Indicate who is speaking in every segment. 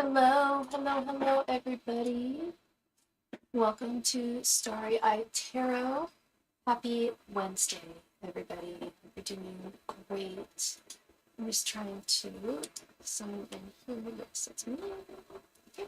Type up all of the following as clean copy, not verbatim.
Speaker 1: Hello, hello, hello, everybody. Welcome to Starry Tarot. Happy Wednesday, everybody. You're doing great. I'm just trying to sign in here. Yes, it's me. Okay.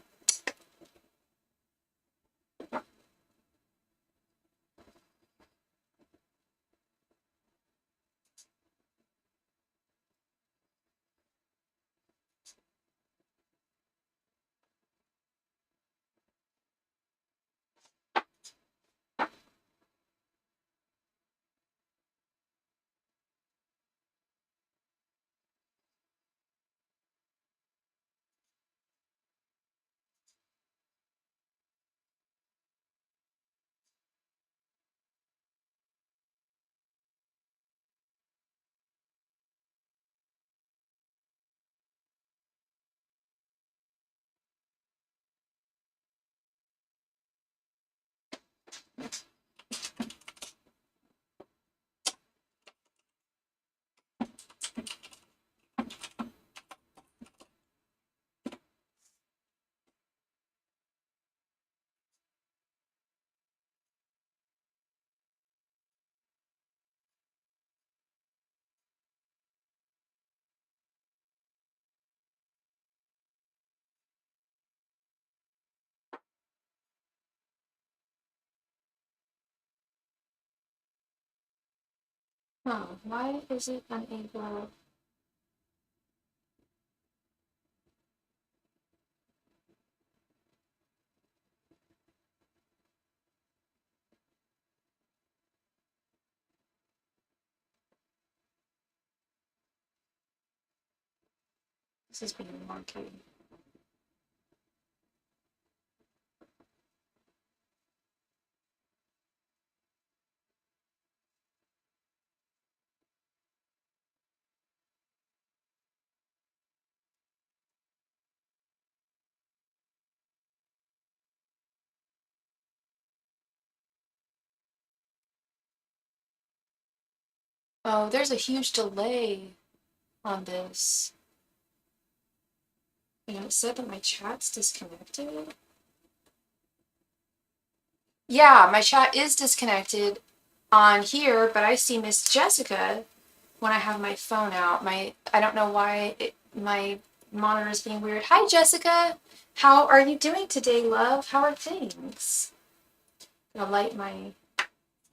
Speaker 1: Oh, why is it unable? This is being wonky. Oh, there's a huge delay on this. And it said that my chat's disconnected. Yeah, my chat is disconnected on here, but I see Miss Jessica when I have my phone out. I don't know why my monitor is being weird. Hi, Jessica. How are you doing today, love? How are things? I'll light my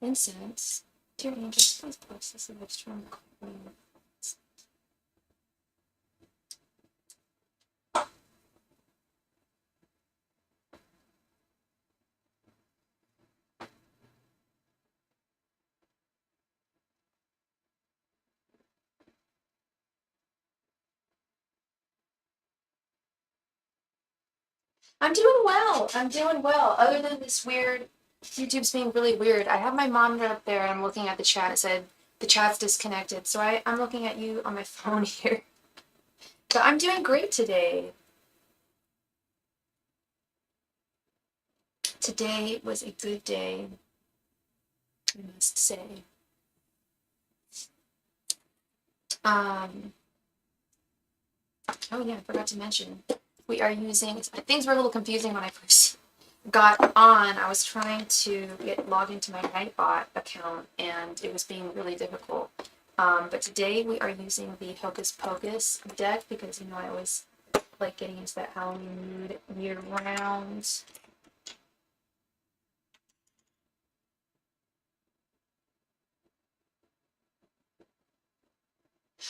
Speaker 1: incense. Dear angels, please bless this live stream. I'm doing well. I'm doing well. Other than this weird, YouTube's being really weird. I have my monitor up there and I'm looking at the chat. It said the chat's disconnected. So I'm looking at you on my phone here. But I'm doing great today. Today was a good day, I must say. Oh yeah, I forgot to mention. We are using, things were a little confusing when I first got on. I was trying to get logged into my Nightbot account and it was being really difficult. But today we are using the Hocus Pocus deck because, you know, I always like getting into that Halloween mood year round.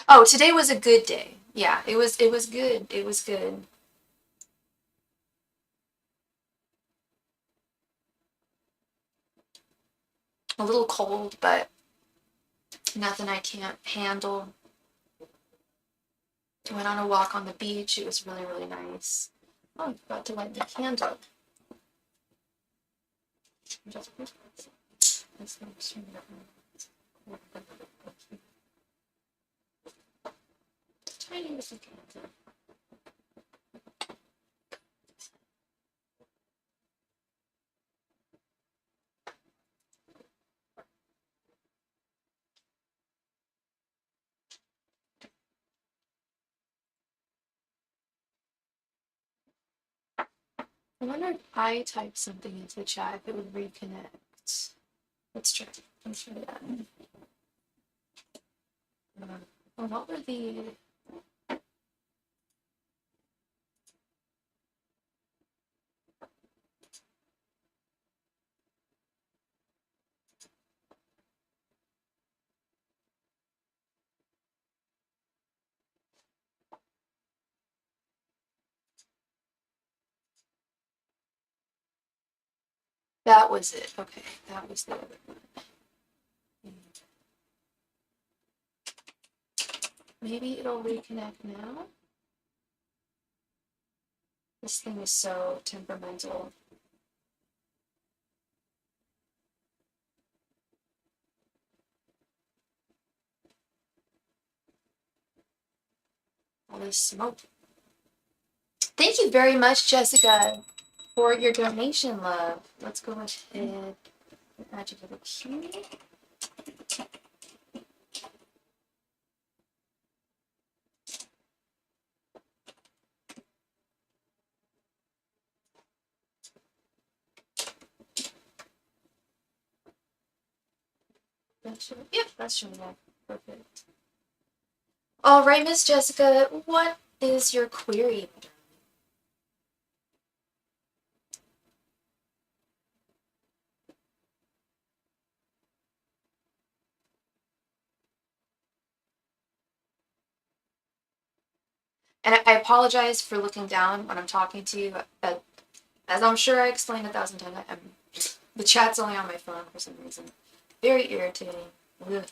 Speaker 1: Oh, today was a good day. Yeah, it was good. It was good. A little cold, but nothing I can't handle. Went on a walk on the beach. It was really, really nice. Oh, I forgot to light the candle. Tiny little candle. I wonder if I typed something into the chat, if it would reconnect. Let's try. Let's try that. Oh, what were the... That was it. Okay, that was the other one. Maybe it'll reconnect now? This thing is so temperamental. All this smoke. Thank you very much, Jessica, for your donation, love. Let's go ahead and add you to the queue. Yep, that's showing up. Perfect. All right, Miss Jessica, what is your query? And I apologize for looking down when I'm talking to you. As I'm sure I explained 1,000 times, the chat's only on my phone for some reason. Very irritating. Ugh.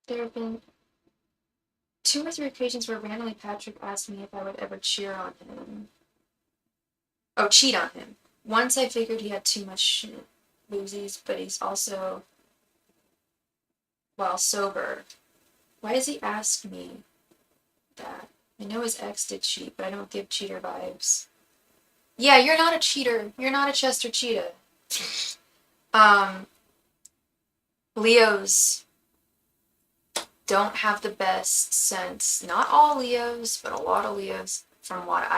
Speaker 1: There have been 2 or 3 occasions where randomly Patrick asked me if I would ever cheer on him. Oh, cheat on him. Once I figured he had too much boozies, but he's also, well, sober. Why does he ask me that? I know his ex did cheat, but I don't give cheater vibes. Yeah, you're not a cheater. You're not a Chester Cheetah. Leos don't have the best sense. Not all Leos, but a lot of Leos, from what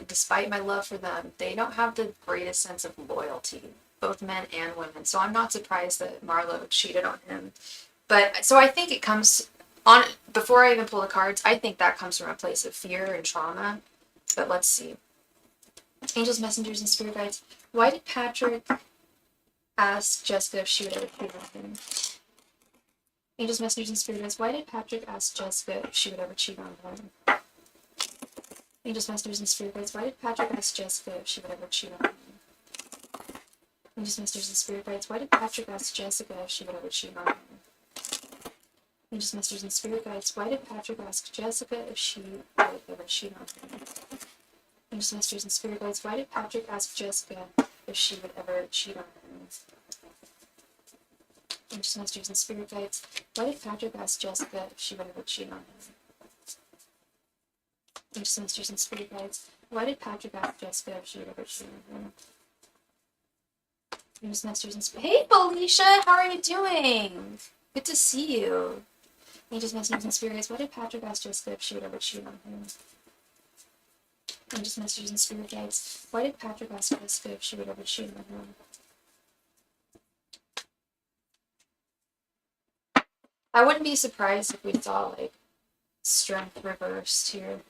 Speaker 1: despite my love for them, they don't have the greatest sense of loyalty, both men and women. So I'm not surprised that Marlo cheated on him. But so I think it comes on, before I even pull the cards, I think that comes from a place of fear and trauma. But let's see. Angels, messengers, and spirit guides. Why did Patrick ask Jessica if she would ever cheat on him? Angels, messengers, and spirit guides. Why did Patrick ask Jessica if she would ever cheat on him? Angels, messengers, and spirit guides. Why did Patrick ask Jessica if she would ever cheat on him? Angels, messengers, and spirit guides. Why did Patrick ask Jessica if she would ever cheat on him? Angels, messengers, and spirit guides. Why did Patrick ask Jessica if she would ever cheat on him? Angels, messengers, and spirit guides. Why did Patrick ask Jessica if she would ever cheat on him? Angels, messengers, and spirit guides. Why did Patrick ask Jessica if she would ever cheat on him? Angels, messengers, and spirit guides. Why did Patrick ask Jessica if she would ever cheat on him? Angels, messengers, and spirit. Hey, Felicia, how are you doing? Good to see you. Angels, messengers, and spirit guides. Why did Patrick ask Jessica if she would ever cheat on him? Angels, messengers, and spirit guides. Why did Patrick ask Jessica if she would ever cheat on him? I wouldn't be surprised if we saw, like, strength reversed here.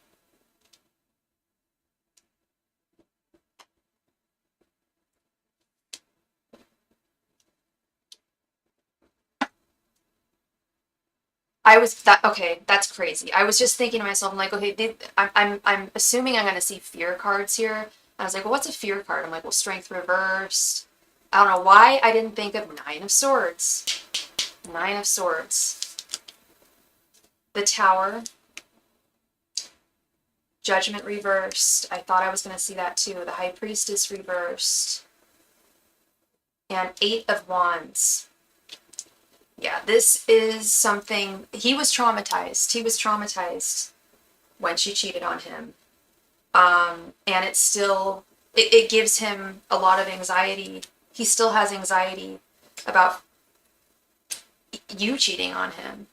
Speaker 1: Okay, that's crazy. I was just thinking to myself, I'm like, okay, I'm assuming I'm gonna see fear cards here. I was like, well, what's a fear card? I'm like, well, strength reversed. I don't know why I didn't think of 9 of Swords. 9 of Swords. The Tower, Judgment reversed. I thought I was going to see that too. The High Priestess reversed. And Eight of Wands. Yeah, this is something, he was traumatized. He was traumatized when she cheated on him. And it's still, it gives him a lot of anxiety. He still has anxiety about you cheating on him.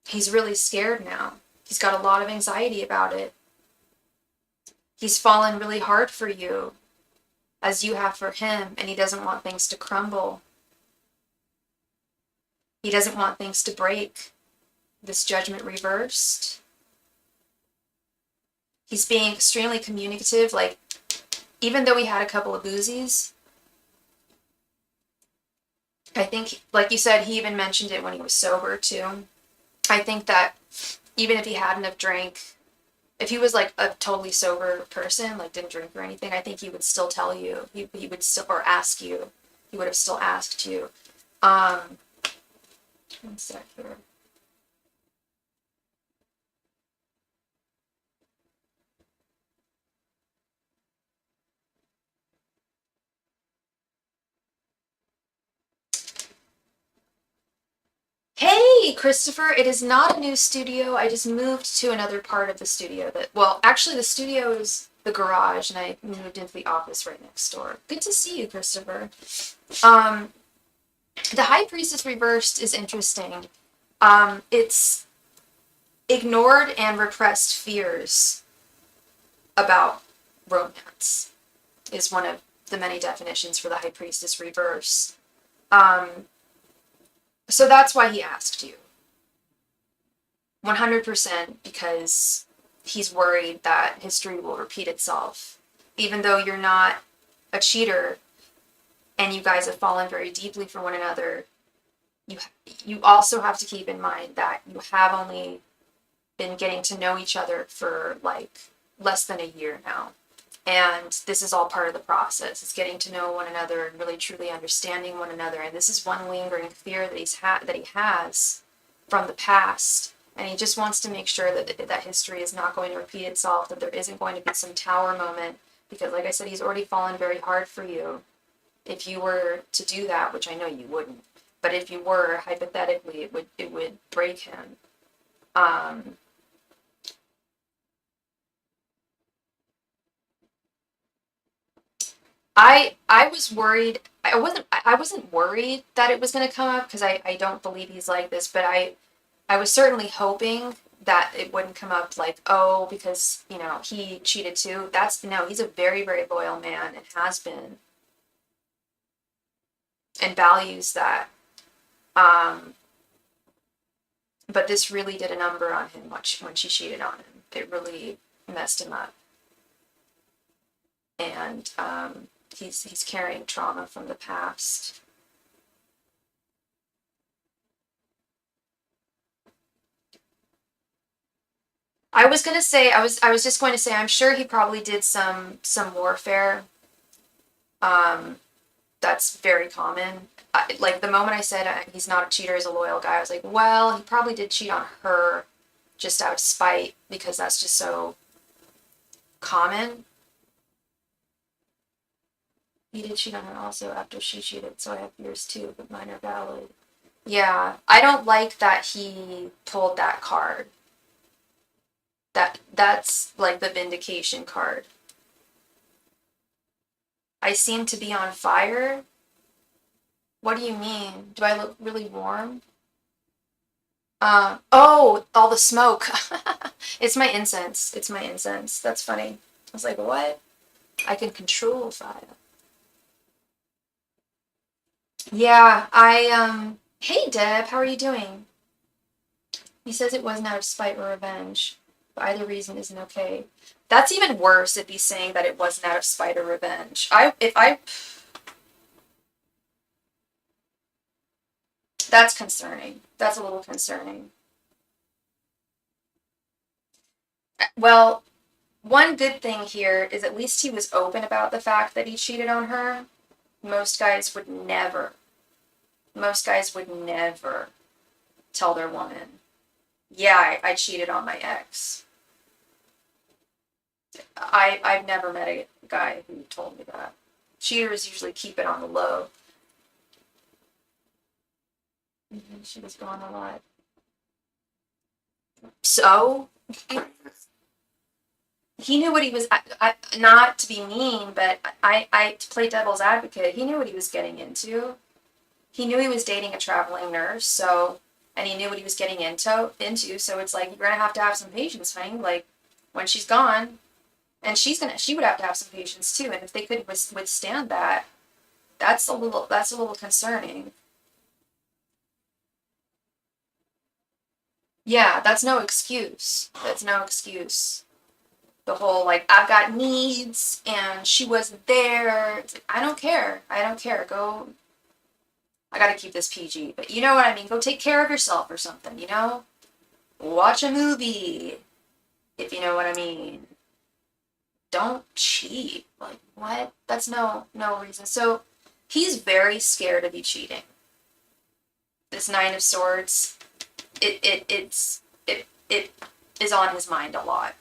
Speaker 1: He's really scared now. He's got a lot of anxiety about it. He's fallen really hard for you, as you have for him, and he doesn't want things to crumble. He doesn't want things to break. This Judgment reversed. He's being extremely communicative, like, even though he had a couple of boozies, I think, like you said, he even mentioned it when he was sober, too. I think that even if he hadn't have drank, if he was, like, a totally sober person, like, didn't drink or anything, I think he would still tell you. He would still, or ask you. He would have still asked you. One sec here. Hey, Christopher, it is not a new studio. I just moved to another part of the studio that, well, actually the studio is the garage and I moved into the office right next door. Good to see you, Christopher. The High Priestess reversed is interesting. It's ignored and repressed fears about romance is one of the many definitions for the High Priestess reverse. So that's why he asked you. 100% because he's worried that history will repeat itself. Even though you're not a cheater and you guys have fallen very deeply for one another, you also have to keep in mind that you have only been getting to know each other for like less than a year now. And this is all part of the process. It's getting to know one another and really truly understanding one another. And this is one lingering fear that he has from the past. And he just wants to make sure that history is not going to repeat itself, that there isn't going to be some tower moment. Because like I said, he's already fallen very hard for you. If you were to do that, which I know you wouldn't, but if you were, hypothetically, it would break him. I was worried. I wasn't worried that it was going to come up because I don't believe he's like this, but I was certainly hoping that it wouldn't come up like, oh, because, you know, he cheated too. No, he's a very, very loyal man and has been and values that. But this really did a number on him when she cheated on him. It really messed him up. And he's carrying trauma from the past. I was just going to say, I'm sure he probably did some warfare. That's very common. Like the moment I said he's not a cheater, he's a loyal guy, I was like, well, he probably did cheat on her just out of spite because that's just so common. He did cheat on her also after she cheated, so I have fears too, but mine are valid. Yeah, I don't like that he pulled that card. That's like the vindication card. I seem to be on fire? What do you mean? Do I look really warm? Oh, all the smoke. It's my incense. It's my incense. That's funny. I was like, what? I can control fire. Yeah, hey Deb, how are you doing? He says it wasn't out of spite or revenge, but either reason isn't okay. That's even worse if he's saying that it wasn't out of spite or revenge. That's concerning. That's a little concerning. Well, one good thing here is at least he was open about the fact that he cheated on her. Most guys would never tell their woman, yeah, I cheated on my ex. I've never met a guy who told me that. Cheaters usually keep it on the low. She was gone a lot. So he knew what he was. Not to be mean, but to play devil's advocate, he knew what he was getting into. He knew he was dating a traveling nurse, so, and he knew what he was getting into. So it's like, you're gonna have to have some patience, honey. Like, when she's gone, and she would have to have some patience too. And if they couldn't withstand that, that's a little concerning. Yeah, that's no excuse. That's no excuse. The whole, like, I've got needs and she wasn't there. It's like, I don't care. I don't care. Go. I gotta keep this PG, but you know what I mean. Go take care of yourself or something, you know? Watch a movie, if you know what I mean. Don't cheat. Like, what? That's no reason. So he's very scared of you cheating. This Nine of Swords, it is on his mind a lot.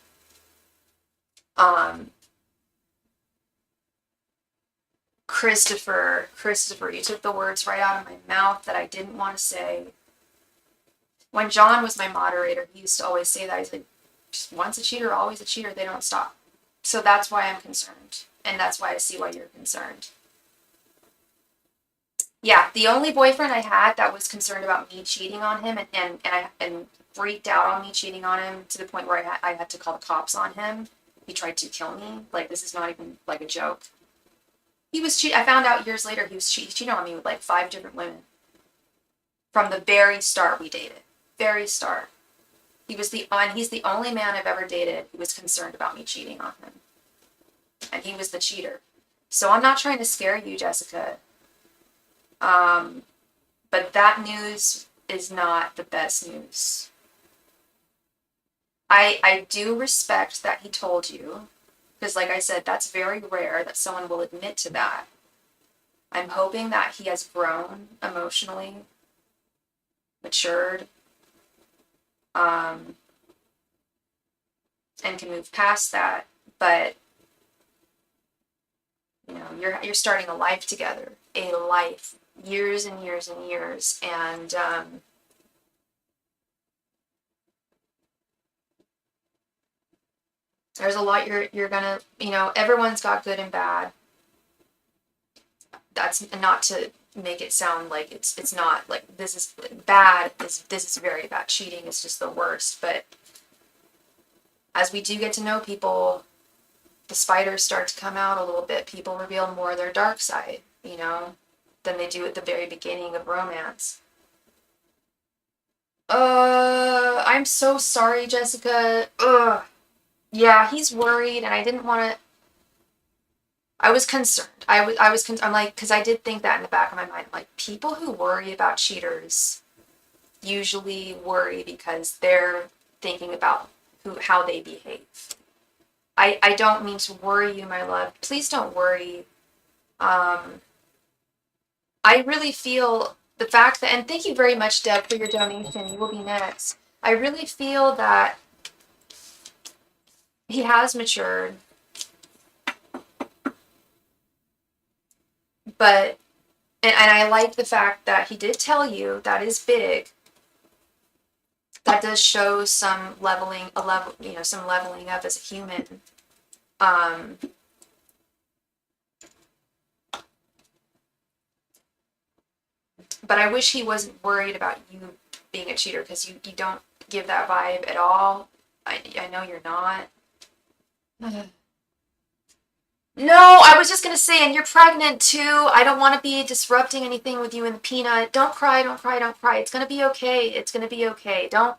Speaker 1: Christopher, you took the words right out of my mouth that I didn't want to say. When John was my moderator, he used to always say that. He's like, just once a cheater, always a cheater. They don't stop. So that's why I'm concerned. And that's why I see why you're concerned. Yeah, the only boyfriend I had that was concerned about me cheating on him and freaked out on me cheating on him to the point where I had to call the cops on him. He tried to kill me. Like, this is not even like a joke. He was I found out years later he was cheating on me with like 5 different women. From the very start we dated. Very start. He's the only man I've ever dated who was concerned about me cheating on him. And he was the cheater. So I'm not trying to scare you, Jessica. But that news is not the best news. I do respect that he told you, because like I said, that's very rare that someone will admit to that. I'm hoping that he has grown emotionally, matured, and can move past that. But you know, you're starting a life together, years and years and years, and there's a lot you're gonna, you know, everyone's got good and bad. That's not to make it sound like it's not like this is bad. This is very bad. Cheating is just the worst. But as we do get to know people, the spiders start to come out a little bit. People reveal more of their dark side, you know, than they do at the very beginning of romance. I'm so sorry, Jessica. Yeah, he's worried, and I didn't want to. I was concerned. I'm like, because I did think that in the back of my mind. Like, people who worry about cheaters usually worry because they're thinking about how they behave. I don't mean to worry you, my love. Please don't worry. I really feel the fact that, and thank you very much, Deb, for your donation. You will be next. I really feel that he has matured, but, and I like the fact that he did tell you. That is big. That does show some leveling, some leveling up as a human. But I wish he wasn't worried about you being a cheater, because you don't give that vibe at all. I know you're not. No, I was just gonna say, and you're pregnant too. I don't want to be disrupting anything with you and the peanut. Don't cry, don't cry, don't cry. It's gonna be okay. It's gonna be okay. Don't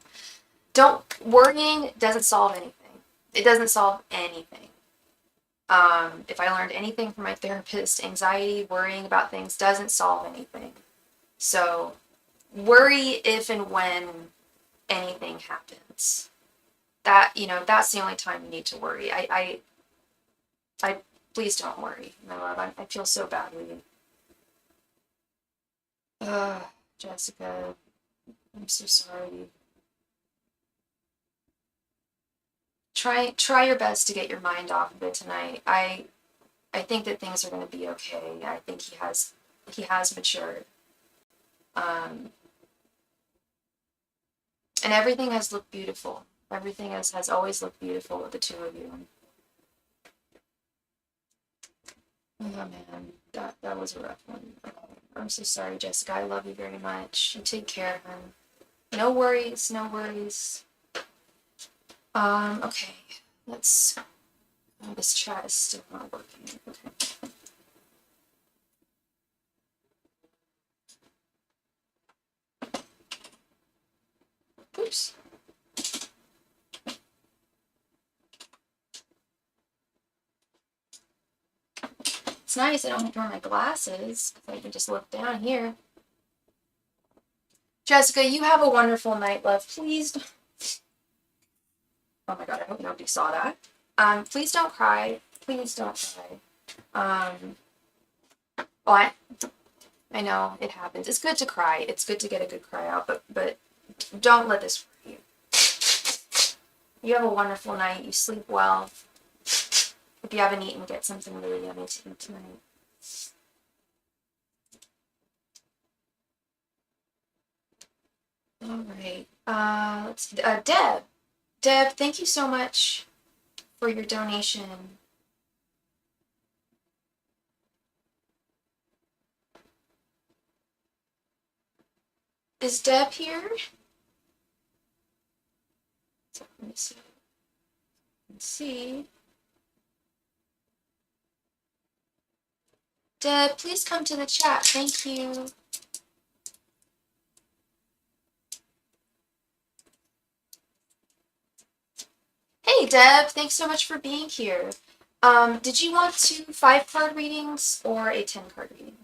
Speaker 1: worrying doesn't solve anything. It doesn't solve anything. If I learned anything from my therapist, anxiety, worrying about things doesn't solve anything. So worry if and when anything happens. That, that's the only time you need to worry. I please don't worry, my love. I feel so badly. Jessica, I'm so sorry. Try your best to get your mind off of it tonight. I think that things are going to be okay. I think he has matured. And everything has looked beautiful. Everything has always looked beautiful with the two of you. Oh man, that was a rough one. I'm so sorry, Jessica. I love you very much. You take care, hon. No worries, no worries. Okay. Let's. Oh, this chat is still not working. Okay. Oops. It's nice I don't have to wear my glasses, because I can just look down here. Jessica, you have a wonderful night, love. Please. Oh my god, I hope nobody saw that. Please don't cry. Please don't cry. Well, I know it happens. It's good to cry. It's good to get a good cry out, but don't let this worry you. You have a wonderful night. You sleep well. If you haven't eaten, get something really yummy to eat tonight. All right. Let's see. Deb. Deb, thank you so much for your donation. Is Deb here? Let me see. Let's see. Deb, please come to the chat. Thank you. Hey, Deb. Thanks so much for being here. Did you want 2 5-card readings or a 10-card reading?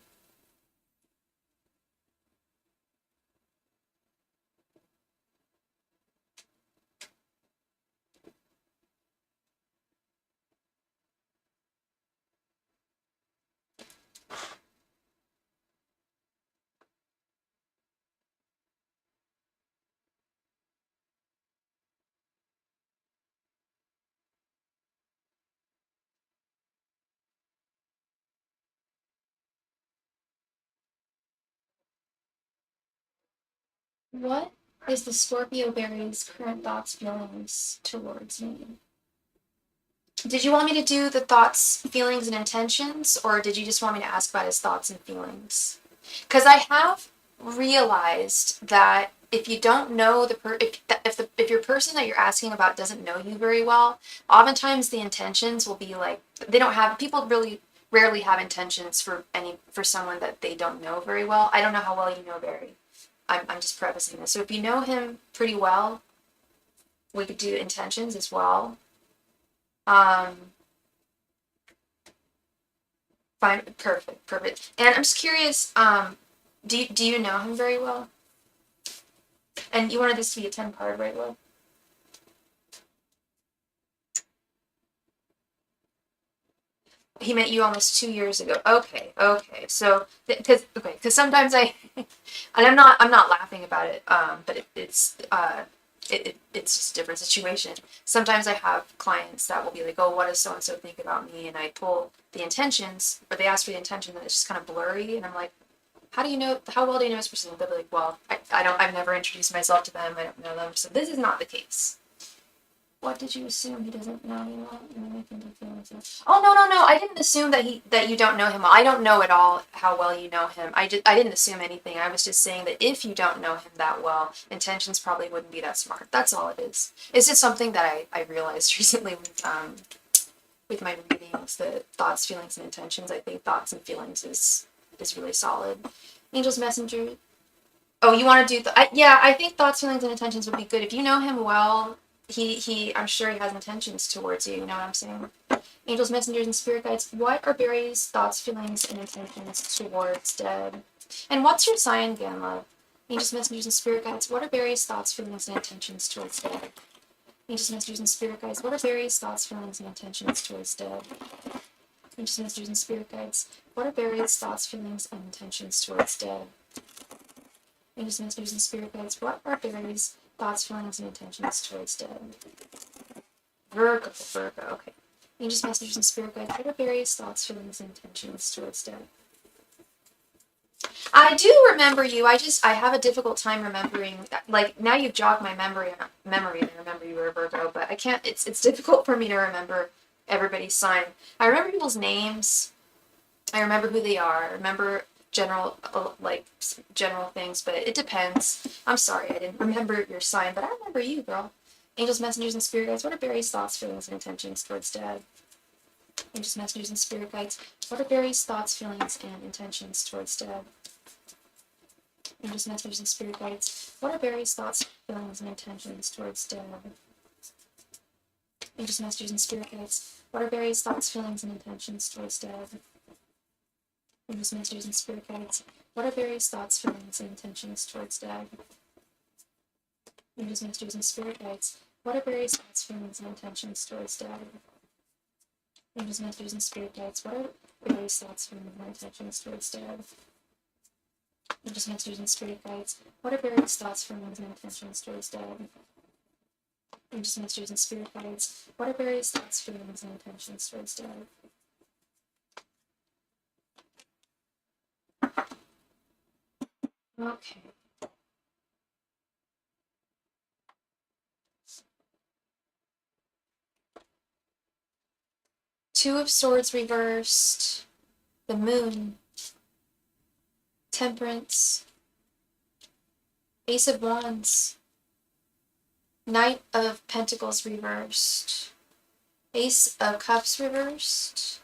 Speaker 1: What is the Scorpio berry's current thoughts, feelings towards me? Did you want me to do the thoughts, feelings, and intentions, or did you just want me to ask about his thoughts and feelings? Because I have realized that if you don't know if your person that you're asking about doesn't know you very well, oftentimes the intentions will be like they don't have people really rarely have intentions for someone that they don't know very well. I don't know how well you know Barry. I'm just prefacing this. So if you know him pretty well, we could do intentions as well. Fine, perfect. And I'm just curious, do you know him very well? And you wanted this to be a 10-card, right, love? He met you almost 2 years ago. Okay. So, because sometimes and I'm not laughing about it. But it's just a different situation. Sometimes I have clients that will be like, "Oh, what does so and so think about me?" And I pull the intentions, or they ask for the intention, and it's just kind of blurry. And I'm like, "How do you know? How well do you know this person?" They'll be like, "Well, I've never introduced myself to them. I don't know them." So this is not the case. What did you assume? He doesn't know you well? Oh, no. I didn't assume that you don't know him well. I don't know at all how well you know him. I didn't assume anything. I was just saying that if you don't know him that well, intentions probably wouldn't be that smart. That's all it is. It's just something that I realized recently with my readings, the thoughts, feelings, and intentions. I think thoughts and feelings is really solid. Angel's Messenger. Oh, you want to do yeah, I think thoughts, feelings, and intentions would be good. If you know him well, I'm sure he has intentions towards you, you know what I'm saying? Angels, messengers, and spirit guides, what are Barry's thoughts, feelings, and intentions towards Deb? And what's your sign again, love? Angels, messengers, and spirit guides, what are Barry's thoughts, feelings, and intentions towards Deb? Angels, messengers, and spirit guides, what are Barry's thoughts, feelings, and intentions towards Deb? Angels, messengers, and spirit guides, what are Barry's thoughts, feelings, and intentions towards Deb? Angels, messengers, and spirit guides. What are Barry's thoughts, feelings, and intentions towards dead? Virgo, okay. Angels, messengers, and spirit guides. What are Barry's thoughts, feelings, and intentions towards dead? I do remember you. I have a difficult time remembering. Like, now you've jogged my memory, and I remember you were a Virgo, but I can't. It's difficult for me to remember everybody's sign. I remember people's names. I remember who they are. I remember general things, but it depends. I'm sorry, I didn't remember your sign, but I remember you, girl. Angels, messengers, and spirit guides. What are Barry's thoughts, feelings, and intentions towards dead? Angels, messengers, and spirit guides. What are Barry's thoughts, feelings, and intentions towards dead? Angels, messengers, and spirit guides. What are Barry's thoughts, feelings, and intentions towards dead? Angels, messengers, and spirit guides. What are Barry's thoughts, feelings, and intentions towards dead? Angels, messengers, and spirit guides. What are Barry's thoughts, feelings, and intentions towards dead? Angels, messengers, and spirit guides. What are Barry's thoughts, feelings, and intentions towards dead? Angels, messengers, and spirit guides. What are Barry's thoughts, feelings, and intentions towards dead? Angels, messengers, and spirit guides. What are Barry's thoughts, feelings, and intentions towards dead? Angels, messengers, and spirit guides. What are Barry's thoughts, feelings, and intentions towards dead? Okay. Two of Swords reversed. The Moon. Temperance. Ace of Wands. Knight of Pentacles reversed. Ace of Cups reversed.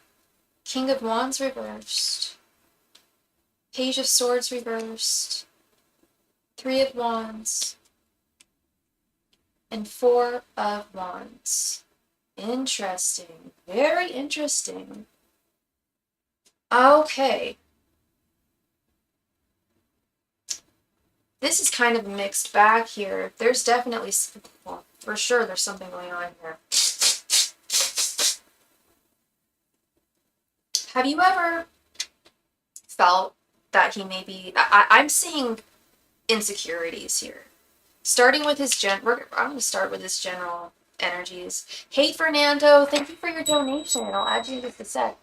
Speaker 1: King of Wands reversed. Page of Swords reversed. Three of Wands. And Four of Wands. Interesting. Very interesting. Okay. This is kind of a mixed bag here. There's definitely, well, for sure there's something going on here. Have you ever felt that he may be, I'm seeing insecurities here. Starting with his I'm going to start with his general energies. Hey, Fernando, thank you for your donation. I'll add you in just a sec.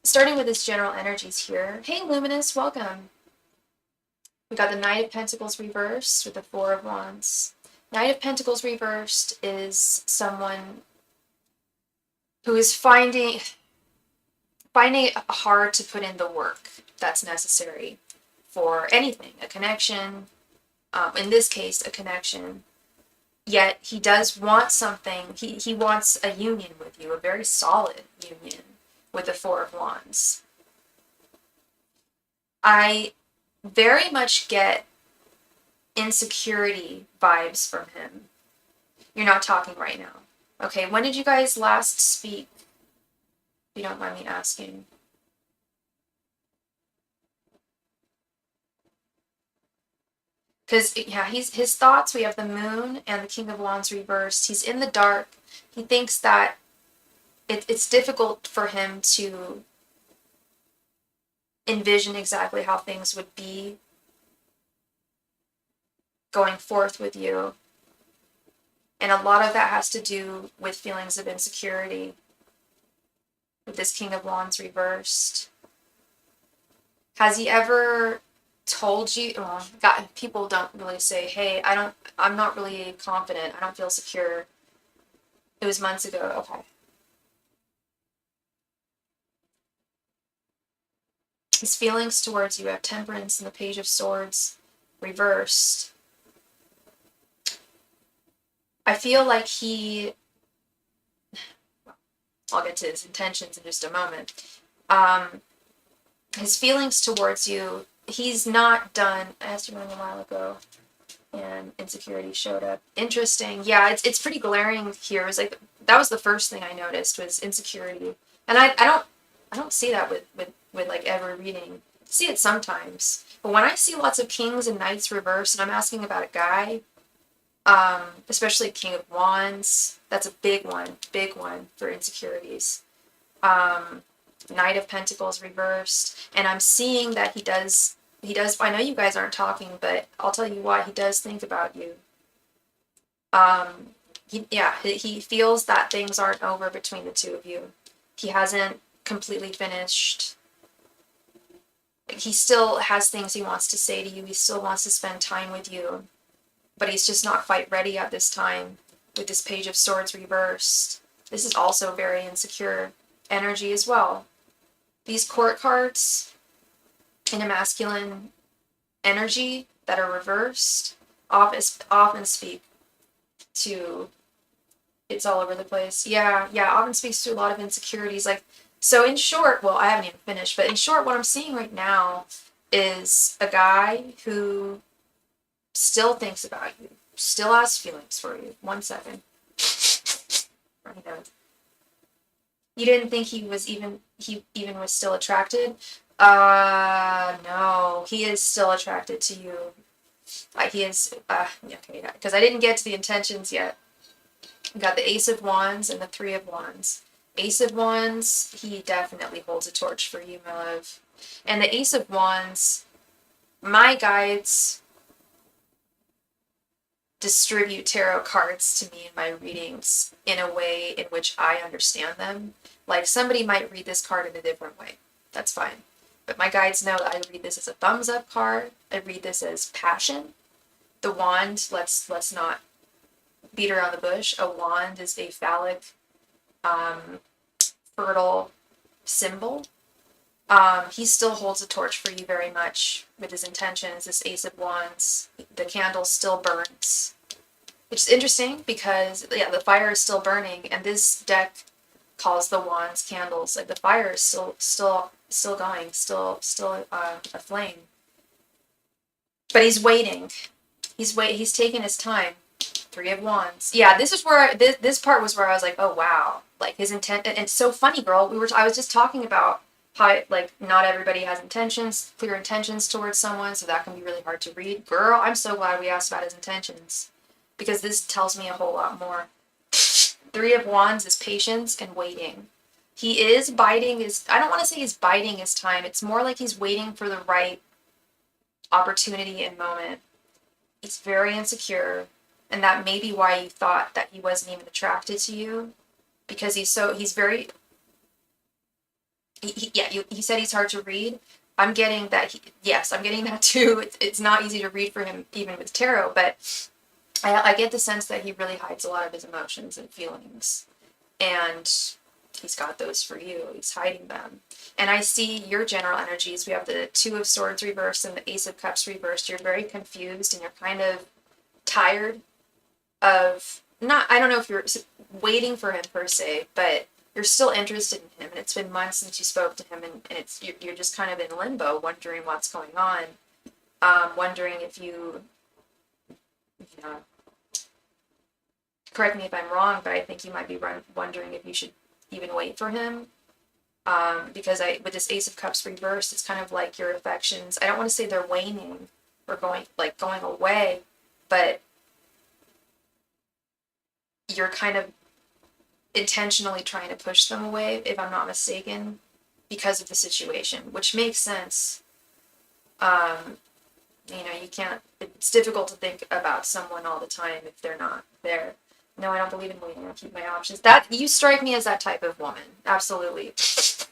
Speaker 1: Starting with his general energies here. Hey, Luminous, welcome. We got the Knight of Pentacles reversed with the Four of Wands. Knight of Pentacles reversed is someone who is finding it hard to put in the work that's necessary for anything, a connection, in this case, a connection. Yet he does want something, he wants a union with you, a very solid union with the Four of Wands. I very much get insecurity vibes from him. You're not talking right now. Okay, when did you guys last speak? If you don't mind me asking. Because, yeah, his thoughts, we have the Moon and the King of Wands reversed. He's in the dark. He thinks that it's difficult for him to envision exactly how things would be going forth with you. And a lot of that has to do with feelings of insecurity with this King of Wands reversed. Has he ever told you, well, people don't really say, hey, I'm not really confident, I don't feel secure. It was months ago. Okay. His feelings towards you have Temperance and the Page of Swords reversed. I feel like I'll get to his intentions in just a moment. His feelings towards you, he's not done. I asked you one a while ago, and insecurity showed up. Interesting. Yeah, it's pretty glaring here. It was like, that was the first thing I noticed was insecurity. And I don't see that with like every reading. I see it sometimes. But when I see lots of kings and knights reversed and I'm asking about a guy, especially King of Wands, that's a big one for insecurities. Knight of Pentacles reversed, and I'm seeing that he does He does. I know you guys aren't talking, but I'll tell you why. He does think about you. Um, he feels that things aren't over between the two of you. He hasn't completely finished. He still has things he wants to say to you. He still wants to spend time with you, but he's just not quite ready at this time with this Page of Swords reversed. This is also very insecure energy as well. These court cards in a masculine energy that are reversed often speak to, it's all over the place. Yeah, often speaks to a lot of insecurities. Like, so in short, well, I haven't even finished, but in short, what I'm seeing right now is a guy who still thinks about you, still has feelings for you. 1 second. Right now. You didn't think he even was still attracted? No, he is still attracted to you. He is, okay, because I didn't get to the intentions yet. We got the Ace of Wands and the Three of Wands. Ace of Wands, he definitely holds a torch for you, my love. And the Ace of Wands, my guides distribute tarot cards to me in my readings in a way in which I understand them. Like, somebody might read this card in a different way. That's fine. But my guides know that I read this as a thumbs up card. I read this as passion. The wand, let's not beat around the bush. A wand is a phallic, fertile symbol. He still holds a torch for you very much with his intentions. This Ace of Wands, the candle still burns, which is interesting because the fire is still burning, and this deck calls the wands candles. Like, the fire is still going, still aflame. But he's waiting. He's taking his time. Three of Wands. Yeah, this is where this part was where I was like, oh wow, like his intent. And it's so funny, girl. I was just talking about how, like, not everybody has clear intentions towards someone, so that can be really hard to read. Girl, I'm so glad we asked about his intentions, because this tells me a whole lot more. Three of Wands is patience and waiting. He is biding his, I don't want to say he's biding his time. It's more like he's waiting for the right opportunity and moment. He's very insecure, and that may be why you thought that he wasn't even attracted to you, because he said he's hard to read. I'm getting that. I'm getting that too. It's not easy to read for him, even with tarot, but I get the sense that he really hides a lot of his emotions and feelings, and he's got those for you. He's hiding them. And I see your general energies. We have the Two of Swords reversed and the Ace of Cups reversed. You're very confused, and you're kind of tired of, I don't know if you're waiting for him per se, but you're still interested in him, and it's been months since you spoke to him, and you're just kind of in limbo, wondering what's going on, wondering if you know, correct me if I'm wrong, but I think you might be wondering if you should even wait for him, because with this Ace of Cups reversed, it's kind of like your affections, I don't want to say they're waning or going away, but you're kind of intentionally trying to push them away, if I'm not mistaken, because of the situation, which makes sense. You can't, it's difficult to think about someone all the time if they're not there. No, I don't believe in waiting. I'll keep my options. That, you strike me as that type of woman. Absolutely.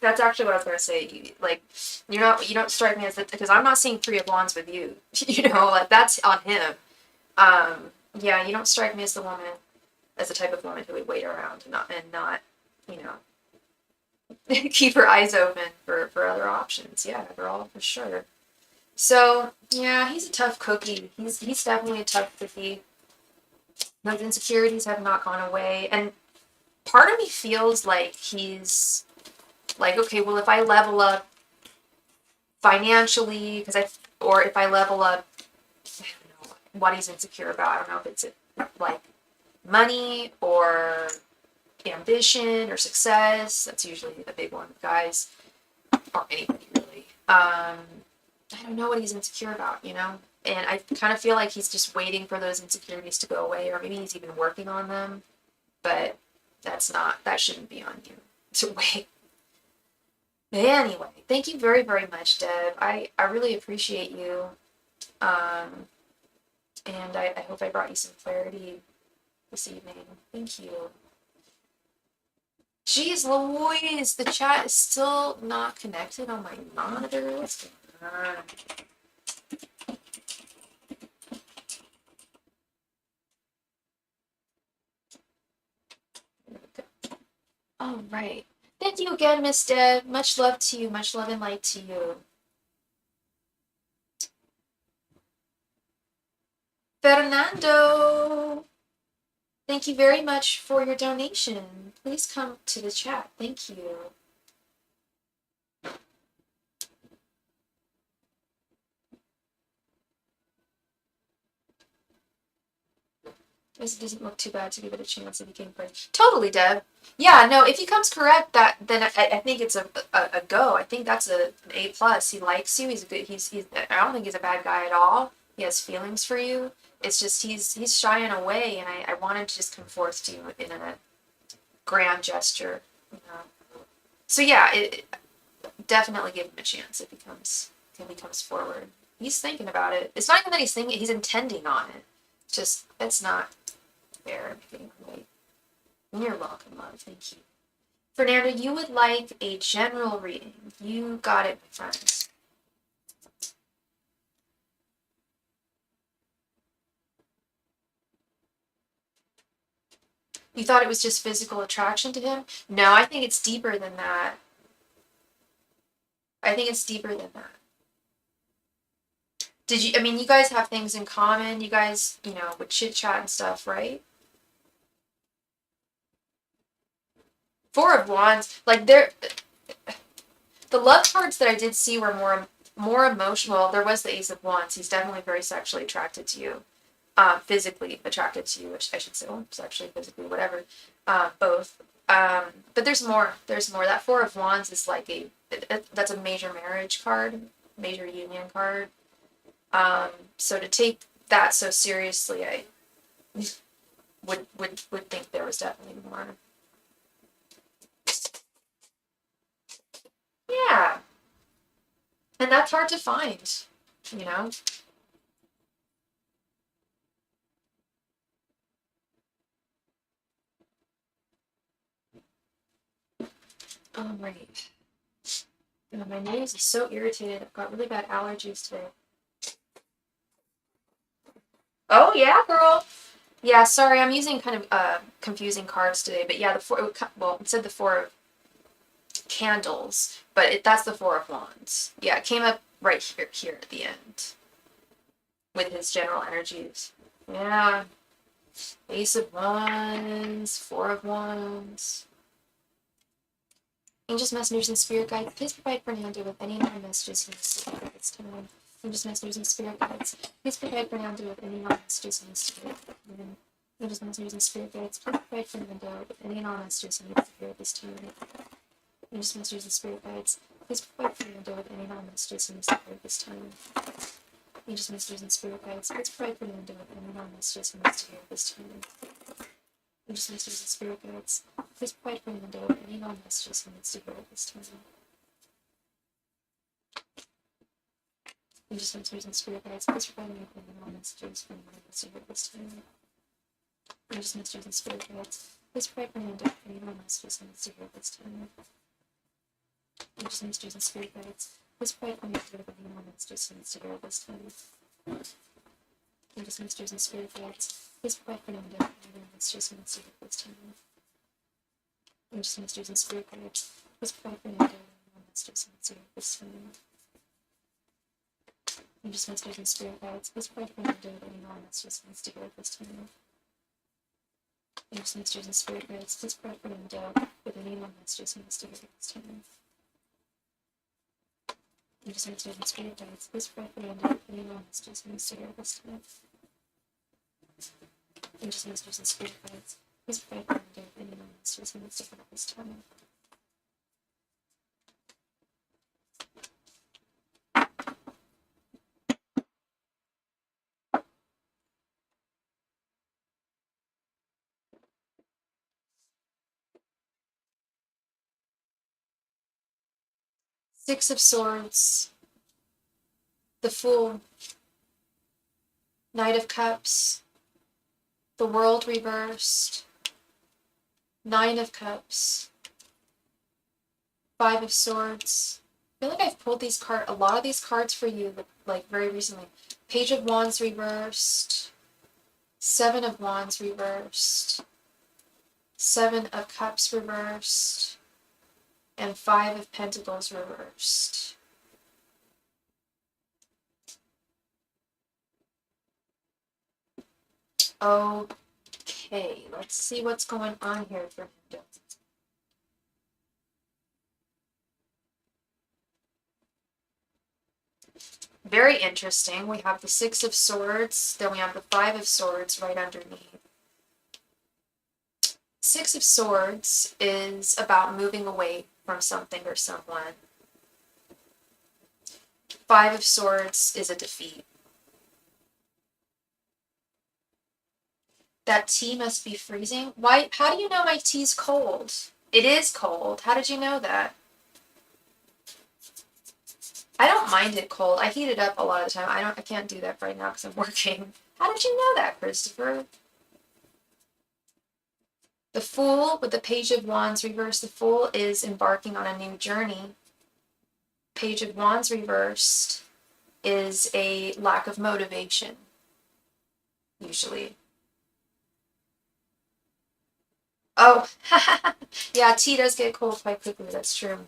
Speaker 1: That's actually what I was going to say. Like, you don't strike me as that, because I'm not seeing Three of Wands with you. Like, that's on him. You don't strike me as the type of woman who would wait around and not keep her eyes open for other options. Yeah, girl, for sure. So, yeah, he's a tough cookie. He's definitely a tough cookie. Those insecurities have not gone away. And part of me feels like he's like, okay, well, if I level up financially, or if I level up, I don't know what he's insecure about. I don't know if it's like money or ambition or success. That's usually the big one with guys, or anybody really. I don't know what he's insecure about, and I kind of feel like he's just waiting for those insecurities to go away, or maybe he's even working on them, but that shouldn't be on you to wait. Anyway, thank you very, very much, Deb. I really appreciate you. And I hope I brought you some clarity this evening. Thank you. Jeez Louise, the chat is still not connected on my monitor. What's going on? All right. Thank you again, Miss Deb. Much love to you. Much love and light to you. Fernando, thank you very much for your donation. Please come to the chat. Thank you. This doesn't look too bad to give it a chance if he came correct. Totally, Deb. Yeah, no, if he comes correct, then I think it's a go. I think that's an A plus. He likes you. He's good. He's I don't think he's a bad guy at all. He has feelings for you. It's just he's shying away, and I wanted to just come forth to you in a grand gesture. You know. So yeah, definitely give him a chance if he comes forward. He's thinking about it. It's not even that he's thinking; he's intending on it. Just that's not fair. I'm getting away. You're welcome, love. Thank you. Fernando, you would like a general reading. You got it, my friends. You thought it was just physical attraction to him? No, I think it's deeper than that. I think it's deeper than that. I mean, you guys have things in common. You guys, would chit chat and stuff, right? Four of Wands, like the love cards that I did see were more emotional. There was the Ace of Wands. He's definitely very sexually attracted to you. Physically attracted to you, which I should say, sexually, physically, whatever, both. But there's more. There's more. That Four of Wands is like that's a major marriage card, major union card. So to take that so seriously, I would think there was definitely more. Yeah, and that's hard to find, you know. All right. My nose is so irritated. I've got really bad allergies today. Oh yeah, girl. Yeah, sorry, I'm using kind of confusing cards today, but yeah, it said the Four of Candles, but that's the Four of Wands. Yeah, it came up right here at the end with his general energies. Yeah, Ace of Wands, Four of Wands. Angels, messengers, and spirit guides, please provide Fernando with any non-messages he needs to give at this time. Angels, messengers, and spirit guides, please provide Fernando with any non-messages he needs to give. Angels, messengers, and spirit guides, please provide Fernando with any non-messages he needs to give at this time. Angels, messengers, and spirit guides, please provide Fernando with any non-messages he needs to give at this time. Angels, messengers, and spirit guides, please provide Fernando with any non-messages he needs to give at this time. Angels, messengers, and spirit guides, please provide Fernando with any non-messages he needs to hear at this time. Angels, messengers, and spirit guides, please provide me with any non-messages Fernando needs to hear at this time. Angels, messengers, and spirit guides, please provide Fernando with any non-messages he needs to hear at this time. Angels, messengers, and spirit guides, please provide Fernando with any non-messages he needs to hear at this time. Angels, messengers, and spirit guides, please provide Fernando with any non-messages he needs to hear at this time. Angels, messengers, and spirit guides, please provide Fernando with any non-messages he needs to hear at this time. Angels, messengers, and spirit guides, please provide Fernando with any non-messages he needs to hear at this time. Angels, messengers, and spirit guides, please provide Fernando with any non-messages he needs to hear at this time. Angels, messengers, and spirit guides, please provide Fernando with any non-messages he needs to hear at this time. Angels, messengers, and spirit guides, please provide Fernando with any non-messages he needs to hear at this time. Six of Swords, the Fool, Knight of Cups, the World reversed, Nine of Cups, Five of Swords. I feel like I've pulled a lot of these cards for you, like very recently. Page of Wands reversed, Seven of Wands reversed, Seven of Cups reversed, and Five of Pentacles reversed. Okay, let's see what's going on here for him. Very interesting. We have the Six of Swords, then we have the Five of Swords right underneath. Six of Swords is about moving away from something or someone. Five of Swords is a defeat. That tea must be freezing. Why? How do you know my tea's cold? It is cold. How did you know that? I don't mind it cold. I heat it up a lot of the time. I can't do that right now because I'm working. How did you know that, Christopher? The Fool with the Page of Wands reversed. The Fool is embarking on a new journey. Page of Wands reversed is a lack of motivation, usually. Oh, yeah, tea does get cold quite quickly. That's true.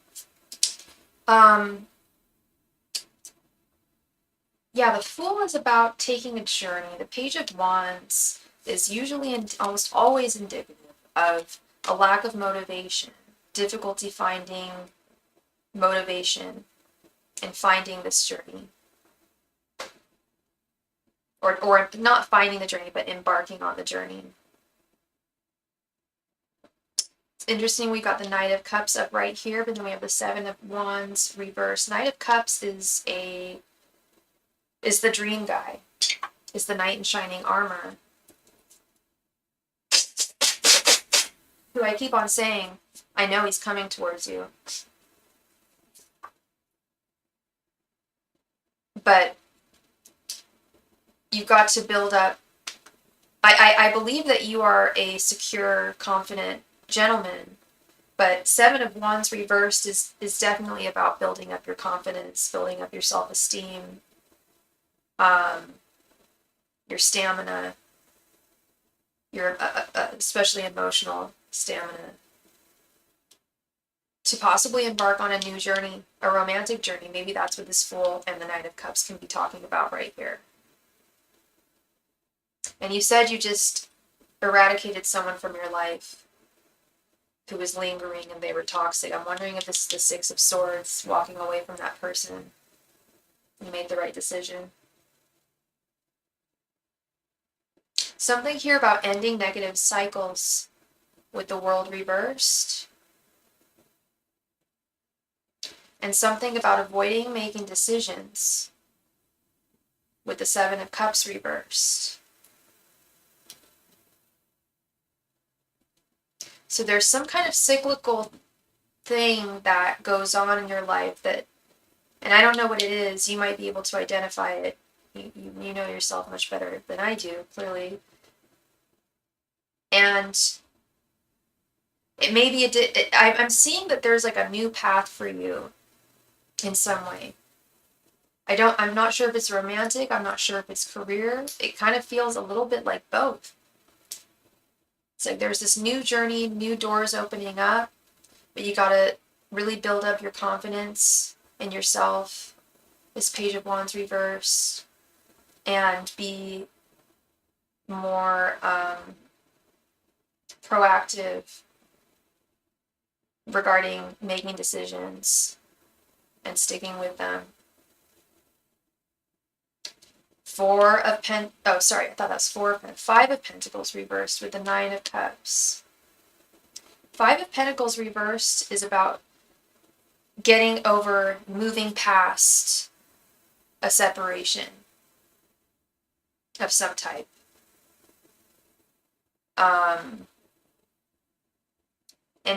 Speaker 1: Yeah, the Fool is about taking a journey. The Page of Wands is usually almost always indicative of a lack of motivation, difficulty finding motivation and finding this journey. Or not finding the journey, but embarking on the journey. It's interesting, we got the Knight of Cups up right here, but then we have the Seven of Wands reversed. Knight of Cups is the dream guy, is the knight in shining armor, who I keep on saying, I know he's coming towards you. But you've got to build up. I believe that you are a secure, confident gentleman, but Seven of Wands reversed is definitely about building up your confidence, building up your self-esteem, your stamina, your especially emotional stamina, to possibly embark on a new journey, a romantic journey. Maybe that's what this Fool and the Knight of Cups can be talking about right here. And you said you just eradicated someone from your life who was lingering and they were toxic. I'm wondering if this is the Six of Swords, walking away from that person. You made the right decision. Something here about ending negative cycles with the World reversed. And something about avoiding making decisions with the Seven of Cups reversed. So there's some kind of cyclical thing that goes on in your life that, and I don't know what it is, you might be able to identify it. You know yourself much better than I do, clearly. And it may be I'm seeing that there's like a new path for you in some way. I'm not sure if it's romantic, I'm not sure if it's career. It kind of feels a little bit like both. It's like there's this new journey, new doors opening up, but you gotta really build up your confidence in yourself, this Page of Wands reverse, and be more proactive regarding making decisions and sticking with them. Five of Pentacles reversed with the Nine of Cups. Five of Pentacles reversed is about getting over, moving past a separation of some type. And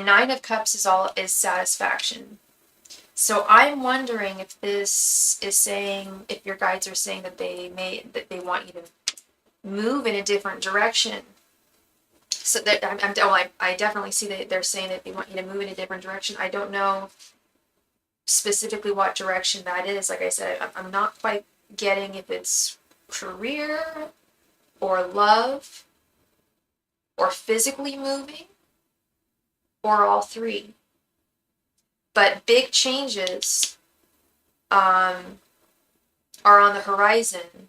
Speaker 1: Nine of Cups is satisfaction. So I'm wondering if this is saying, if your guides are saying that they want you to move in a different direction. So that I definitely see that they're saying that they want you to move in a different direction. I don't know specifically what direction that is. Like I said, I'm not quite getting if it's career or love or physically moving or all three. But big changes are on the horizon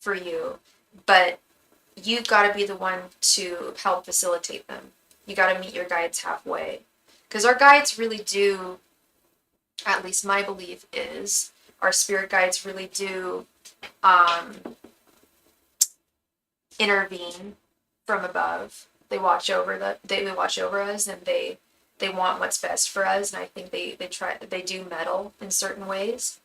Speaker 1: for you, but you've got to be the one to help facilitate them. You got to meet your guides halfway. Because our guides really do, at least my belief is, our spirit guides really do intervene from above. They watch over us, and they want what's best for us, and I think they do meddle in certain ways.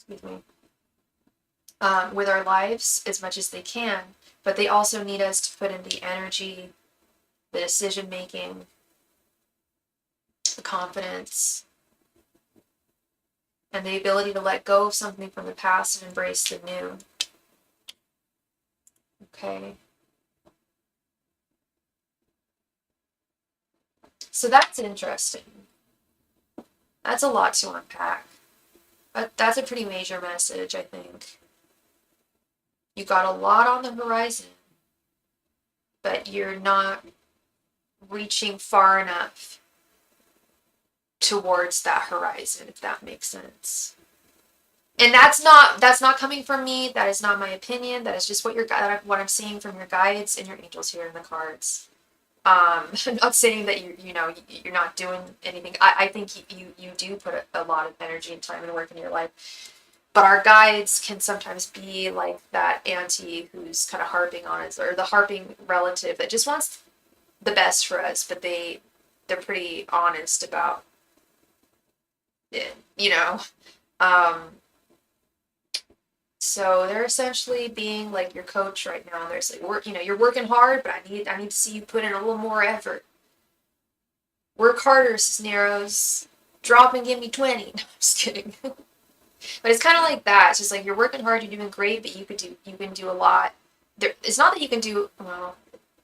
Speaker 1: Excuse me. With our lives as much as they can, but they also need us to put in the energy, the decision making, the confidence, and the ability to let go of something from the past and embrace the new. Okay. So that's interesting. That's a lot to unpack. But that's a pretty major message, I think. You got a lot on the horizon, but you're not reaching far enough towards that horizon, if that makes sense. And that's not coming from me. That is not my opinion. That is just what I'm seeing from your guides and your angels here in the cards. I'm not saying that you're not doing anything. I think you do put a lot of energy and time and work in your life. But our guides can sometimes be like that auntie who's kind of harping on us, or the harping relative that just wants the best for us, but they're pretty honest about it, So they're essentially being like your coach right now. They're saying, you're working hard, but I need to see you put in a little more effort. Work harder, Cisneros. Drop and give me 20. No, I'm just kidding. But it's kind of like that. It's just like you're working hard, you're doing great, but you can do a lot. It's not that you can do well.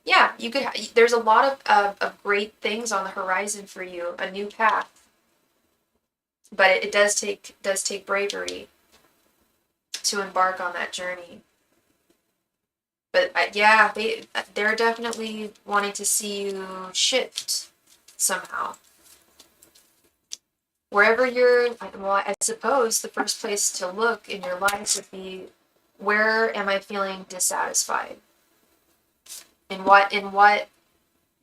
Speaker 1: Yeah, you could. There's a lot of great things on the horizon for you, a new path. But it does take bravery to embark on that journey. But yeah, they're definitely wanting to see you shift somehow. Wherever I suppose the first place to look in your life would be, where am I feeling dissatisfied? In what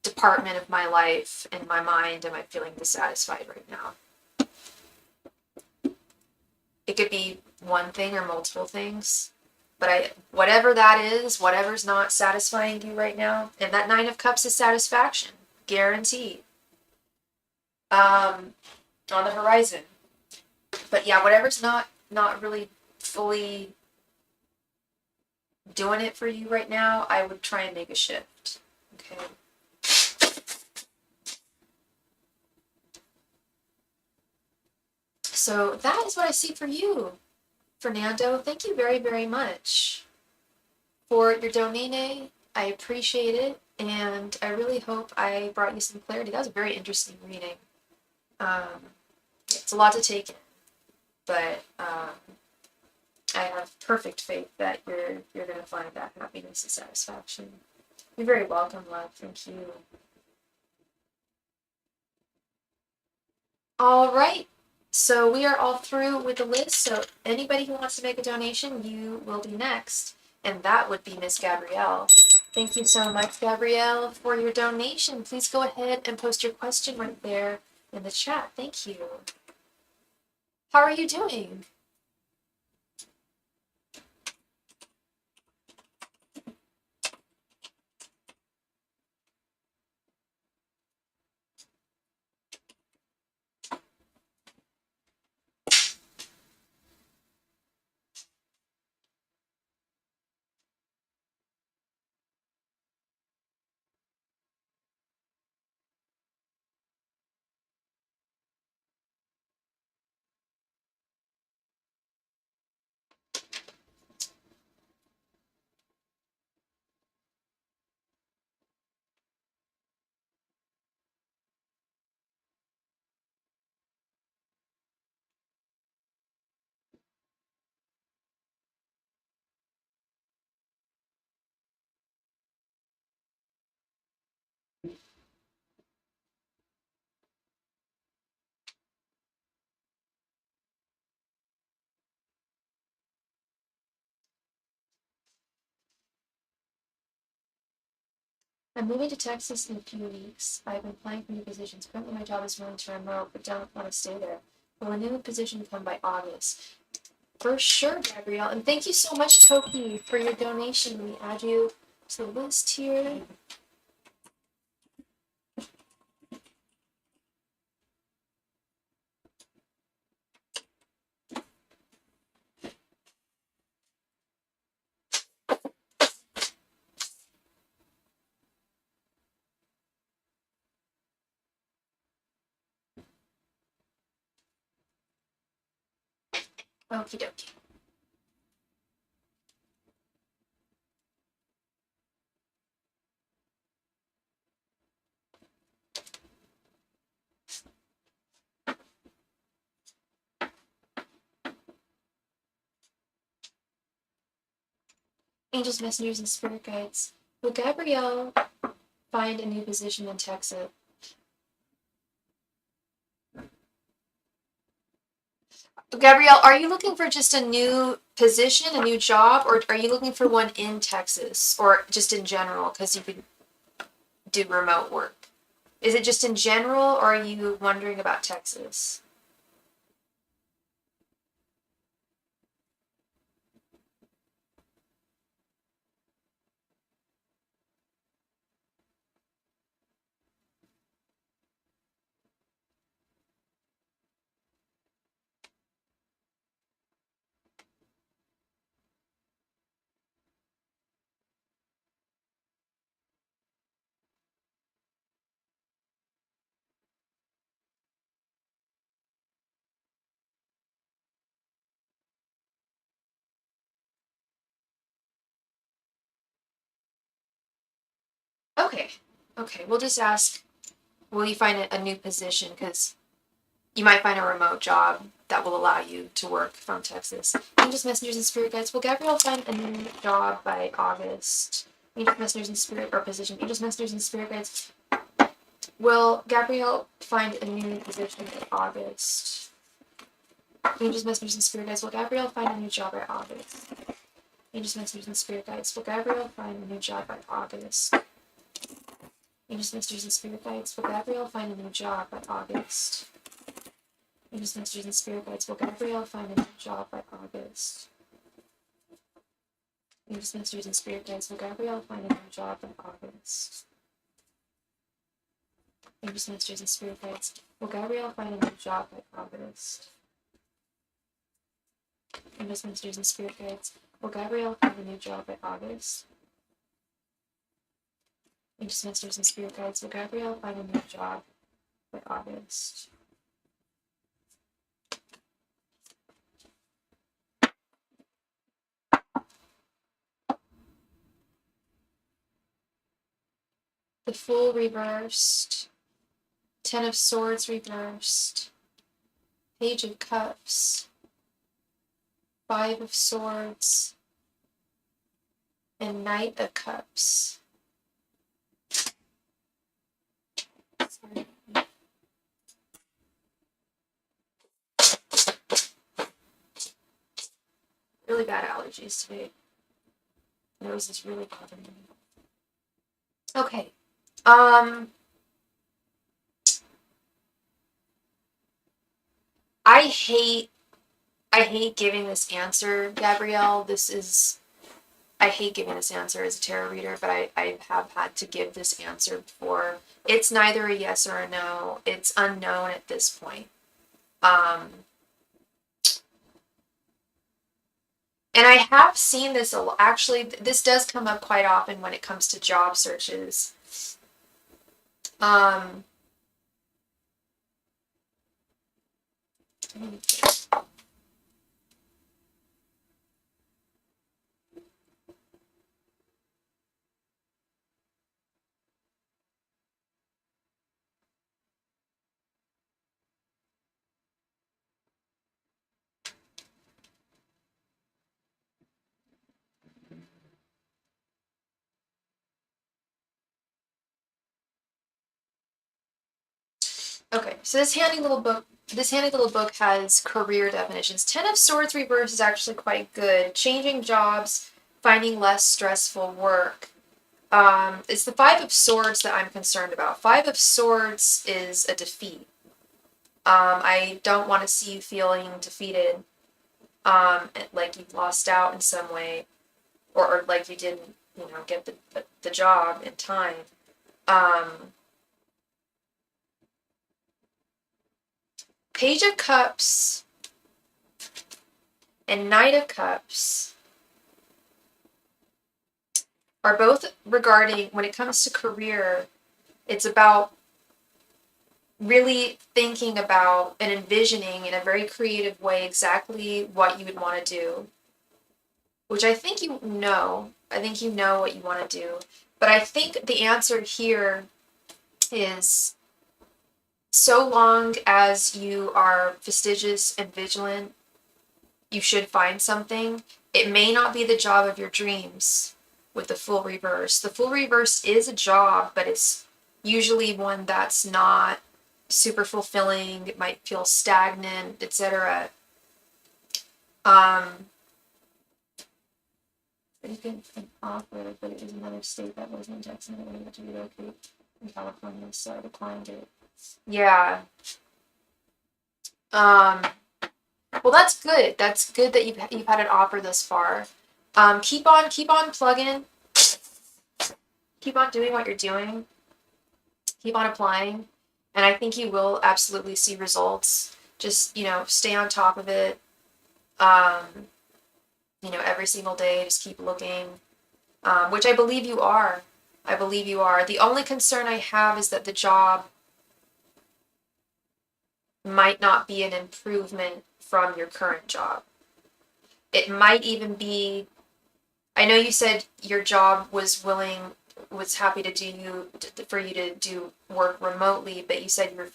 Speaker 1: department of my life, in my mind, am I feeling dissatisfied right now? It could be one thing or multiple things, but whatever that is, whatever's not satisfying you right now, and that Nine of Cups is satisfaction, guaranteed, on the horizon. But yeah, whatever's not really fully doing it for you right now, I would try and make a shift. Okay. So that is what I see for you, Fernando. Thank you very, very much for your donate. I appreciate it, and I really hope I brought you some clarity. That was a very interesting reading. It's a lot to take in, but I have perfect faith that you're going to find that happiness and satisfaction. You're very welcome, love. Thank you. All right. So we are all through with the list. So anybody who wants to make a donation, you will be next. And that would be Miss Gabrielle. Thank you so much, Gabrielle, for your donation. Please go ahead and post your question right there in the chat. Thank you. How are you doing? I'm moving to Texas in a few weeks. I've been applying for new positions. Currently, my job is willing to remote, but don't want to stay there. Will a new position come by August? For sure, Gabrielle. And thank you so much, Toki, for your donation. Let me add you to the list here. Okie dokie. Angels, messengers, and spirit guides. Will Gabrielle find a new position in Texas? Gabrielle, are you looking for just a new position, a new job, or are you looking for one in Texas, or just in general because you could do remote work? Is it just in general, or are you wondering about Texas? Okay, okay. We'll just ask, will you find a new position? Because you might find a remote job that will allow you to work from Texas. Angels, messengers, and spirit guides. Will Gabrielle find a new job by August? Angels, messengers, and spirit or position. Angels, messengers, and spirit guides. Will Gabrielle find a new position by August? Angels, messengers, and spirit guides. Will Gabrielle find a new job by August? Angels, messengers, and spirit guides. Will Gabrielle find a new job by August? Angels, messengers, and spirit guides. Will Gabrielle find a new job by August? Angels, messengers, and spirit guides. Will Gabrielle find a new job by August? Angels, messengers, and spirit guides. Will Gabrielle find a new job by August? Angels, messengers, and spirit guides. Will Gabrielle find a new job by August? Angels, messengers, and spirit guides. Will Gabrielle find a new job by August? Angels, messengers, and spirit guides. Will Gabrielle find a new job by August? The Fool reversed. Ten of Swords reversed. Page of Cups. Five of Swords. And Knight of Cups. Sorry. Really bad allergies today. Nose is really bothering me. Okay. I hate giving this answer, Gabrielle. I hate giving this answer as a tarot reader, but I have had to give this answer before. It's neither a yes or a no. It's unknown at this point. And I have seen this a lot. Actually, this does come up quite often when it comes to job searches. Okay, so this handy little book has career definitions. Ten of Swords reverse is actually quite good. Changing jobs, finding less stressful work. It's the Five of Swords that I'm concerned about. Five of Swords is a defeat. I don't want to see you feeling defeated, like you've lost out in some way, or like you didn't, get the job in time. Page of Cups and Knight of Cups are both regarding, when it comes to career, it's about really thinking about and envisioning in a very creative way exactly what you would want to do, which I think you know. I think you know what you want to do. But I think the answer here is, so long as you are fastidious and vigilant, you should find something. It may not be the job of your dreams with the Fool reverse. The Fool reverse is a job, but it's usually one that's not super fulfilling. It might feel stagnant, etc. You get an offer, but it was another state that wasn't in Texas, and I had to relocate in California, so I declined it. Yeah. Well, that's good. That's good that you've had an offer thus far. Keep on plugging. Keep on doing what you're doing. Keep on applying, and I think you will absolutely see results. Just, stay on top of it. Every single day, just keep looking, which I believe you are. I believe you are. The only concern I have is that the job might not be an improvement from your current job. It might even be, I know you said your job was happy for you to do work remotely, but you said you were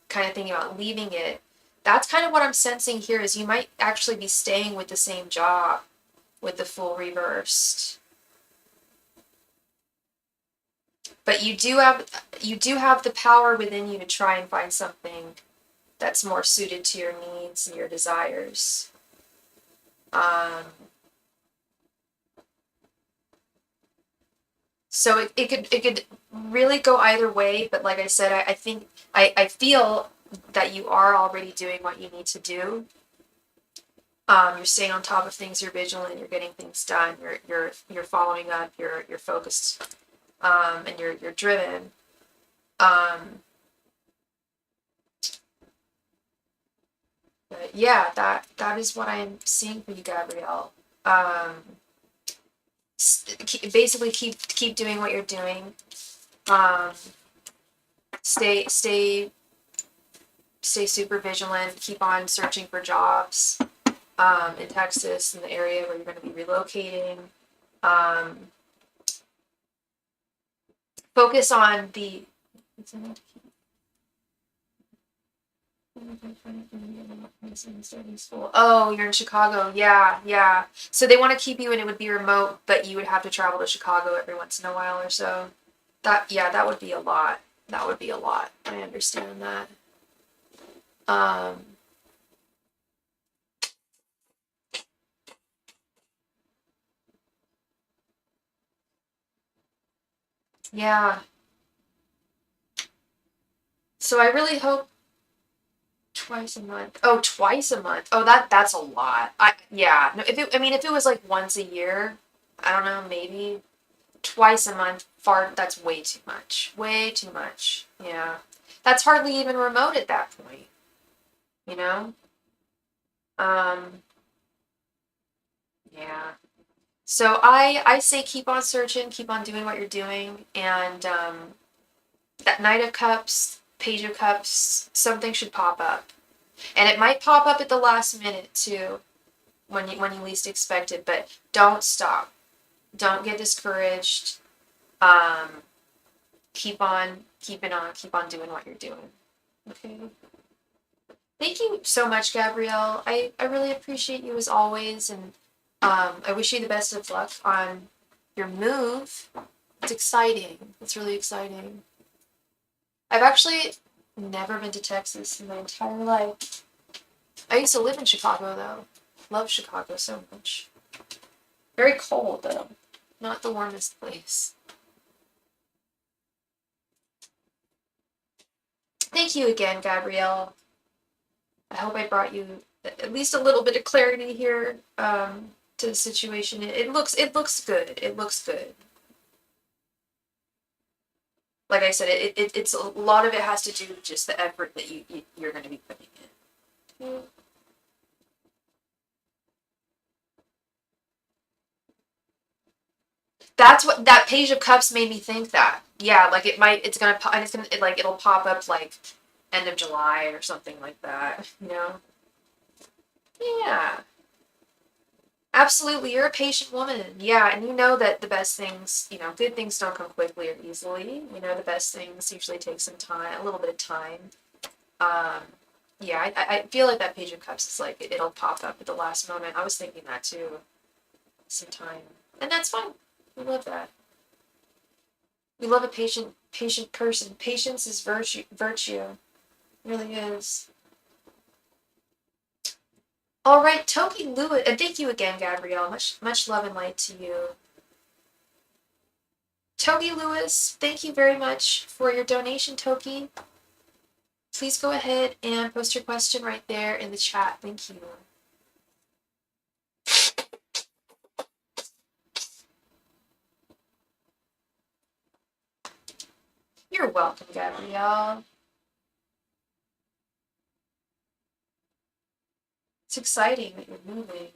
Speaker 1: kind of thinking about leaving it. That's kind of what I'm sensing here, is you might actually be staying with the same job with the Fool reversed. But you do have the power within you to try and find something that's more suited to your needs and your desires. So it could really go either way, but like I said, I feel that you are already doing what you need to do. You're staying on top of things, you're vigilant, you're getting things done, you're following up, you're focused, and you're driven. But yeah, that is what I'm seeing for you, Gabrielle. Basically keep doing what you're doing. Stay super vigilant. Keep on searching for jobs in Texas, in the area where you're going to be relocating. Focus on the. Oh, you're in Chicago. Yeah. So they want to keep you, and it would be remote, but you would have to travel to Chicago every once in a while or so. That would be a lot. That would be a lot. I understand that. Yeah. So I really hope twice a month. Oh, twice a month. Oh, that's a lot. Yeah. No, if it was like once a year, I don't know, maybe twice a month. That's way too much. Way too much. Yeah. That's hardly even remote at that point. You know? Yeah. So I say keep on searching, keep on doing what you're doing, and that Knight of Cups, Page of Cups, something should pop up. And it might pop up at the last minute too, when you least expect it, but don't stop. Don't get discouraged. Keep on keeping on, keep on doing what you're doing. Okay. Thank you so much, Gabrielle. I really appreciate you as always, and I wish you the best of luck on your move. It's exciting. It's really exciting. I've actually never been to Texas in my entire life. I used to live in Chicago, though. Love Chicago so much. Very cold, though. Not the warmest place. Thank you again, Gabrielle. I hope I brought you at least a little bit of clarity here to the situation. It looks good. It looks good. Like I said, it's a lot of it has to do with just the effort that you're going to be putting in. That's what that Page of Cups made me think that. Yeah, like it'll pop up like end of July or something like that, you know? Yeah. Absolutely, you're a patient woman. Yeah, and you know that the best things, good things don't come quickly or easily. The best things usually take some time, a little bit of time. Um, yeah, I feel like that Page of Cups is like it'll pop up at the last moment. I was thinking that too, some time, and that's fine. We love that. We love a patient person. Patience is virtue. Virtue, it really is. All right, Toki Lewis, and thank you again, Gabrielle. Much love and light to you. Toki Lewis, thank you very much for your donation, Toki. Please go ahead and post your question right there in the chat. Thank you. You're welcome, Gabrielle. It's exciting that you're moving.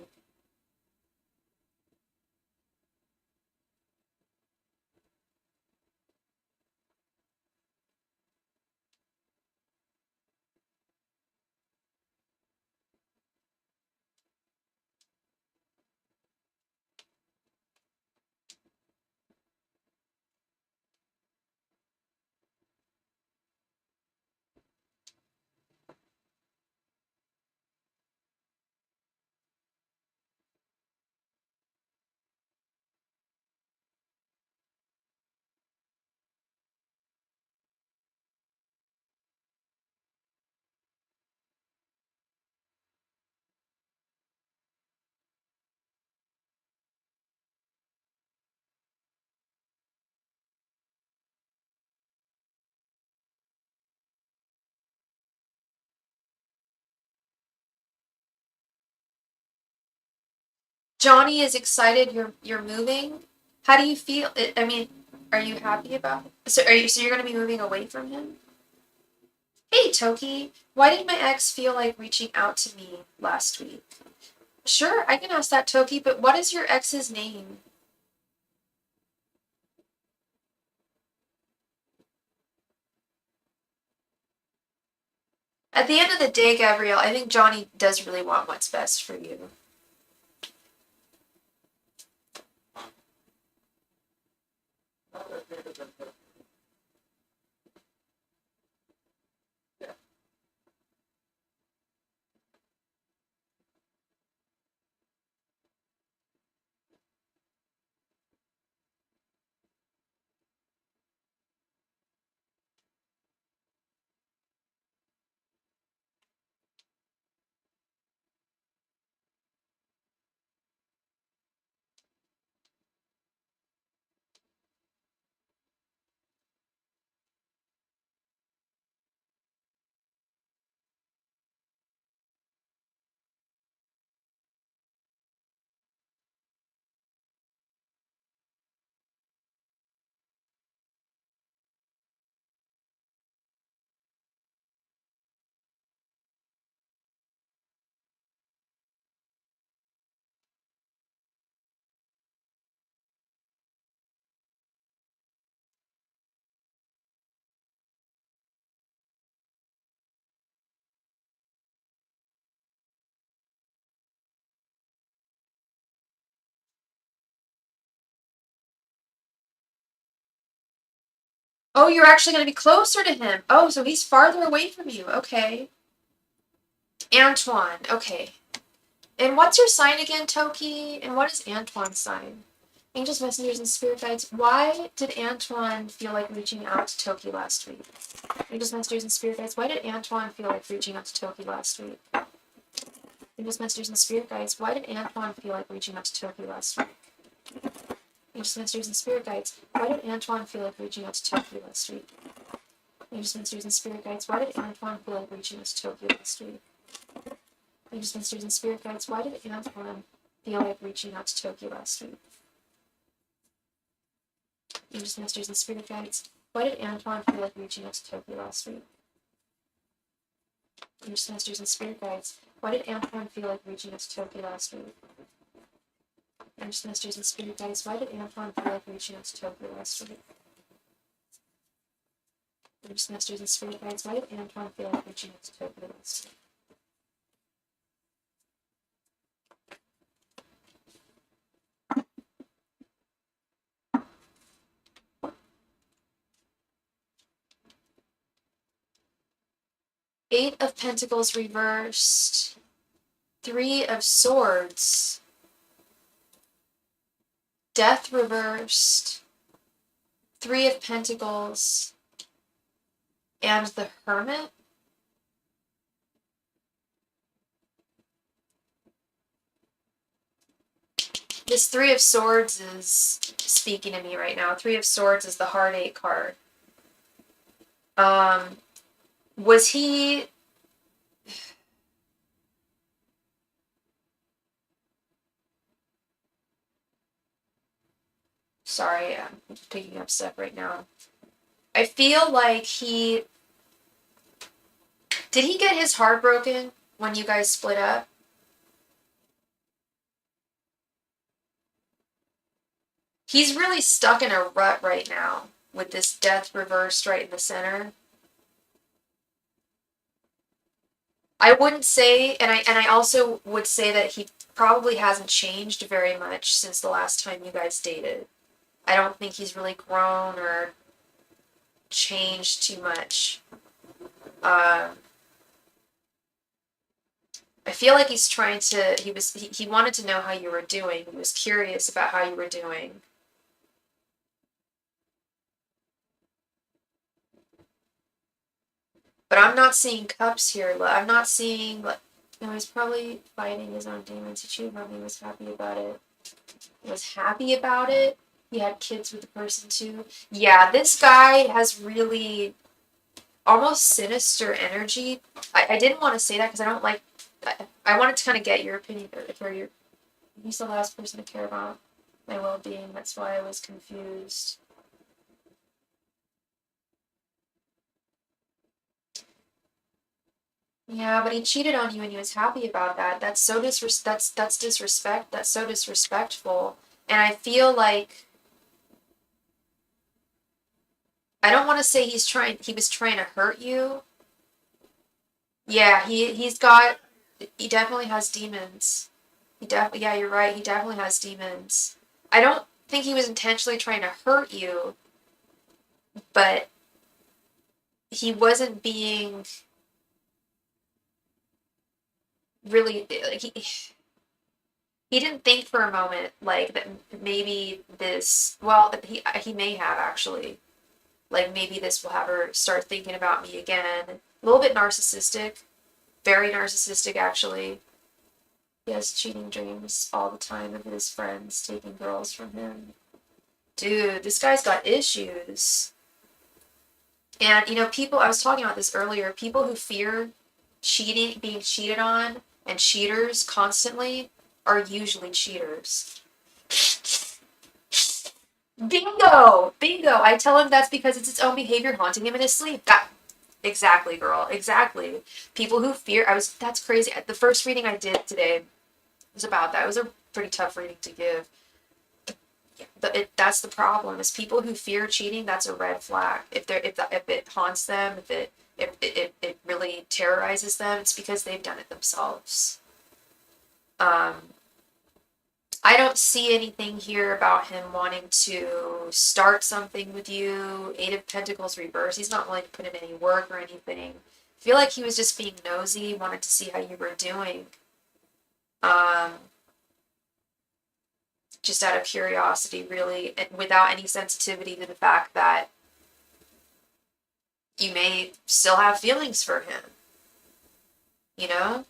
Speaker 1: Johnny is excited you're moving. How do you feel? I mean, are you happy about it? So you're going to be moving away from him? Hey, Toki, why did my ex feel like reaching out to me last week? Sure, I can ask that, Toki, but what is your ex's name? At the end of the day, Gabrielle, I think Johnny does really want what's best for you. Oh, you're actually going to be closer to him. Oh, so he's farther away from you. Okay. Antoine. Okay. And what's your sign again, Toki? And what is Antoine's sign? Angels, messengers, and spirit guides. Why did Antoine feel like reaching out to Toki last week? Angels, messengers, and spirit guides. Why did Antoine feel like reaching out to Toki last week? Angels, messengers, and spirit guides. Why did Antoine feel like reaching out to Toki last week? Angels, messengers, and spirit guides. Why did Antoine feel like reaching out to Toki last week? Angels, Masters, and Spirit Guides, why did Antoine feel like reaching out to Tokyo last week? Angels, Masters, and Spirit Guides, why did Antoine feel like reaching out to Tokyo last week? Angels, Masters, and Spirit Guides, why did Antoine feel like reaching out to Tokyo last week? Angels, Masters, and Spirit Guides, why did Antoine feel like reaching out to Tokyo last week? Angels, Masters, and Spirit Guides, why did Antoine feel like reaching out to Tokyo last week? Angels, Masters, and Spirit Guides, why did Antoine feel like reaching out to Tokyo last week? 8 of Pentacles reversed. 3 of Swords. Death reversed. 3 of Pentacles. And the Hermit. This 3 of Swords is speaking to me right now. 3 of Swords is the Heartache card. Was he... Sorry, I'm picking up stuff right now. I feel like he... Did he get his heart broken when you guys split up? He's really stuck in a rut right now with this death reversed right in the center. I wouldn't say, and I also would say that he probably hasn't changed very much since the last time you guys dated. I don't think he's really grown or changed too much. I feel like he's trying to, he wanted to know how you were doing. He was curious about how you were doing. But I'm not seeing cups here. I'm not seeing, no, he's probably fighting his own demons. He probably was happy about it. He had kids with the person too. Yeah, this guy has really almost sinister energy. I didn't want to say that because I don't like, I wanted to kind of get your opinion for your, he's the last person to care about my well-being. That's why I was confused. Yeah, but he cheated on you and he was happy about that. That's so that's disrespect. That's so disrespectful. And I feel like I don't want to say he was trying to hurt you. Yeah, he definitely has demons. Yeah, you're right. He definitely has demons. I don't think he was intentionally trying to hurt you, but he wasn't being really like he didn't think for a moment like that maybe this, well, he may have actually, like maybe this will have her start thinking about me again. A little bit narcissistic, very narcissistic actually. He has cheating dreams all the time of his friends taking girls from him. Dude, this guy's got issues. And people, I was talking about this earlier, people who fear cheating, being cheated on, and cheaters constantly are usually cheaters. Bingo! Bingo! I tell him that's because it's its own behavior haunting him in his sleep. Exactly, girl. Exactly. People who fear, that's crazy. The first reading I did today was about that. It was a pretty tough reading to give. That's the problem, is people who fear cheating, that's a red flag. If it haunts them, if it really terrorizes them, it's because they've done it themselves. I don't see anything here about him wanting to start something with you. 8 of Pentacles reverse. He's not willing to put in any work or anything. I feel like he was just being nosy, wanted to see how you were doing. Just out of curiosity, really, and without any sensitivity to the fact that you may still have feelings for him. You know?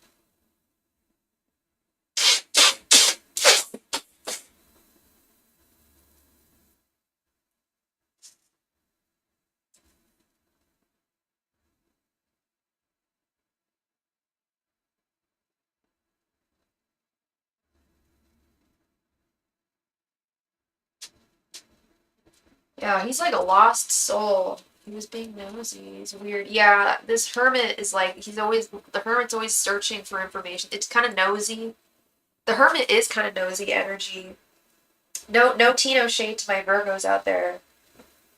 Speaker 1: Yeah, he's like a lost soul. He was being nosy. He's weird. Yeah, this hermit is like, the hermit's always searching for information. It's kind of nosy. The hermit is kind of nosy energy. No tea, no shade to my Virgos out there.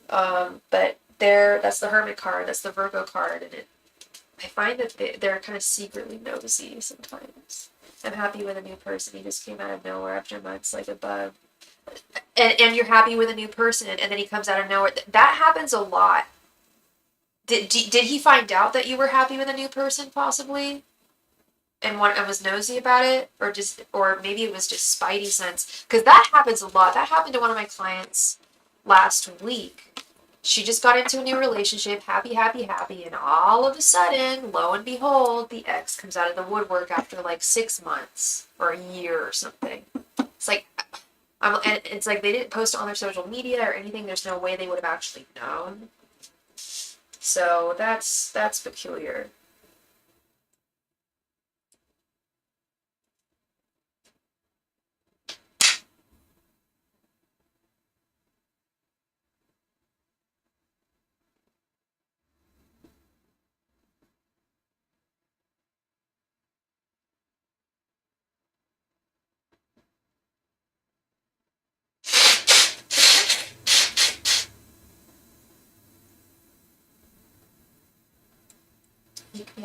Speaker 1: But that's the hermit card. That's the Virgo card, and I find that they're kind of secretly nosy sometimes. I'm happy with a new person. He just came out of nowhere after months like a bug. And you're happy with a new person, and then he comes out of nowhere. That happens a lot. Did he find out that you were happy with a new person, possibly, and was nosy about it, or maybe it was just spidey sense? Because that happens a lot. That happened to one of my clients last week. She just got into a new relationship, happy, happy, happy, and all of a sudden, lo and behold, the ex comes out of the woodwork after like 6 months or a year or something. It's like, and it's like they didn't post it on their social media or anything. There's no way they would have actually known. So that's peculiar.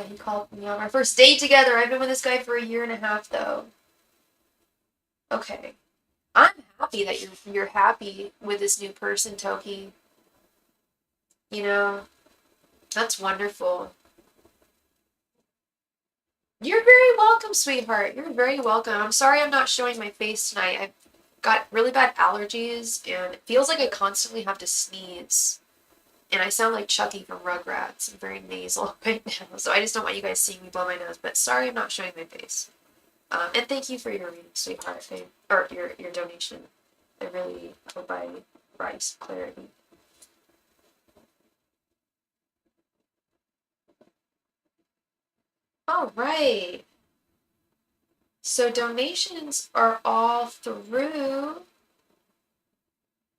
Speaker 1: He called me on our first date together. I've been with this guy for a year and a half, though. Okay, I'm happy that you're happy with this new person, Toki. You know, that's wonderful. You're very welcome, sweetheart. You're very welcome. I'm sorry I'm not showing my face tonight. I've got really bad allergies, and it feels like I constantly have to sneeze. And I sound like Chucky from Rugrats. I'm very nasal right now, so I just don't want you guys seeing me blow my nose. But sorry I'm not showing my face. And thank you for your reading, sweetheart, or your donation. I really hope I brought you some clarity. All right. So donations are all through.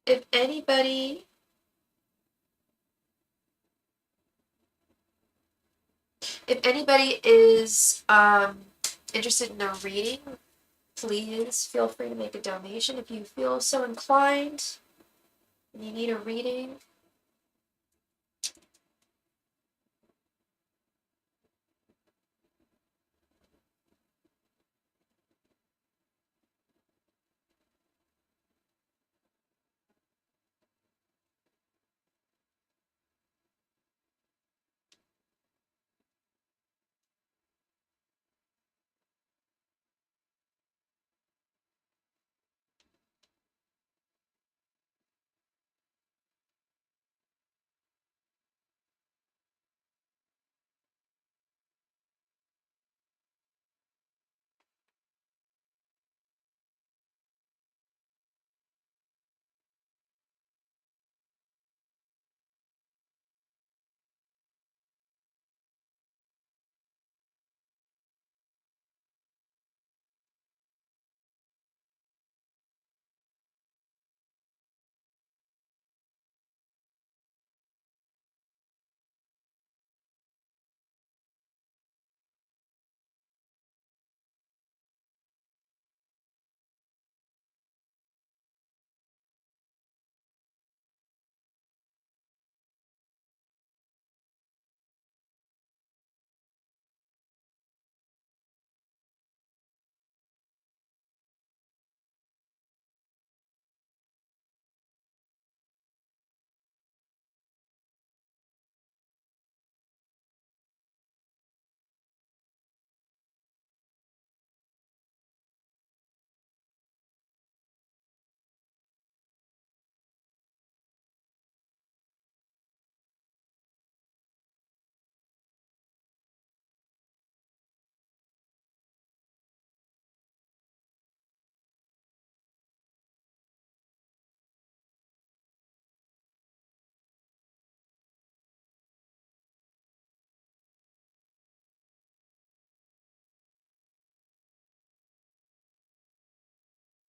Speaker 1: If anybody is interested in a reading, please feel free to make a donation if you feel so inclined and you need a reading.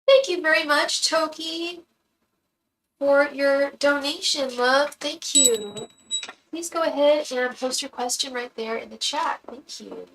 Speaker 1: Thank you very much, Toki. for your donation, love. Thank you. Please go ahead and post your question right there in the chat. Thank you.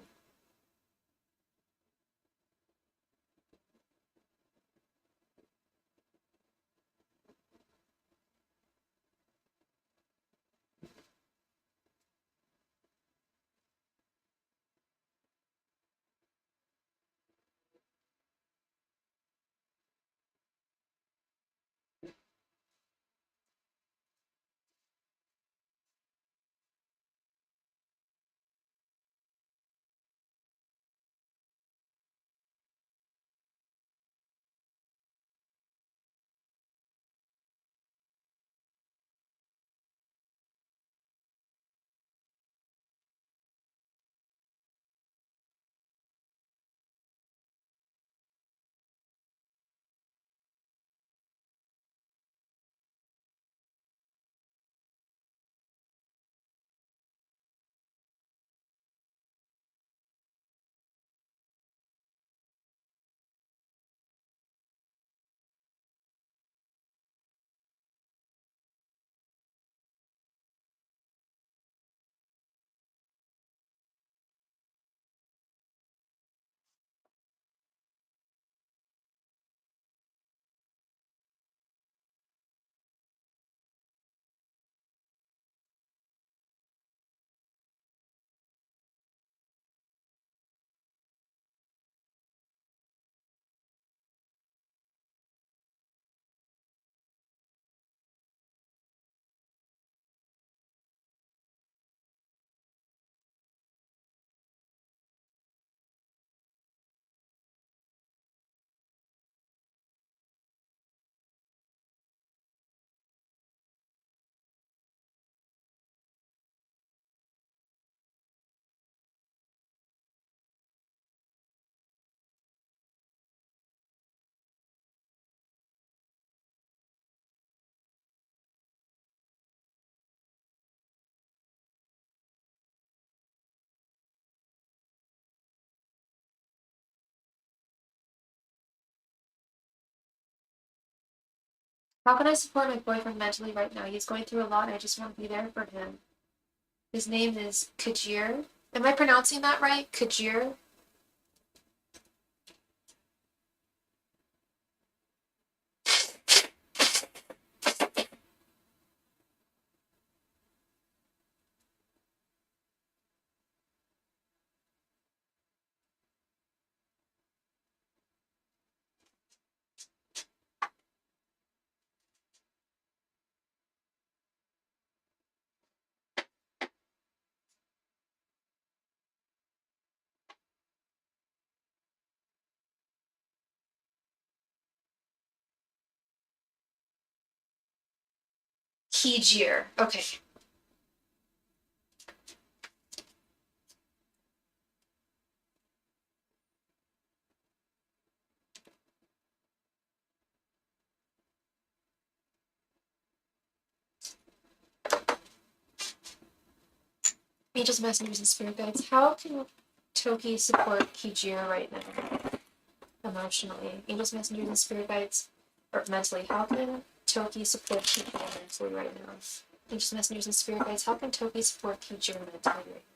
Speaker 1: How can I support my boyfriend mentally right now? He's going through a lot and I just want to be there for him. His name is Kajir. Am I pronouncing that right? Kajir? Kajir. Okay. Angels, messengers, and spirit guides. How can Toki support Kijir right now? Emotionally. Angels, messengers, and spirit guides. Or mentally. How can Toki support Kijir mentally right now? Angels, messengers, and spirit guides. How can Toki support Kijir mentally right now?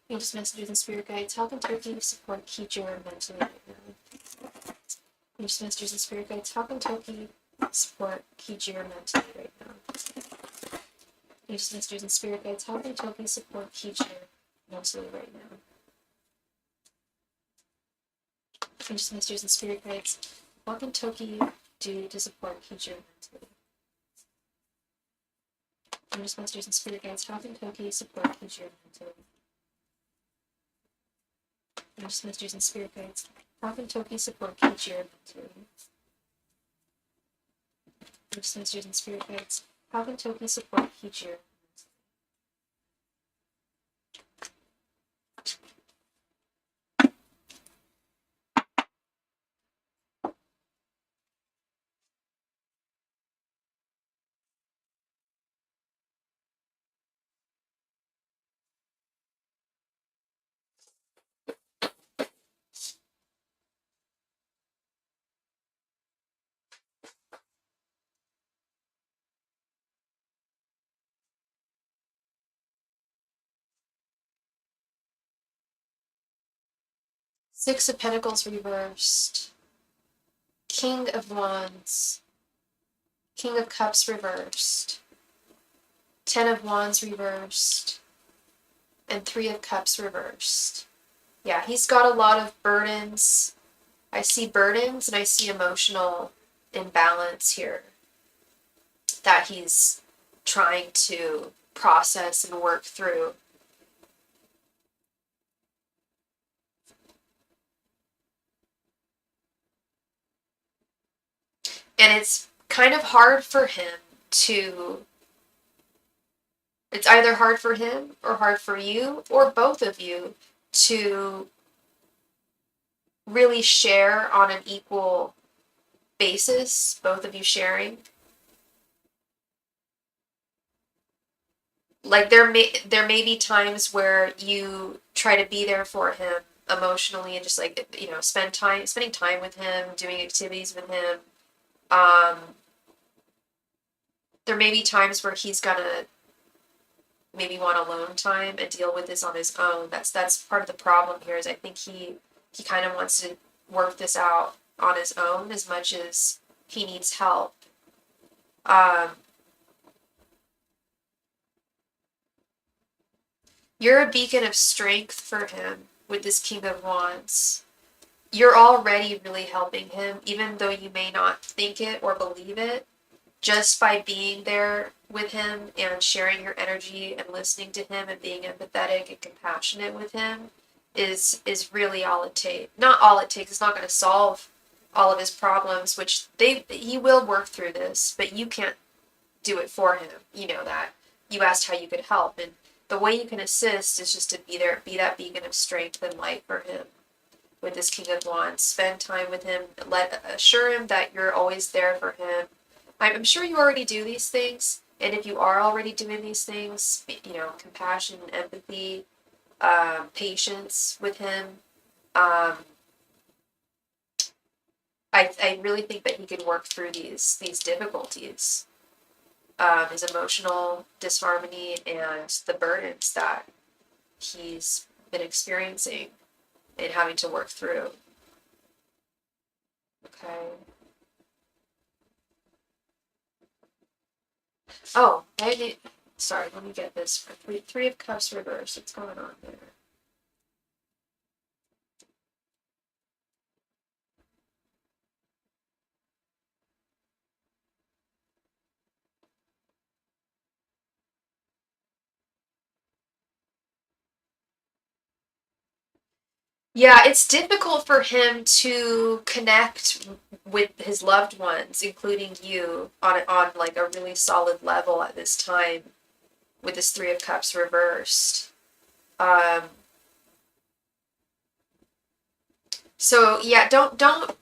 Speaker 1: Angels, messengers, and spirit guides. How can Toki support Kijir mentally right now? Angels, messengers, and spirit guides. How can Toki support Kijir mentally right now? Angels, messengers, and spirit guides. How can Toki support Kijir mentally right now? Angels, messengers, and spirit guides. What can Toki do to support Kijir mentally? Angels, messengers, and spirit guides. How can Toki support Kijir mentally? Angels, messengers, and spirit guides. How can Toki support Kijir mentally? Angels, messengers, and spirit guides. How can Toki support Kijir? Six of Pentacles reversed. King of Wands. King of Cups reversed. 10 of Wands reversed. And 3 of Cups reversed. Yeah, he's got a lot of burdens. I see burdens and I see emotional imbalance here that he's trying to process and work through. And it's kind of hard for him to, it's either hard for him or hard for you or both of you to really share on an equal basis, both of you sharing. Like there may be times where you try to be there for him emotionally and just like, you know, spending time with him, doing activities with him. There may be times where he's gonna maybe want alone time and deal with this on his own. That's part of the problem here, is I think he kind of wants to work this out on his own as much as he needs help. You're a beacon of strength for him with this King of Wands. You're already really helping him, even though you may not think it or believe it. Just by being there with him and sharing your energy and listening to him and being empathetic and compassionate with him is really all it takes. Not all it takes. It's not going to solve all of his problems, which he will work through this, but you can't do it for him. You know that. You asked how you could help, and the way you can assist is just to be there, be that beacon of strength and light for him. With this King of Wands, spend time with him. Assure him that you're always there for him. I'm sure you already do these things, and if you are already doing these things, you know, compassion, empathy, patience with him. I really think that he can work through these difficulties. His emotional disharmony and the burdens that he's been experiencing and having to work through. Okay. Oh, sorry, let me get this. Three of Cups reversed. What's going on there? Yeah, it's difficult for him to connect with his loved ones, including you, on like a really solid level at this time with this Three of Cups reversed. So yeah, don't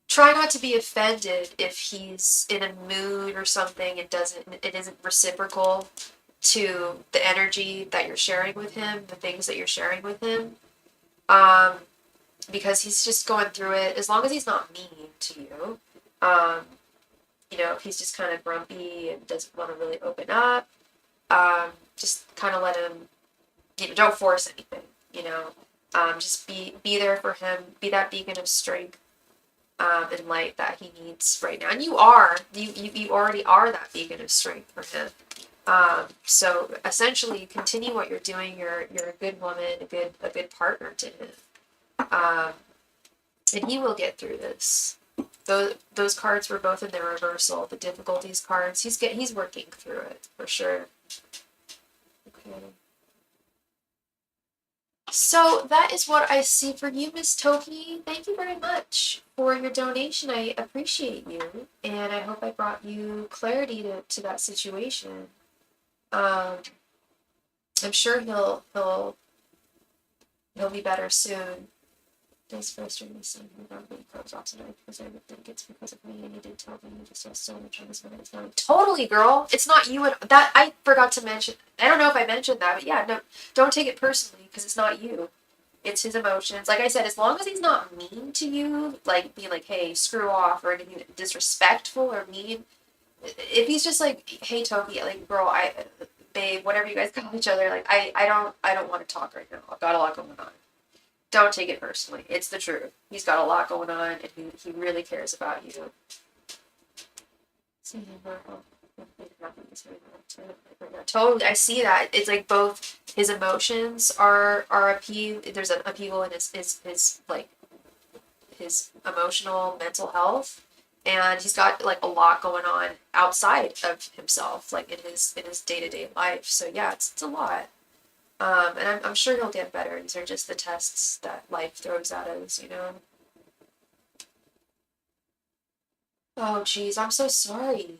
Speaker 1: try not to be offended if he's in a mood or something and it isn't reciprocal to the energy that you're sharing with him, the things that you're sharing with him. Because he's just going through it. As long as he's not mean to you, you know, if he's just kind of grumpy and doesn't want to really open up, just kind of let him, you know, don't force anything, you know, just be there for him, be that beacon of strength, and light that he needs right now. And you already are that beacon of strength for him. So essentially continue what you're doing. You're a good woman, a good partner to him. And he will get through this. Those cards were both in their reversal, the difficulties cards. He's working through it for sure. Okay. So that is what I see for you, Miss Toki. Thank you very much for your donation. I appreciate you, and I hope I brought you clarity to that situation. I'm sure he'll be better soon. Days frustrating me seeing him not being close off tonight because I would think it's because of me, and you did tell me you just have so much on this minute. It's not totally, girl. It's not you, and that I forgot to mention. I don't know if I mentioned that, but yeah, no, don't take it personally because it's not you. It's his emotions. Like I said, as long as he's not mean to you, like being like, "Hey, screw off," or anything disrespectful or mean. If he's just like, "Hey, Toki, like, girl, babe, whatever you guys call each other, like, I don't want to talk right now. I've got a lot going on." Don't take it personally. It's the truth. He's got a lot going on, and he really cares about you. Totally, I see that. It's like both his emotions are upheaval. There's an upheaval in his like his emotional mental health, and he's got like a lot going on outside of himself, like in his day-to-day life. So yeah, it's a lot. And I'm sure he'll get better. These are just the tests that life throws at us, you know. Oh geez, I'm so sorry.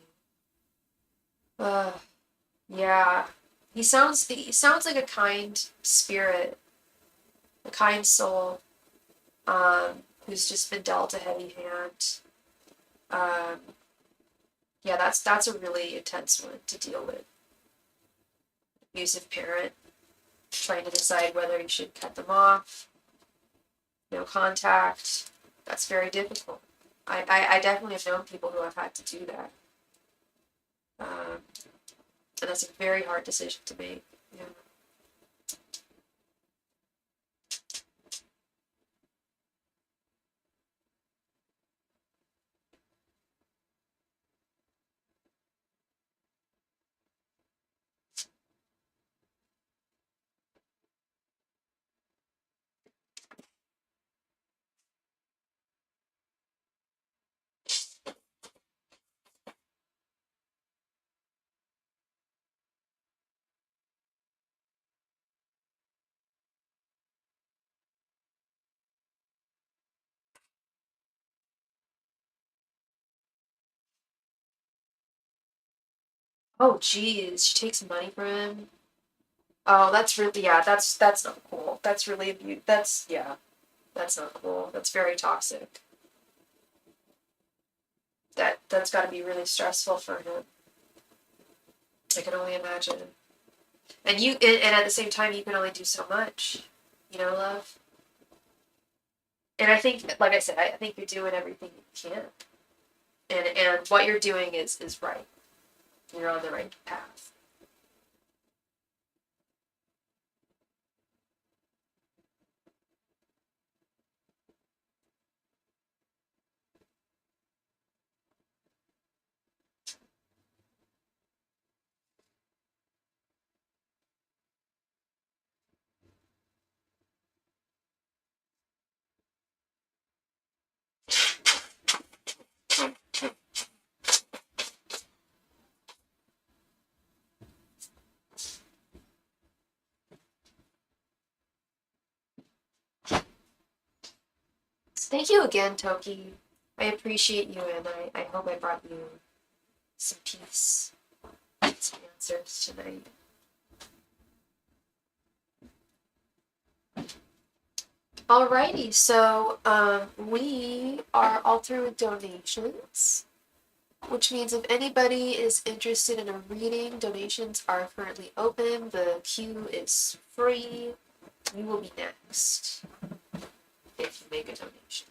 Speaker 1: Uh, yeah. He sounds like a kind spirit, a kind soul, who's just been dealt a heavy hand. Um, yeah, that's a really intense one to deal with. Abusive parent, trying to decide whether you should cut them off, no contact. That's very difficult. I definitely have known people who have had to do that. Um, and that's a very hard decision to make. Yeah. Oh, geez, she takes money from him. Oh, that's really yeah. That's not cool. That's really abuse. That's yeah. That's not cool. That's very toxic. That's got to be really stressful for him. I can only imagine. And at the same time, you can only do so much. You know, love. And I think, like I said, I think you're doing everything you can, and what you're doing is right. You're on the right path. Thank you again, Toki. I appreciate you, and I hope I brought you some peace, some answers tonight. Alrighty, so we are all through with donations, which means if anybody is interested in a reading, donations are currently open. The queue is free. You will be next if you make a donation.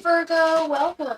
Speaker 1: Virgo. Welcome.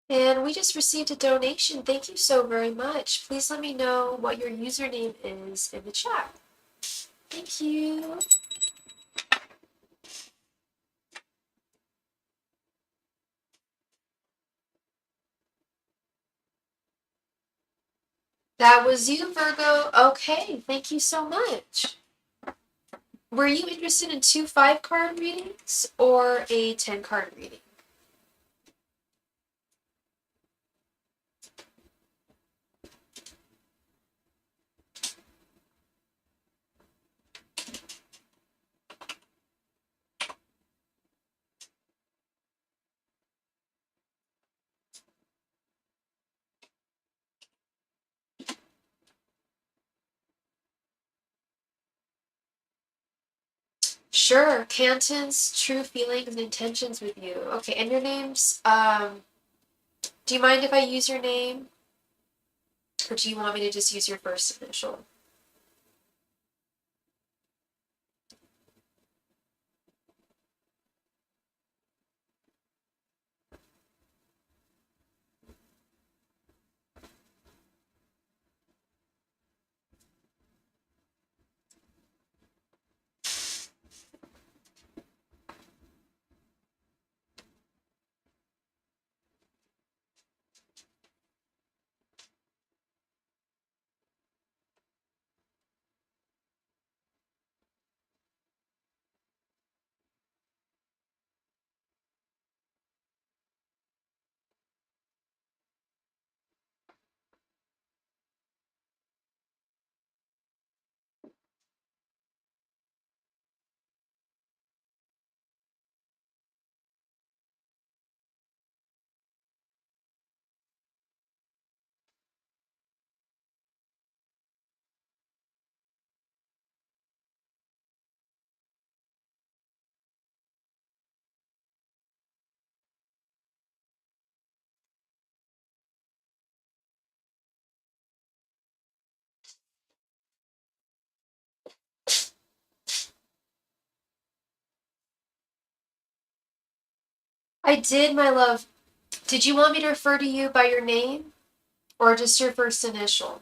Speaker 1: And we just received a donation. Thank you so very much. Please let me know what your username is in the chat. Thank you. That was you, Virgo. Okay, thank you so much. Were you interested in 2 5-card readings or a 10-card reading? Sure, Canton's true feelings and intentions with you. Okay, and your name's, do you mind if I use your name? Or do you want me to just use your first initial? I did, my love. Did you want me to refer to you by your name or just your first initial?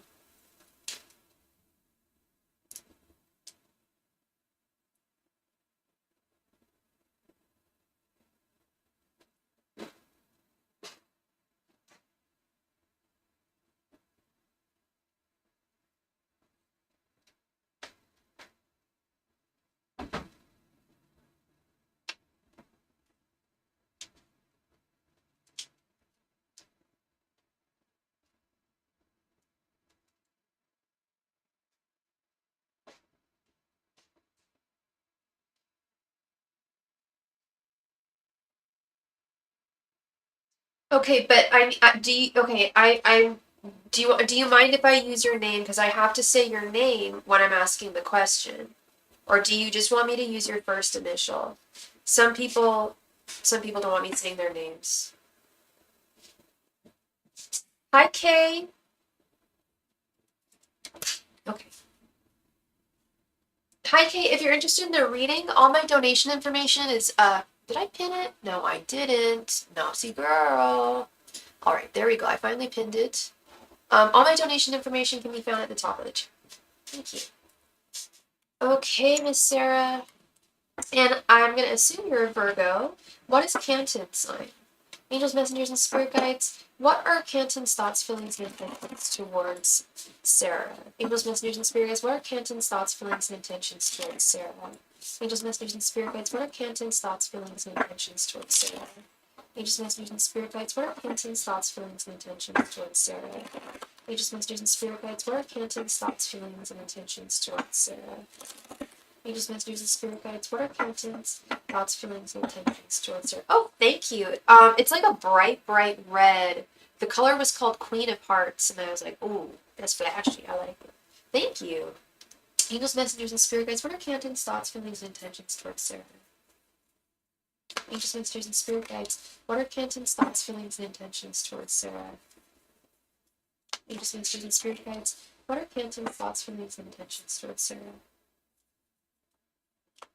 Speaker 1: Okay, but do you mind if I use your name? Because I have to say your name when I'm asking the question. Or do you just want me to use your first initial? Some people, some people don't want me saying their names. Hi, Kay. Okay. Hi, Kay. If you're interested in the reading, all my donation information is, did I pin it? No, I didn't. Naughty girl. All right, there we go. I finally pinned it. All my donation information can be found at the top of the chat. Thank you. Okay, Miss Sarah. And I'm going to assume you're a Virgo. What is Canton's sign? Angels, messengers, and spirit guides. What are Canton's thoughts, feelings, and intentions towards Sarah? Angels, messengers, and spirit guides. What are Canton's thoughts, feelings, and intentions towards Sarah? Angels, messengers, and spirit guides. What are Canton's thoughts, feelings, and intentions towards Sarah? Angels, messengers, and spirit guides. What are Canton's thoughts, feelings, and intentions towards Sarah? Angels, messengers, and spirit guides. What are Canton's thoughts, feelings, and intentions towards Sarah? Angels, messengers, and spirit guides. What are Canton's thoughts, feelings, and intentions towards Sarah? Oh, thank you. It's like a bright, bright red. The color was called Queen of Hearts, and I was like, ooh, that's flashy. I like it. Thank you. Angels, messengers, and spirit guides. What are Canton's thoughts, feelings, and intentions towards Sarah? Angels, messengers, and spirit guides. What are Canton's thoughts, feelings, and intentions towards Sarah? Angels, messengers, and spirit guides. What are Canton's thoughts, feelings, and intentions towards Sarah?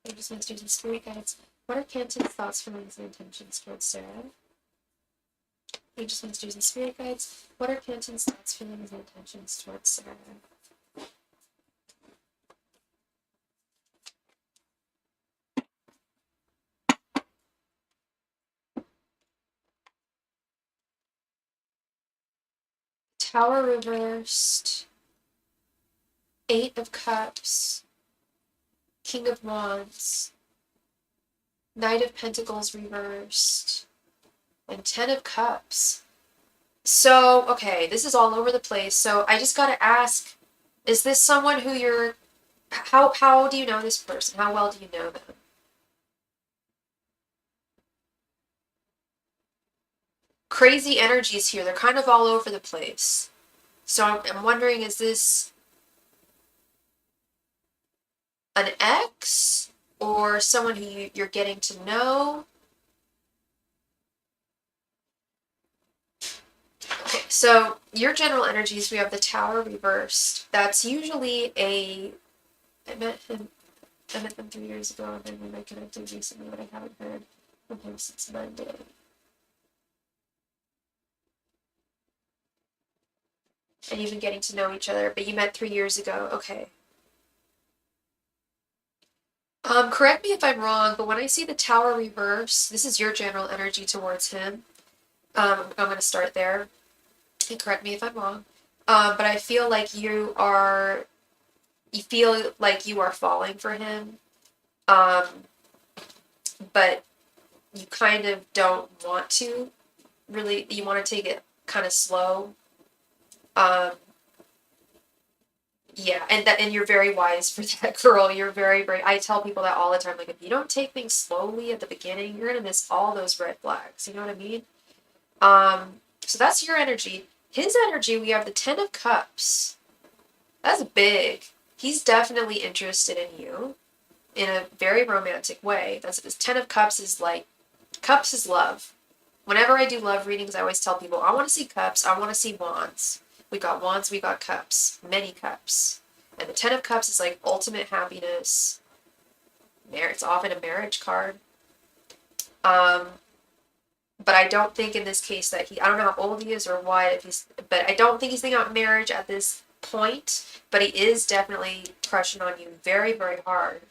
Speaker 1: Angels, messengers, and spirit guides. What are Canton's thoughts, feelings, and intentions towards Sarah? Angels, messengers, and spirit guides. What are Canton's thoughts, feelings, and intentions towards Sarah? Tower reversed. Eight of Cups. King of Wands. Knight of Pentacles reversed. And 10 of Cups. So, okay, this is all over the place. So I just gotta ask, is this someone who you're... How do you know this person? How well do you know them? Crazy energies here. They're kind of all over the place. So I'm wondering, is this an ex or someone who you're getting to know? Okay, so your general energies, we have the Tower reversed. That's usually I met them 3 years ago, and then we reconnected recently, but I haven't heard from him since Monday. And you've been getting to know each other, but you met 3 years ago. Okay. Correct me if I'm wrong, but when I see the Tower reverse, this is your general energy towards him. I'm going to start there. And correct me if I'm wrong. But I feel like you feel like you are falling for him. But you kind of don't want to. Really, you want to take it kind of slow. Yeah, and you're very wise for that, girl. You're very, very... I tell people that all the time. Like, if you don't take things slowly at the beginning, you're gonna miss all those red flags. You know what I mean? So that's your energy. His energy, we have the 10 of Cups. That's big. He's definitely interested in you in a very romantic way. That's his 10 of Cups is like... Cups is love. Whenever I do love readings, I always tell people, I want to see cups, I want to see wands. We got wands, we got cups. Many cups. And the 10 of Cups is like ultimate happiness. It's often a marriage card. But I don't think in this case that I don't know how old he is or what, but I don't think he's thinking about marriage at this point, but he is definitely crushing on you very, very hard.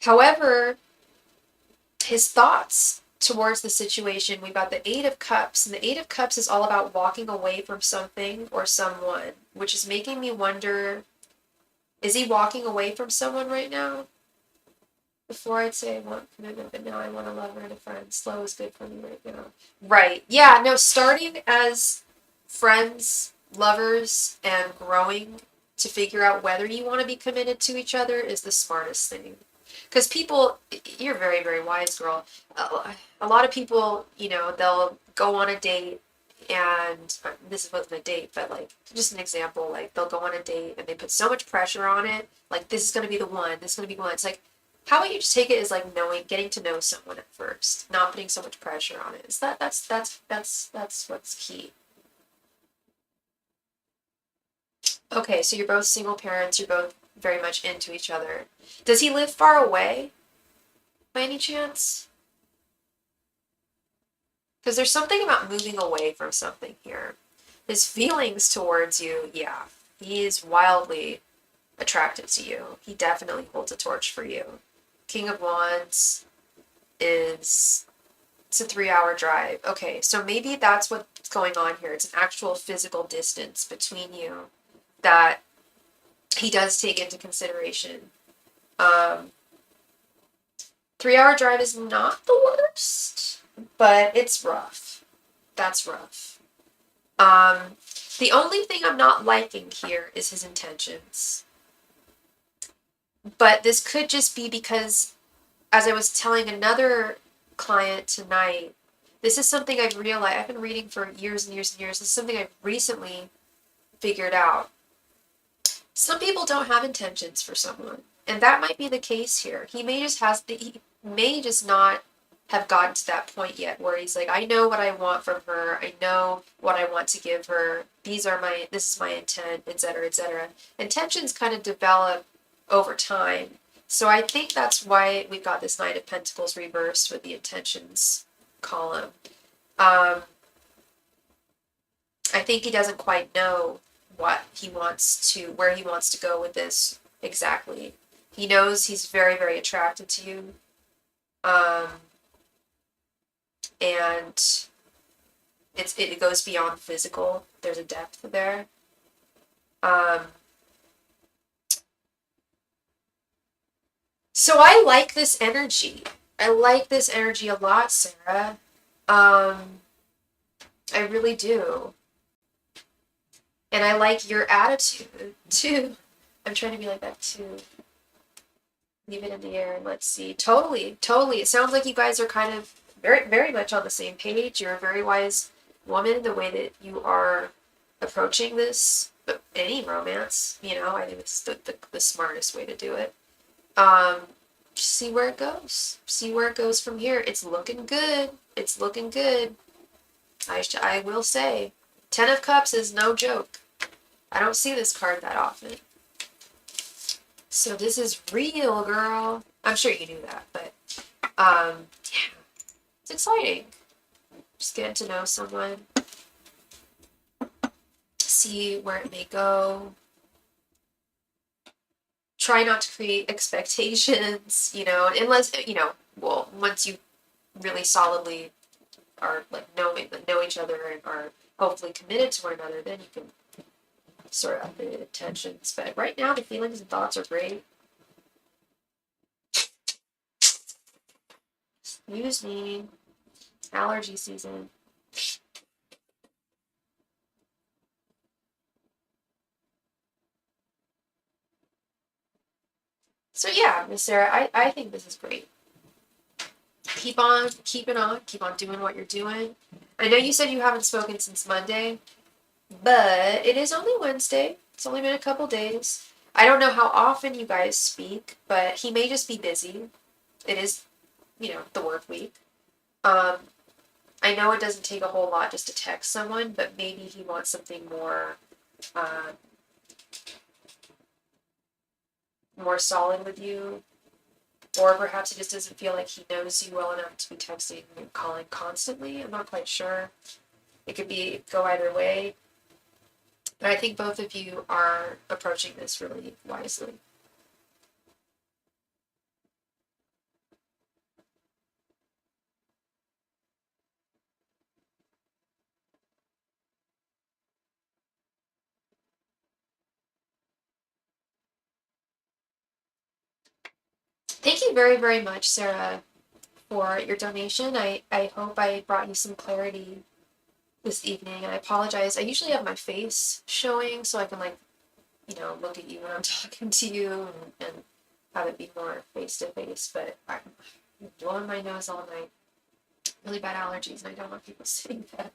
Speaker 1: However, his thoughts towards the situation, we've got the 8 of Cups, and the 8 of Cups is all about walking away from something or someone, which is making me wonder, is he walking away from someone right now? Before I'd say I want commitment, but now I want a lover and a friend. Slow is good for me right now. Right. Yeah, no, starting as friends, lovers, and growing to figure out whether you want to be committed to each other is the smartest thing. Because people, you're very, very wise, girl. A lot of people, they'll go on a date and this wasn't a date, but like just an example, like they'll go on a date and they put so much pressure on it, like this is gonna be the one, this is gonna be one. It's like, how about you just take it as like getting to know someone at first, not putting so much pressure on it. Is that's what's key. Okay, so you're both single parents, you're both very much into each other. Does he live far away by any chance? Because there's something about moving away from something here. His feelings towards you, yeah, he is wildly attracted to you. He definitely holds a torch for you. King of Wands is, it's a 3-hour drive. Okay, so maybe that's what's going on here. It's an actual physical distance between you that he does take into consideration. 3-hour drive is not the worst, but it's rough. That's rough. The only thing I'm not liking here is his intentions. But this could just be because, as I was telling another client tonight, this is something I've realized. I've been reading for years and years and years. This is something I've recently figured out. Some people don't have intentions for someone, and that might be the case here. He may just not have gotten to that point yet where he's like, I know what I want from her. I know what I want to give her. This is my intent, etc., etc. Intentions kind of develop over time. So I think that's why we got this Knight of Pentacles reversed with the intentions column. I think he doesn't quite know where he wants to go with this exactly. He knows he's very, very attracted to you. And it goes beyond physical. There's a depth there. So I like this energy. I like this energy a lot, Sarah. I really do. And I like your attitude, too. I'm trying to be like that, too. Leave it in the air and let's see. Totally, totally. It sounds like you guys are kind of very, very much on the same page. You're a very wise woman, the way that you are approaching this, any romance, I think it's the smartest way to do it. See where it goes. See where it goes from here. It's looking good. It's looking good. I will say, 10 of Cups is no joke. I don't see this card that often. So this is real, girl. I'm sure you knew that, but yeah, it's exciting. Just getting to know someone. See where it may go. Try not to create expectations, unless, well, once you really solidly are like know each other and are hopefully committed to one another, then you can sort out the intentions. But right now, the feelings and thoughts are great. Excuse me. Allergy season. So yeah, Miss Sarah, I think this is great. Keep on keeping on. Keep on doing what you're doing. I know you said you haven't spoken since Monday, but it is only Wednesday. It's only been a couple days. I don't know how often you guys speak, but he may just be busy. It is, the work week. I know it doesn't take a whole lot just to text someone, but maybe he wants something more solid with you. Or perhaps he just doesn't feel like he knows you well enough to be texting and calling constantly. I'm not quite sure. It could go either way. But I think both of you are approaching this really wisely. Thank you very, very much, Sarah, for your donation. I hope I brought you some clarity this evening. And I apologize. I usually have my face showing so I can look at you when I'm talking to you and have it be more face to face, but I'm blowing my nose all night. Really bad allergies, and I don't want people seeing that.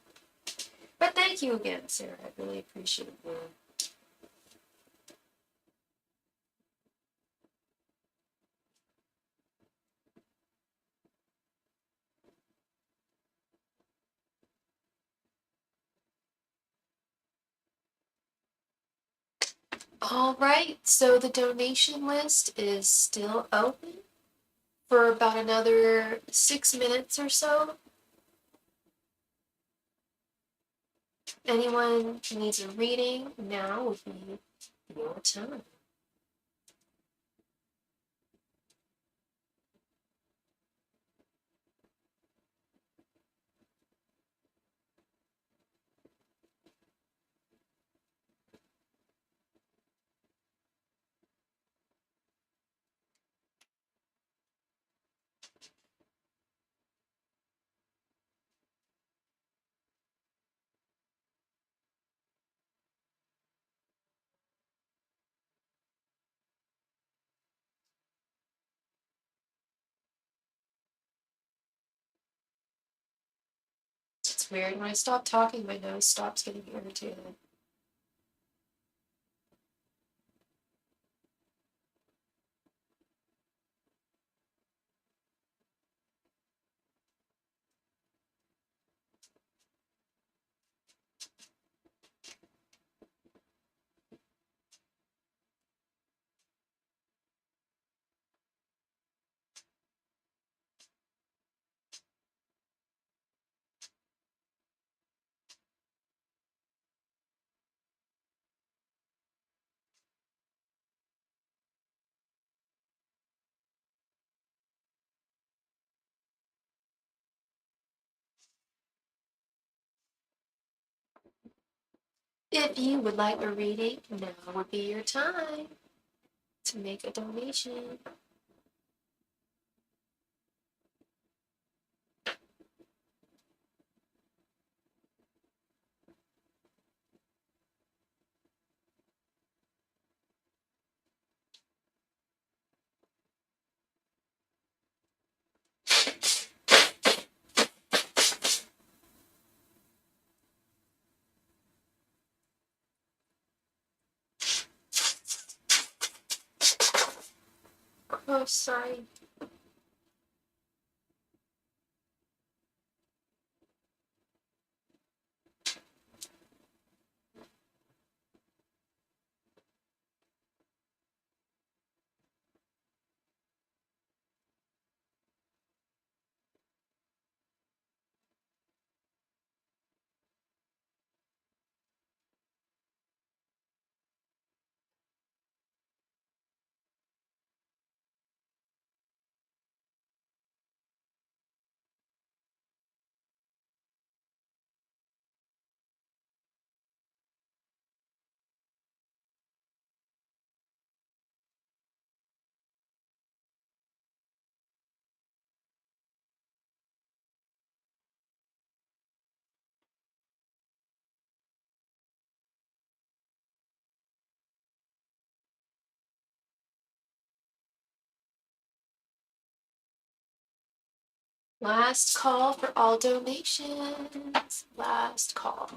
Speaker 1: But thank you again, Sarah. I really appreciate you. All right, so the donation list is still open for about another 6 minutes or so. Anyone who needs a reading, now would be your time. It's weird, when I stop talking, my nose stops getting irritated. If you would like a reading, now would be your time to make a donation. Oh, sorry. Last call for all donations. Last call.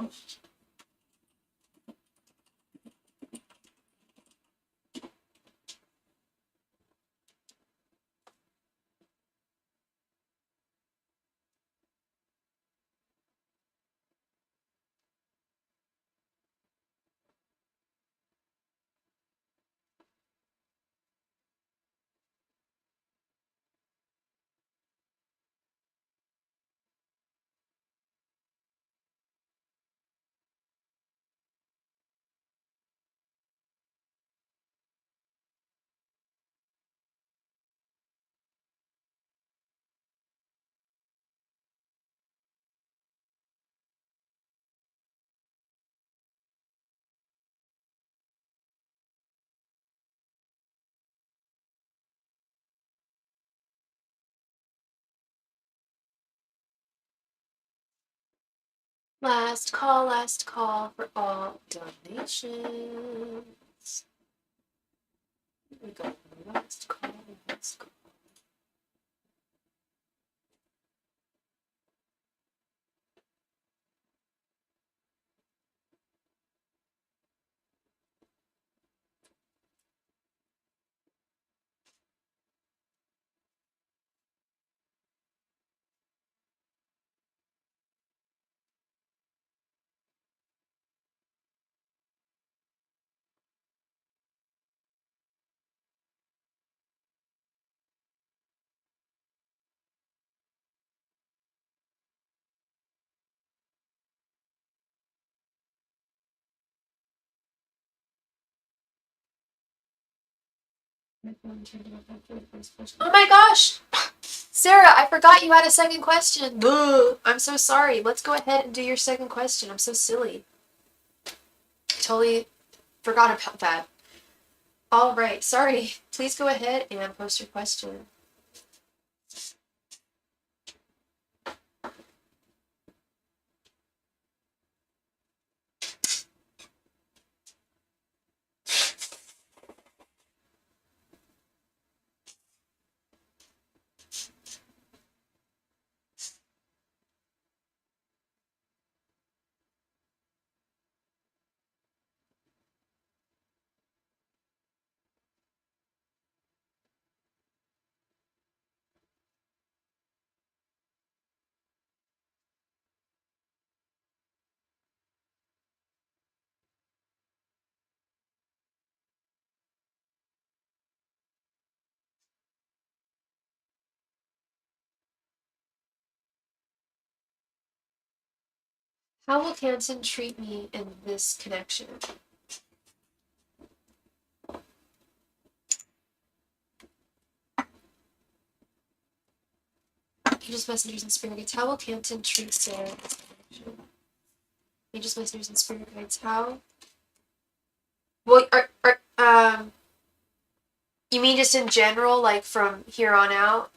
Speaker 1: Last call for all donations. we go. Last call. Last call. Oh my gosh! Sarah, I forgot you had a second question. Ugh, I'm so sorry. Let's go ahead and do your second question. I'm so silly. Totally forgot about that. All right, sorry. Please go ahead and post your question. How will Canton treat me in this connection? Angels, messengers, and spirit guides. How will Canton treat Sarah in this connection? Angels, messengers, and spirit guides. How? Well, you mean just in general, like from here on out?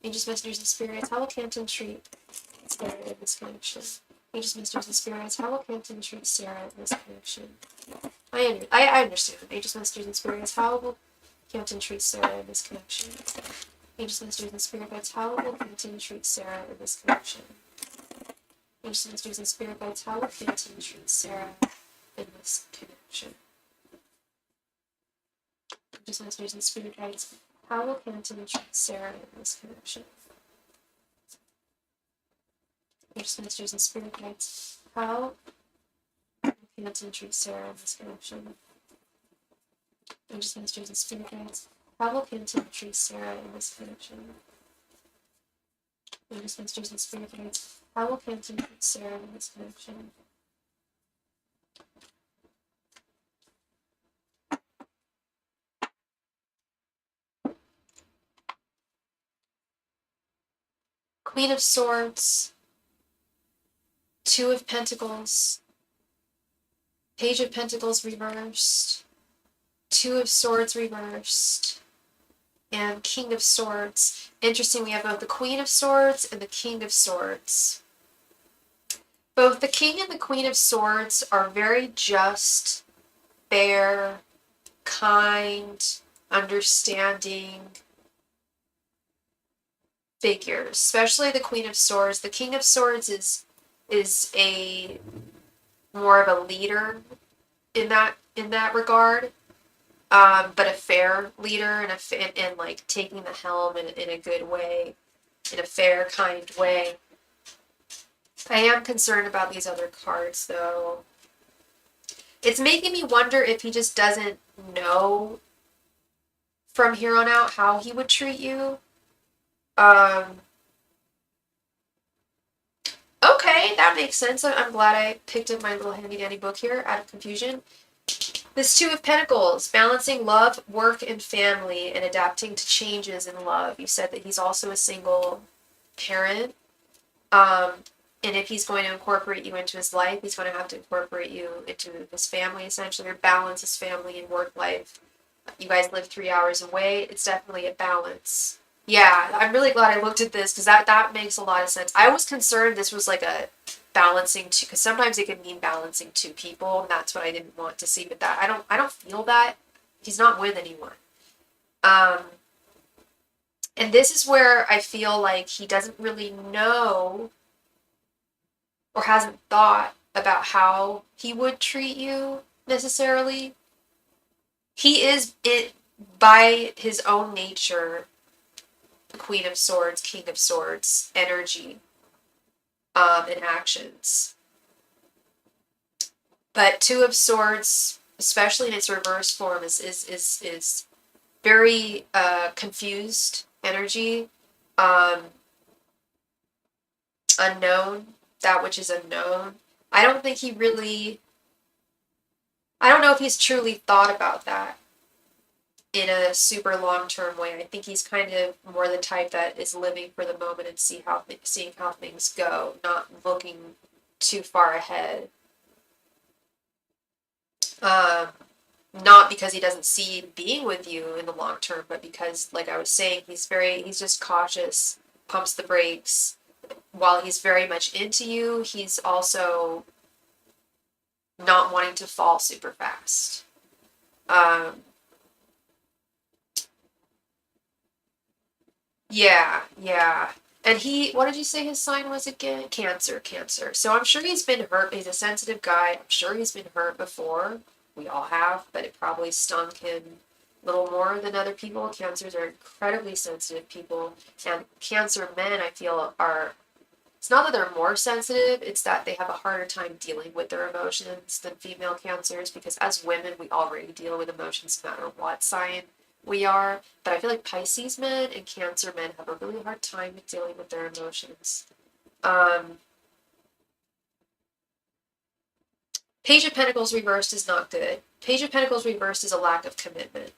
Speaker 1: Angels, messengers, and spirit guides. How will Canton treat Sarah in this connection? Angels, messengers, and spirit guides. How will Canton treat Sarah in this connection? I understand. Angels, messengers, and spirit guides. How will Canton treat Sarah in this connection? Angels, messengers, and spirit guides. How will Canton treat Sarah in this connection? Angels, messengers, and spirit guides. How will Canton treat Sarah in this connection? Angels, messengers, and spirit guides. How will Canton treat Sarah in this connection? Angels, messengers, and spirit guides. How will Canton treat Sarah in this connection? Angels, messengers, and spirit guides. How will Canton treat Sarah in this connection? Angels, messengers, and spirit guides. How will Canton treat Sarah in this connection? Queen of Swords, Two of Pentacles, Page of Pentacles reversed, Two of Swords reversed, and King of Swords. Interesting, we have both the Queen of Swords and the King of Swords. Both the King and the Queen of Swords are very just, fair, kind, understanding figures, especially the Queen of Swords. The King of Swords is a more of a leader in that regard, but a fair leader and like taking the helm in a good way, in a fair, kind way. I am concerned about these other cards, though. It's making me wonder if he just doesn't know from here on out how he would treat you. Okay, that makes sense. I'm glad I picked up my little handy dandy book here out of confusion. This Two of Pentacles, balancing love, work, and family, and adapting to changes in love. You said that he's also a single parent. And if he's going to incorporate you into his life, he's going to have to incorporate you into his family, essentially, or balance his family and work life. You guys live 3 hours away. It's definitely a balance. Yeah, I'm really glad I looked at this because that makes a lot of sense. I was concerned this was like a balancing two, because sometimes it can mean balancing two people, and that's what I didn't want to see. But that I don't feel that. He's not with anyone. Um, and this is where I feel like he doesn't really know or hasn't thought about how he would treat you necessarily. He is it by his own nature, the Queen of Swords, King of Swords energy, and actions. But Two of Swords, especially in its reverse form, is very confused energy, um, unknown, that which is unknown. I don't think he really, I don't know if he's truly thought about that in a super long-term way. I think he's kind of more the type that is living for the moment and seeing how things go, not looking too far ahead. Um, Not because he doesn't see being with you in the long term, but because, like I was saying, he's just cautious, pumps the brakes. While he's very much into you, he's also not wanting to fall super fast. Um, yeah. And what did you say his sign was again? Cancer. So I'm sure he's been hurt. He's a sensitive guy. I'm sure he's been hurt before. We all have, but it probably stung him a little more than other people. Cancers are incredibly sensitive people. And Cancer men, I feel, it's not that they're more sensitive, it's that they have a harder time dealing with their emotions than female Cancers, because as women, we already deal with emotions no matter what sign we are. But I feel like Pisces men and Cancer men have a really hard time dealing with their emotions. Um, Page of Pentacles reversed is not good. Page of Pentacles reversed is a lack of commitment.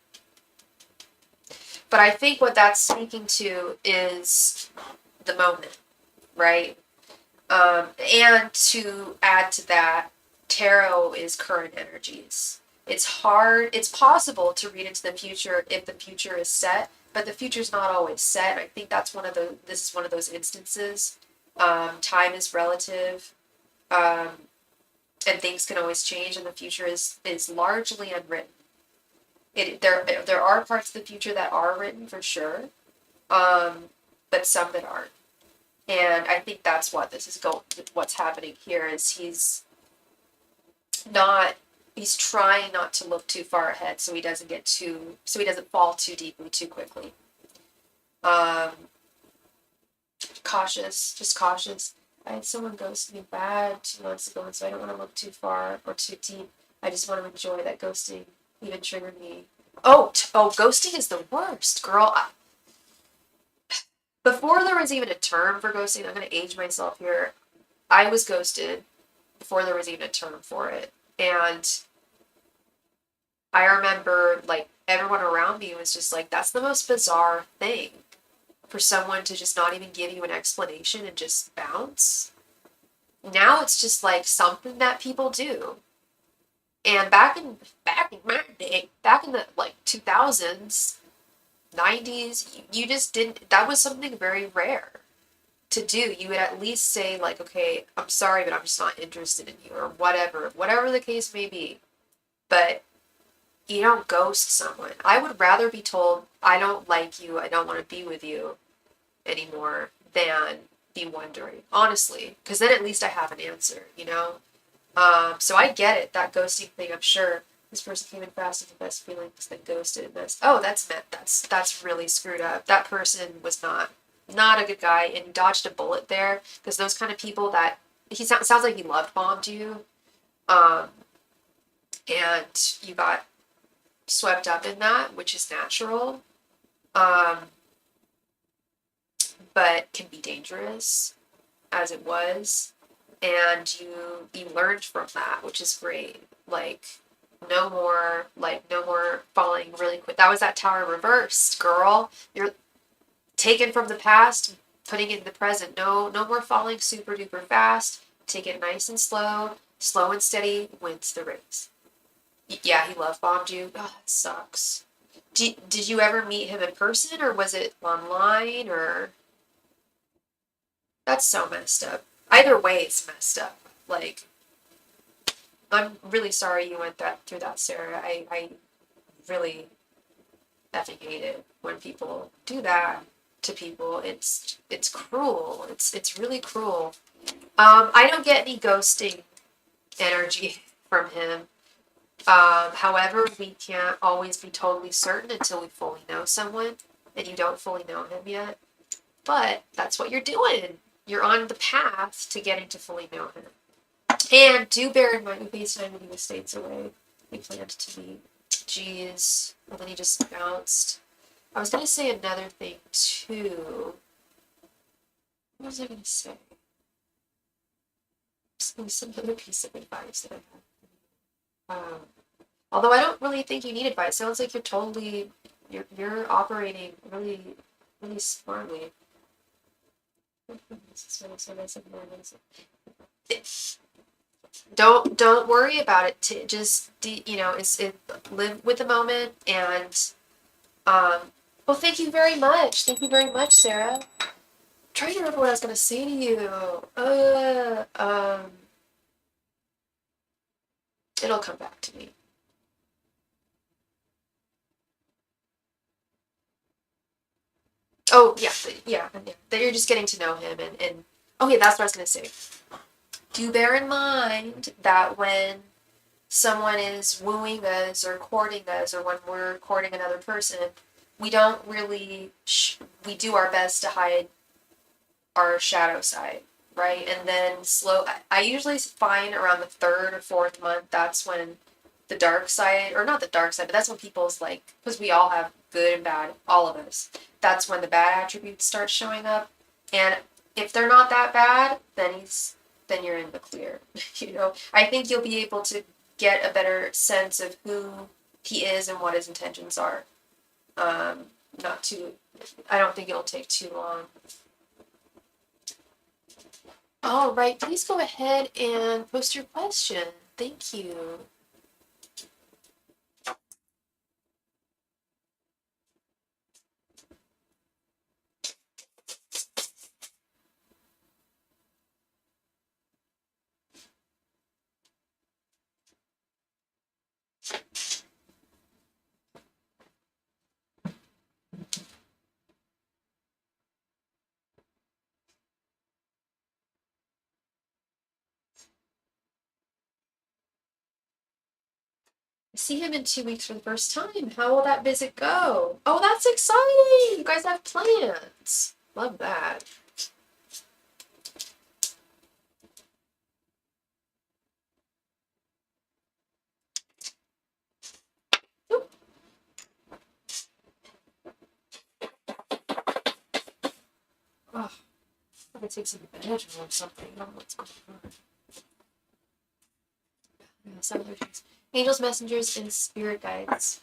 Speaker 1: But I think what that's speaking to is the moment, right? And to add to that, tarot is current energies. It's possible to read into the future if the future is set, but the future's not always set. I think this is one of those instances. Time is relative, um, and things can always change, and the future is largely unwritten. There are parts of the future that are written for sure, but some that aren't. And I think that's what's happening here is he's trying not to look too far ahead so he doesn't fall too deeply too quickly. Um, just cautious. I had someone ghost me bad 2 months ago, and so I don't want to look too far or too deep. I just want to enjoy that ghosting even triggered me. Ghosting is the worst, girl. Before there was even a term for ghosting, I'm going to age myself here. I was ghosted before there was even a term for it. And I remember, like, everyone around me was just like, that's the most bizarre thing for someone to just not even give you an explanation and just bounce. Now it's just like something that people do. And back in my day, back in the like 2000s, 90s, you just didn't, that was something very rare to do. You would at least say like, okay, I'm sorry, but I'm just not interested in you, or whatever the case may be. But you don't ghost someone. I would rather be told, I don't like you, I don't want to be with you anymore, than be wondering, honestly, because then at least I have an answer, you know? So I get it, that ghosting thing. I'm sure this person came in fast with the best feelings, then ghosted, and that's really screwed up. That person was not a good guy, and you dodged a bullet there, because those kind of people that sounds like he love bombed you, um, and you got swept up in that, which is natural, um, but can be dangerous, as it was. And you learned from that, which is great. Like, no more falling really quick. That was that tower reversed, girl. You're taken from the past, putting it in the present. No more falling super duper fast. Take it nice and slow. Slow and steady wins the race. Yeah, he love bombed you. Oh, that sucks. Did you ever meet him in person, or was it online, or? That's so messed up. Either way, it's messed up. Like, I'm really sorry you went through that, Sarah. I really, effing hate it when people do that to people. It's cruel. It's really cruel. I don't get any ghosting energy from him. However, we can't always be totally certain until we fully know someone, and you don't fully know him yet. But that's what you're doing. You're on the path to getting to fully know him. And do bear in mind, we FaceTime when he was states away. We planned to meet. Jeez. And then he just bounced. I was going to say another thing, too. What was I going to say? Some other piece of advice that I had. Although I don't really think you need advice. Sounds like you're totally, you're operating really, really smartly. Don't worry about it. Just live with the moment and well, thank you very much. Thank you very much, Sarah. I'm trying to remember what I was gonna say to you. It'll come back to me. Oh yeah. That you're just getting to know him and okay, that's what I was gonna say. Do bear in mind that when someone is wooing us or courting us, or when we're courting another person, we don't really we do our best to hide our shadow side, right? And then I usually find around the third or fourth month, that's when the dark side, or not the dark side, but that's when people's like, because we all have good and bad, all of us, that's when the bad attributes start showing up. And if they're not that bad, then you're in the clear. I think you'll be able to get a better sense of who he is and what his intentions are. I don't think it'll take too long. All right, please go ahead and post your question. Thank you. I see him in 2 weeks for the first time. How will that visit go? Oh, that's exciting! You guys have plans. Love that. Oop. Oh, I'm gonna take some Benadryl or something. I don't know what's going on. Angels, messengers, and spirit guides.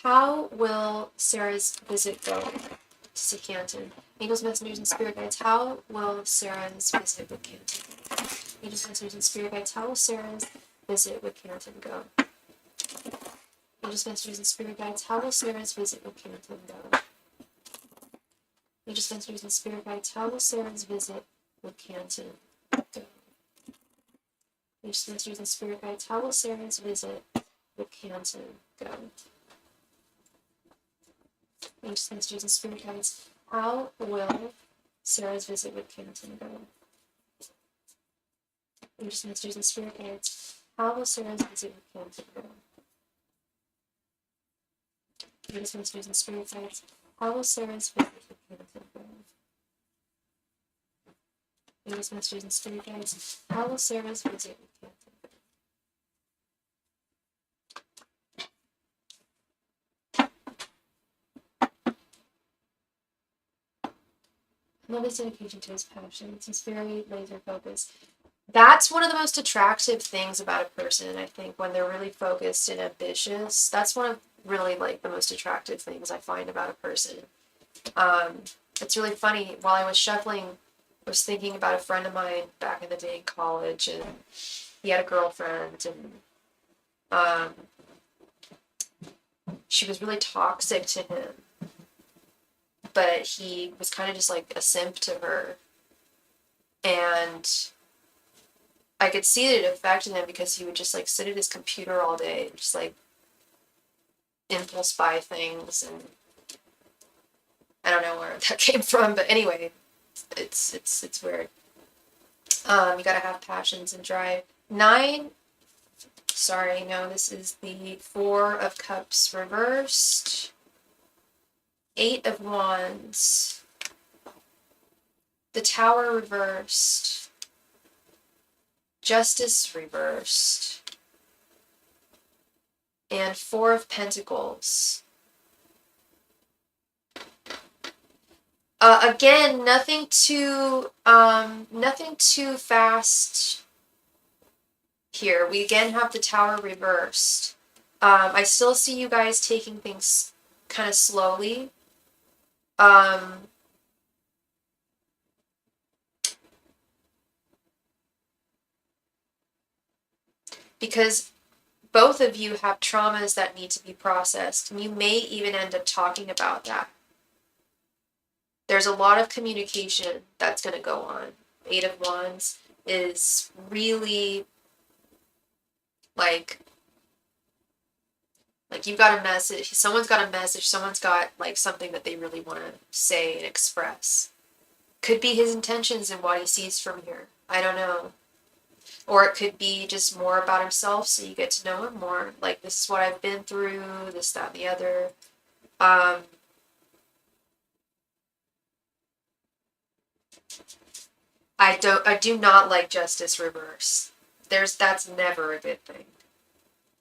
Speaker 1: How will Sarah's visit go to Canton? Angels, messengers, and spirit guides. How will Sarah's visit with Canton go? Angels, messengers, and spirit guides. How will Sarah's visit with Canton go? Angels, messengers, and spirit guides. How will Sarah's visit with Canton go? Angels, messengers, and spirit guides. How will Sarah's visit with Canton go? Angels, messengers, and spirit guides. How will Sarah's visit with Canton go? Angels, messengers, and spirit guides. How will Sarah's visit with Canton go? Angels, messengers, and spirit guides. How will Sarah's visit with Canton go? Angels, messengers, and spirit guides. How will Sarah's visit with Canton go? Angels, messengers, and spirit guides. How will Sarah's visit with Canton go? I love his dedication to his passions. He's very laser focused. That's one of the most attractive things about a person, I think, when they're really focused and ambitious. That's one of really like the most attractive things I find about a person. It's really funny. While I was shuffling, I was thinking about a friend of mine back in the day in college, and he had a girlfriend, and she was really toxic to him, but he was kind of just like a simp to her, and I could see that it affected him because he would just like sit at his computer all day and just like impulse buy things, and I don't know where that came from, but anyway, it's weird. You gotta have passions and drive. 9, sorry, no, this is the 4 of Cups reversed. 8 of Wands. The Tower reversed. Justice reversed. And 4 of Pentacles. Again, nothing too fast here. We again have the Tower reversed. I still see you guys taking things kind of slowly. Because both of you have traumas that need to be processed, and you may even end up talking about that. There's a lot of communication that's going to go on. 8 of Wands is really like you've got a message, someone's got a message, someone's got like something that they really want to say and express. Could be his intentions and what he sees from here. I don't know. Or it could be just more about himself, so you get to know him more. Like, this is what I've been through, this, that, and the other. I do not like justice reverse. That's never a good thing.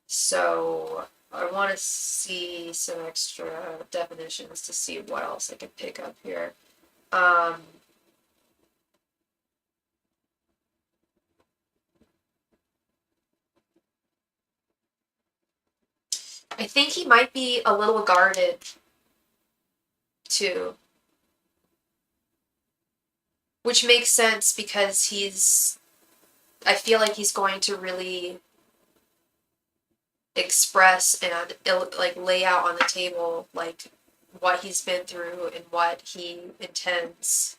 Speaker 1: So I want to see some extra definitions to see what else I can pick up here. I think he might be a little guarded, too. Which makes sense because I feel like he's going to really express and like lay out on the table like what he's been through and what he intends.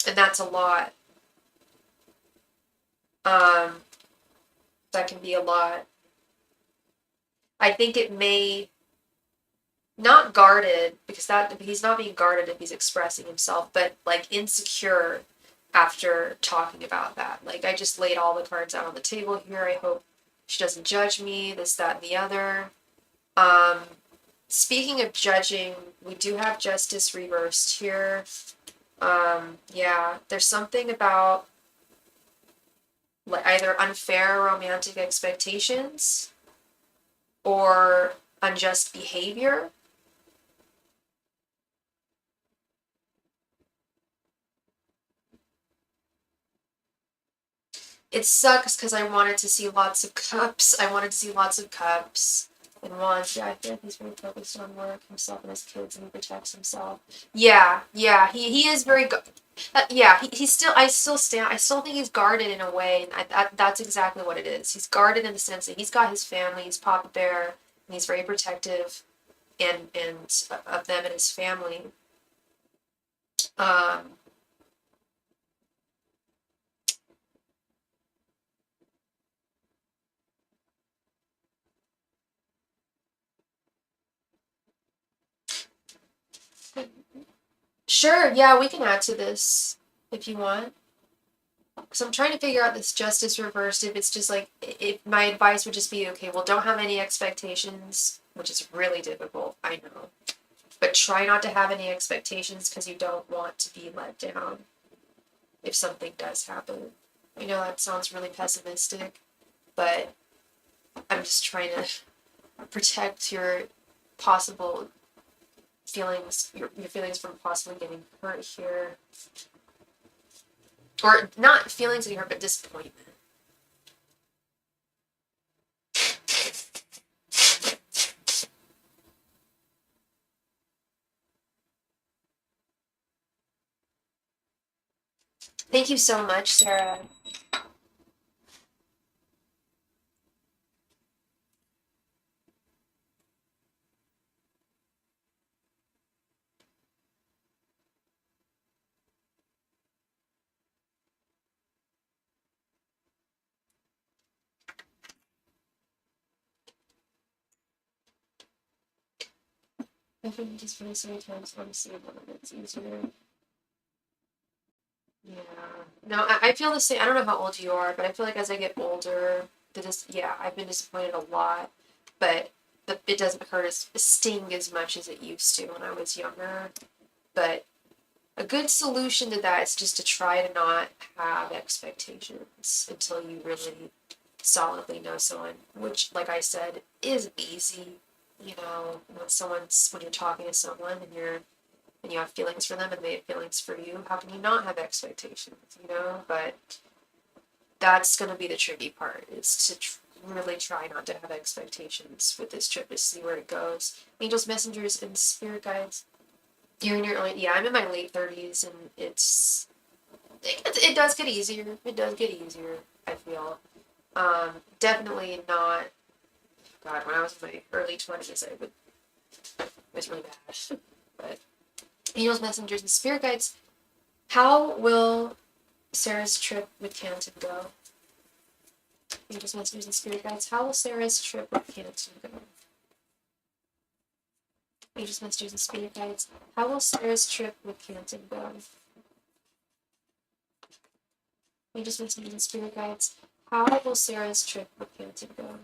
Speaker 1: And that's a lot. That can be a lot. I think it may not guarded, because that he's not being guarded if he's expressing himself, but like insecure after talking about that. Like, I just laid all the cards out on the table here. I hope she doesn't judge me, this, that, and the other. Speaking of judging, we do have justice reversed here. Yeah, there's something about like either unfair romantic expectations or unjust behavior. It sucks because I wanted to see lots of cups. I wanted to see lots of cups and wands. Yeah, I feel like he's very focused on work, himself and his kids, and he protects himself. Yeah, he is very yeah, he's still, I still think he's guarded in a way, and that's exactly what it is. He's guarded in the sense that he's got his family, he's Papa Bear, and he's very protective and of them and his family. Sure, yeah, we can add to this if you want. So I'm trying to figure out this justice reversed, if it's just like, if my advice would just be, okay, well, don't have any expectations, which is really difficult, I know. But try not to have any expectations because you don't want to be let down if something does happen. I know that sounds really pessimistic, but I'm just trying to protect your possible feelings, your feelings from possibly getting hurt here. Or not feelings getting hurt, but disappointment. Thank you so much, Sarah. I've been just funny so many times. Honestly, it's easier. Yeah. No, I feel the same. I don't know how old you are, but I feel like as I get older, I've been disappointed a lot, but it doesn't hurt as sting as much as it used to when I was younger. But a good solution to that is just to try to not have expectations until you really solidly know someone, which, like I said, is easy. When you're talking to someone and you have feelings for them and they have feelings for you, how can you not have expectations, But that's going to be the tricky part, is to really try not to have expectations with this trip to see where it goes. Angels, messengers, and spirit guides. You're in your I'm in my late 30s, and it does get easier. It does get easier, I feel. Definitely not, God, when I was in my early 20s, it was really bad. But angels, messengers, and spirit guides. How will Sarah's trip with Canton go? Angels, messengers, and spirit guides. How will Sarah's trip with Canton go? Angels, messengers, and spirit guides. How will Sarah's trip with Canton go? Angels, messengers, and spirit guides. How will Sarah's trip with Canton go?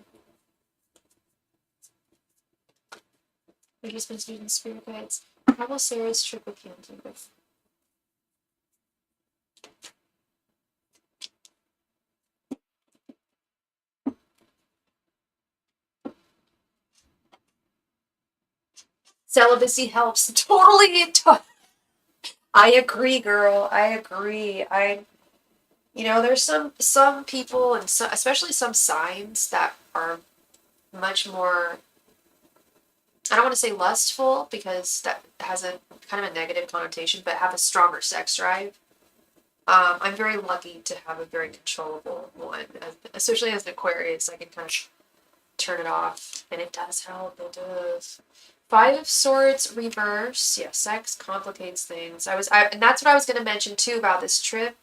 Speaker 1: Angels, messengers, and spirit guides. How will Sarah's trip with Canton go? Celibacy helps. Totally. I agree, girl. I agree. There's some people, and especially some signs that are much more, I don't want to say lustful because that has a kind of a negative connotation, but have a stronger sex drive. I'm very lucky to have a very controllable one, especially as an Aquarius. I can kind of turn it off, and it does help. It does. Five of Swords reverse. Yeah, sex complicates things. And that's what I was going to mention too about this trip.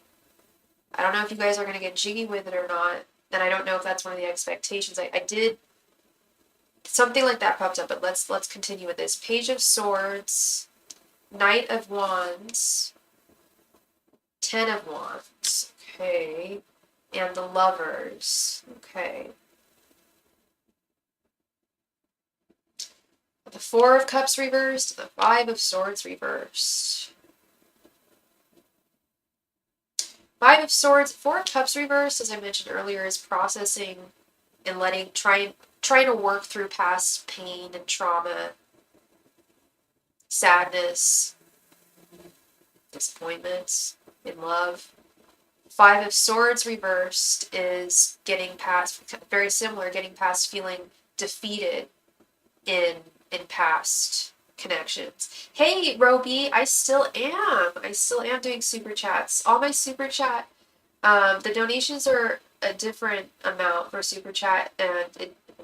Speaker 1: I don't know if you guys are going to get jiggy with it or not, and I don't know if that's one of the expectations. I did something like that popped up, but let's continue with this. Page of Swords, Knight of Wands, Ten of Wands. Okay, and the Lovers. Okay. The Four of Cups reversed, the Five of Swords reversed. Five of Swords, Four of Cups reversed, as I mentioned earlier, is processing and trying to work through past pain and trauma, sadness, disappointments in love. Five of Swords reversed is getting past, very similar, getting past feeling defeated in past connections. Hey, Roby, I still am doing super chats. All my super chat, the donations are a different amount for super chat, and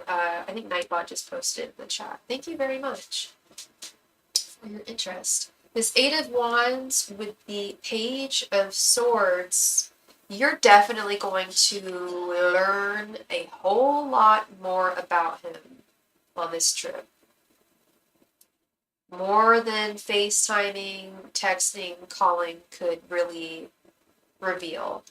Speaker 1: I think Nightbot just posted in the chat. Thank you very much for your interest. This Eight of Wands with the Page of Swords, you're definitely going to learn a whole lot more about him on this trip. More than FaceTiming, texting, calling could really reveal.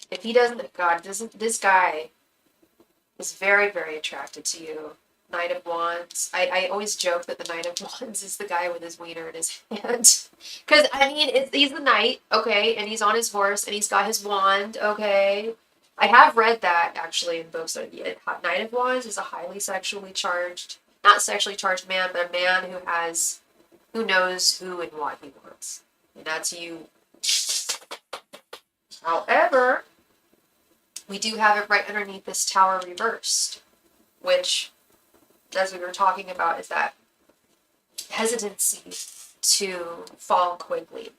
Speaker 1: If he doesn't, God, this guy is very, very attracted to you. Knight of Wands. I always joke that the Knight of Wands is the guy with his wiener in his hand. Because, I mean, he's the knight, okay, and he's on his horse, and he's got his wand, okay. I have read that, actually, in books. Knight of Wands is a highly sexually charged, not sexually charged man, but a man who knows who and what he wants. And that's you. However, we do have it right underneath this Tower reversed, which, as we were talking about, is that hesitancy to fall quickly.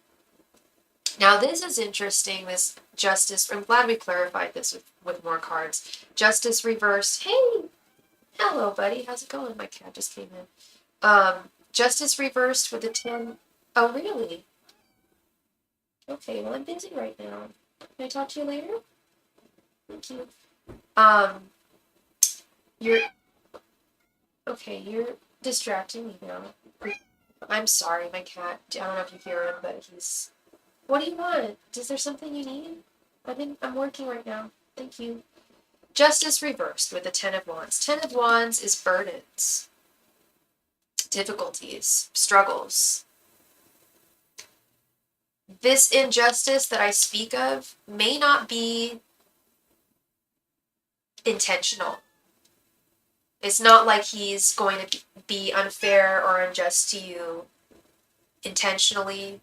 Speaker 1: Now, this is interesting, this Justice. I'm glad we clarified this with more cards. Justice reversed. Hey! Hello, buddy. How's it going? My cat just came in. Justice reversed with the 10. Oh, really? Okay, well, I'm busy right now. Can I talk to you later? Thank you. Um, you're okay. You're distracting me now. I'm sorry, my cat. I don't know if you hear him, but he's. What do you want? Is there something you need? I'm working right now. Thank you. Justice reversed with the Ten of Wands. Ten of Wands is burdens, difficulties, struggles. This injustice that I speak of may not be intentional. It's not like he's going to be unfair or unjust to you intentionally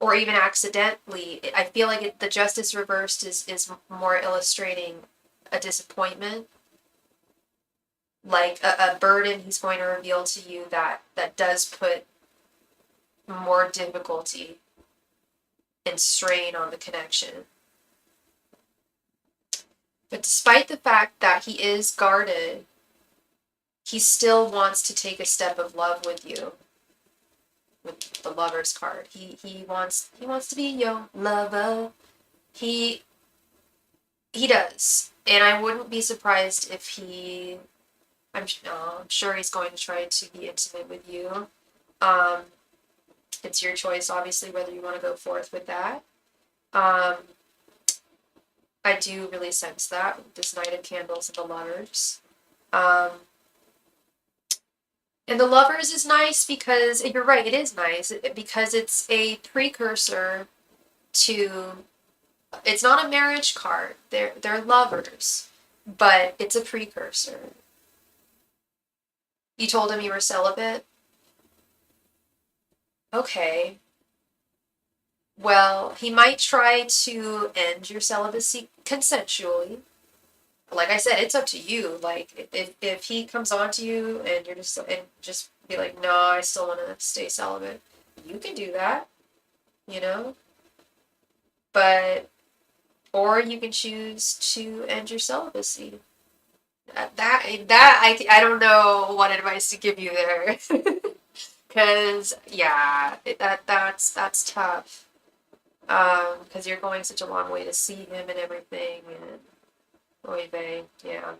Speaker 1: or even accidentally. I feel like the justice reversed is more illustrating a disappointment, like a burden he's going to reveal to you that does put more difficulty and strain on the connection. But despite the fact that he is guarded, he still wants to take a step of love with you. With the Lover's card, he wants to be your lover. He does, and I wouldn't be surprised if he. I'm sure he's going to try to be intimate with you. It's your choice, obviously, whether you want to go forth with that. I do really sense that with this Knight of Candles and the Lovers. And the Lovers is nice because, you're right, it is nice, because it's a precursor to, it's not a marriage card, they're lovers, but it's a precursor. You told him you were celibate? Okay. Well, he might try to end your celibacy consensually. Like I said, it's up to you. Like if he comes on to you and you're just be like, no, I still want to stay celibate. You can do that, you know. But or you can choose to end your celibacy. I don't know what advice to give you there, because yeah, that's tough. Because you're going such a long way to see him and everything, and oy vey, yeah.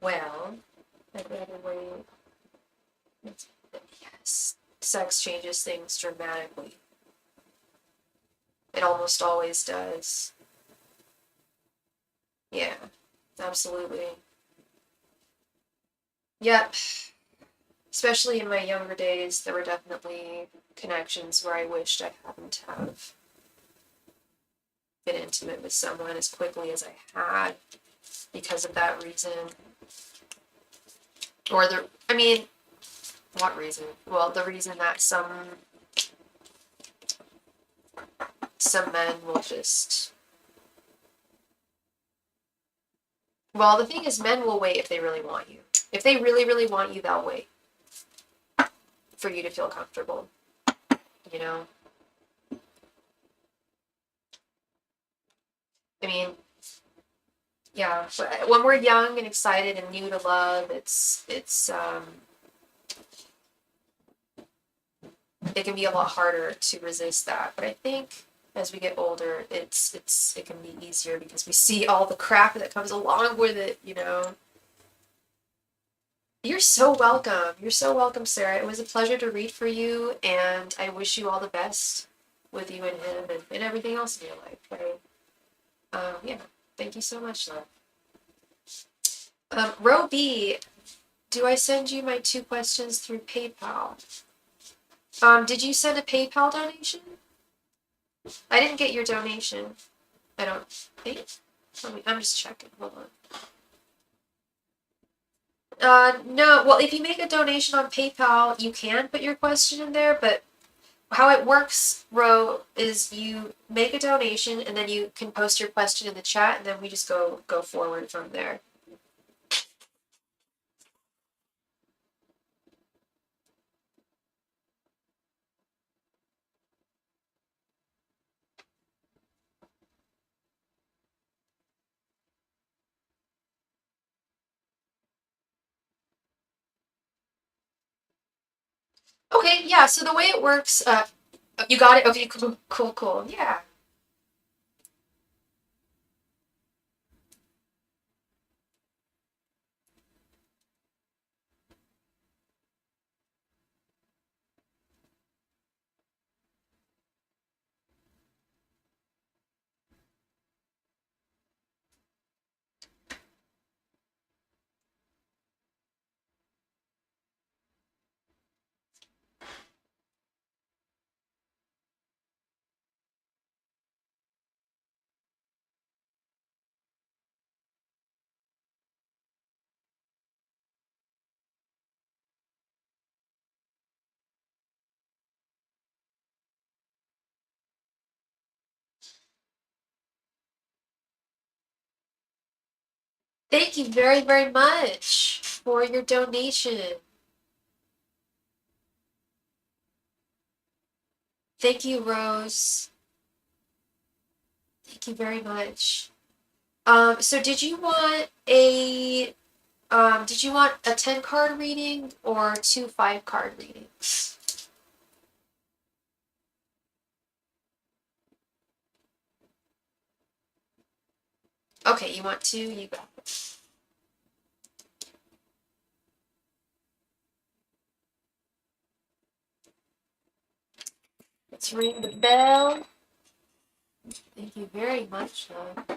Speaker 1: Well, I'd rather wait. Yes, sex changes things dramatically. It almost always does. Yeah, absolutely. Yep. Especially in my younger days, there were definitely connections where I wished I hadn't have been intimate with someone as quickly as I had because of that reason. Or what reason? Well, the reason that some men will just. Well, the thing is, men will wait if they really want you. If they really, really want you, they'll wait for you to feel comfortable. You know? I mean, yeah. When we're young and excited and new to love, it can be a lot harder to resist that. But I think as we get older, it can be easier because we see all the crap that comes along with it, you know. You're so welcome. You're so welcome, Sarah. It was a pleasure to read for you, and I wish you all the best with you and him and everything else in your life, right? Yeah. Thank you so much, love. Row B, do I send you my 2 questions through PayPal? Did you send a PayPal donation? I didn't get your donation. I don't think. I'm just checking. Hold on. No. Well, if you make a donation on PayPal, you can put your question in there, but how it works, Ro, is you make a donation and then you can post your question in the chat, and then we just go forward from there. Okay, yeah, so the way it works, You got it? Okay, cool, cool, cool. Yeah. Thank you very, very much for your donation. Thank you, Rose. Thank you very much. So did you want a 10 card reading or 2 5-card readings? Okay, you want 2? You got it. Let's ring the bell. Thank you very much, though.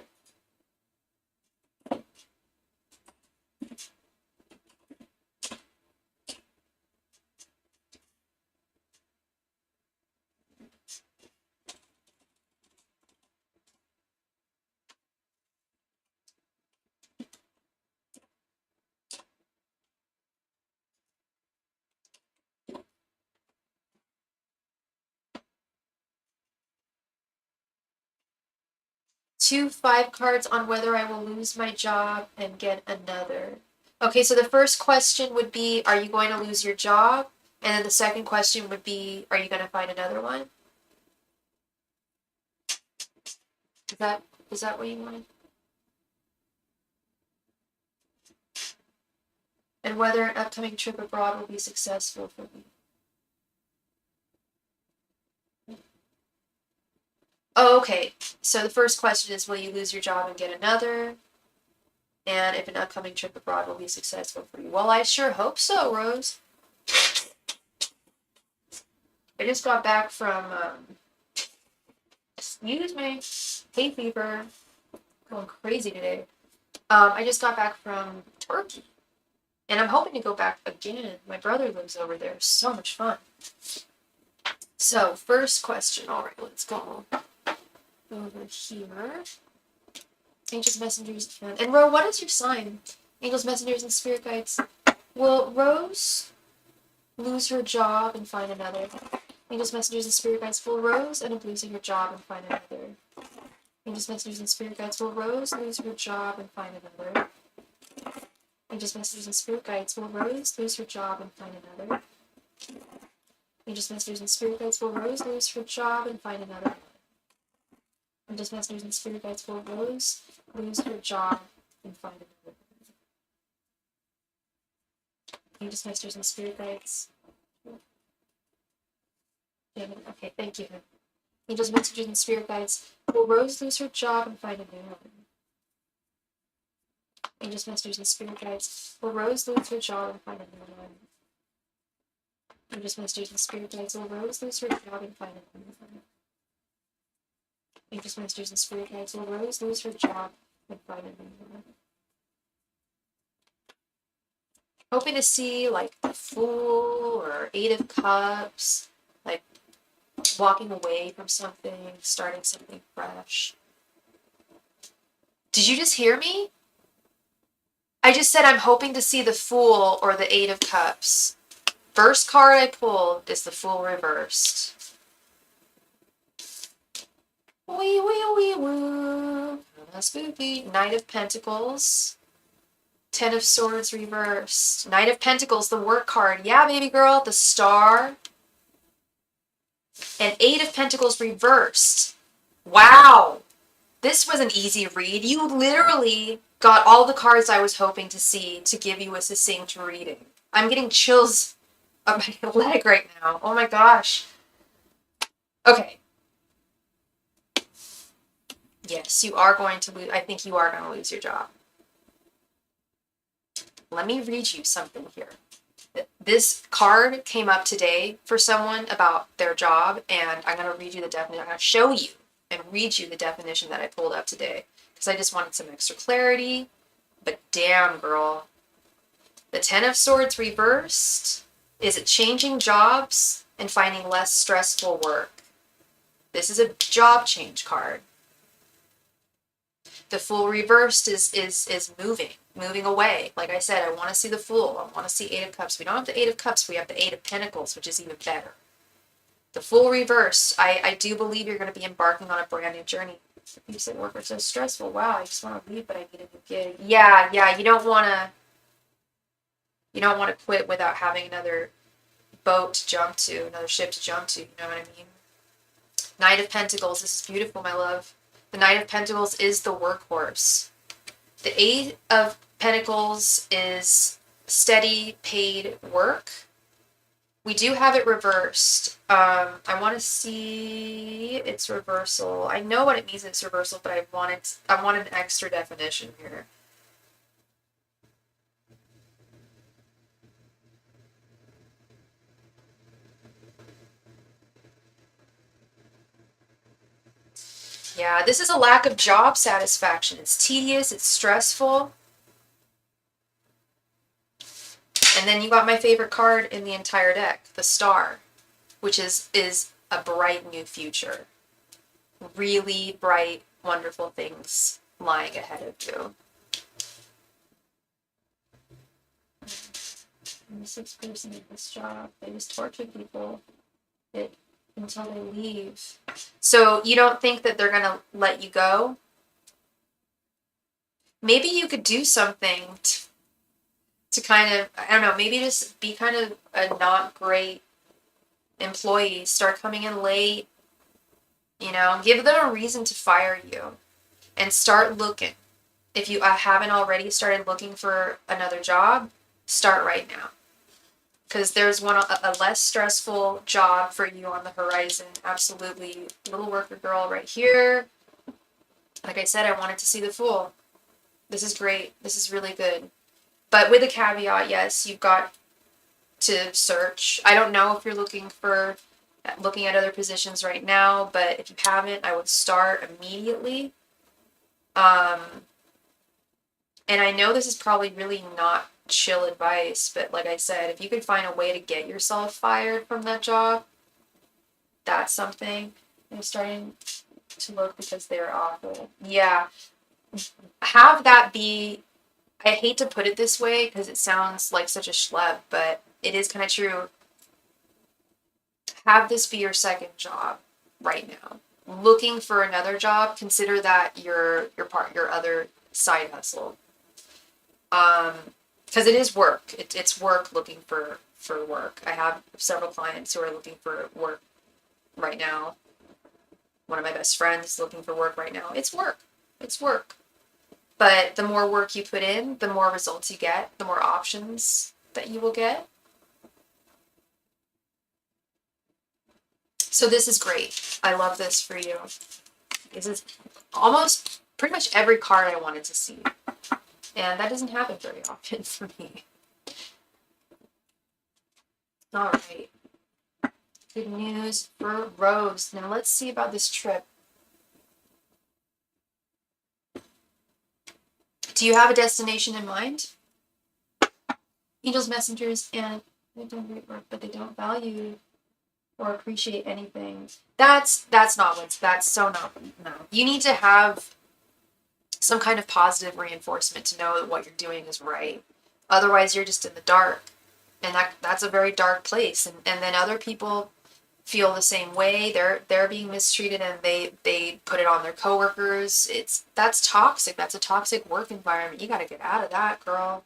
Speaker 1: Two 5 cards on whether I will lose my job and get another. Okay, so the first question would be, are you going to lose your job? And then the second question would be, are you going to find another one? Is that what you wanted? And whether an upcoming trip abroad will be successful for me. Oh, okay. So the first question is, will you lose your job and get another? And if an upcoming trip abroad will be successful for you. Well, I sure hope so, Rose. I just got back from, excuse me, hay fever. Going crazy today. I just got back from Turkey. And I'm hoping to go back again. My brother lives over there. So much fun. So, first question. All right, let's go over here. Angels, messengers, and Ro, what is your sign? Angels, messengers, and spirit guides. Will Rose lose her job and find another? Angels, messengers, and spirit guides. Will Rose end up losing her job and find another? Angels, messengers, and spirit guides. Will Rose lose her job and find another? Angels, messengers, and spirit guides. Will Rose lose her job and find another? Angels, messengers, and spirit guides. Will Rose lose her job and find another? Angels, messengers, and spirit guides. Will Rose lose her job and find another? Angels, messengers, and spirit guides. Okay, thank you. Angels, messengers, and spirit guides. Will Rose lose her job and find a new one? Angels, messengers, and spirit guides. Will Rose lose her job and find a new one? Angels, messengers, and spirit guides. Will Rose lose her job and find a new one? Angels, messengers, and spirit guides. Will Rose lose her job and find a new one? Hoping to see like the Fool or 8 of Cups, like walking away from something, starting something fresh. Did you just hear me? I just said I'm hoping to see the Fool or the 8 of Cups. First card I pulled is the Fool reversed. Wee wee wee woo. Spooky. Knight of Pentacles. 10 of Swords reversed. Knight of Pentacles, the work card. Yeah, baby girl. The Star. And 8 of Pentacles reversed. Wow. This was an easy read. You literally got all the cards I was hoping to see to give you a succinct reading. I'm getting chills up my leg right now. Oh my gosh. Okay. Yes, you are going to lose. I think you are going to lose your job. Let me read you something here. This card came up today for someone about their job, and I'm going to read you the definition. I'm going to show you and read you the definition that I pulled up today because I just wanted some extra clarity. But damn, girl. The Ten of Swords reversed. Is it changing jobs and finding less stressful work? This is a job change card. The Fool reversed is moving away. Like I said, I want to see the Fool. I want to see Eight of Cups. We don't have the Eight of Cups. We have the Eight of Pentacles, which is even better. The Fool reversed. I do believe you're going to be embarking on a brand new journey. You said work are so stressful. Wow, I just want to leave, but I need a new gig. Yeah. You don't want to quit without having another boat to jump to, another ship to jump to. You know what I mean? Knight of Pentacles. This is beautiful, my love. The Knight of Pentacles is the workhorse. The Eight of Pentacles is steady, paid work. We do have it reversed. I want to see its reversal. I know what it means in its reversal, but I want an extra definition here. Yeah, this is a lack of job satisfaction. It's tedious, it's stressful. And then you got my favorite card in the entire deck, the Star, which is a bright new future. Really bright, wonderful things lying ahead of you. I'm the sixth person in this job. They just torture people until they leave. So you don't think that they're going to let you go? Maybe you could do something to kind of, I don't know, maybe just be kind of a not great employee. Start coming in late. You know, give them a reason to fire you. And start looking. If you haven't already started looking for another job, start right now. Because there's a less stressful job for you on the horizon. Absolutely. Little worker girl right here. Like I said, I wanted to see the Fool. This is great. This is really good. But with a caveat, yes, you've got to search. I don't know if you're looking at other positions right now, but if you haven't, I would start immediately. And I know this is probably really not chill advice, but like I said, if you could find a way to get yourself fired from that job, that's something. I'm starting to look because they're awful. Yeah. Have that be, I hate to put it this way because it sounds like such a schlep, but it is kind of true. Have this be your second job right now. Looking for another job, consider that your other side hustle. Because it is work. It's work looking for work. I have several clients who are looking for work right now. One of my best friends is looking for work right now. It's work. It's work. But the more work you put in, the more results you get, the more options that you will get. So this is great. I love this for you. This is almost pretty much every card I wanted to see. And that doesn't happen very often for me. All right. Good news for Rose. Now let's see about this trip. Do you have a destination in mind? Angels, messengers, and they do great work, but they don't value or appreciate anything. That's not what's, that's so not, no. You need to have some kind of positive reinforcement to know that what you're doing is right. Otherwise, you're just in the dark. And that's a very dark place. And then other people feel the same way. They're being mistreated and they put it on their coworkers. That's toxic. That's a toxic work environment. You got to get out of that, girl.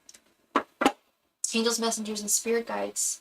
Speaker 1: Angels, messengers, and spirit guides.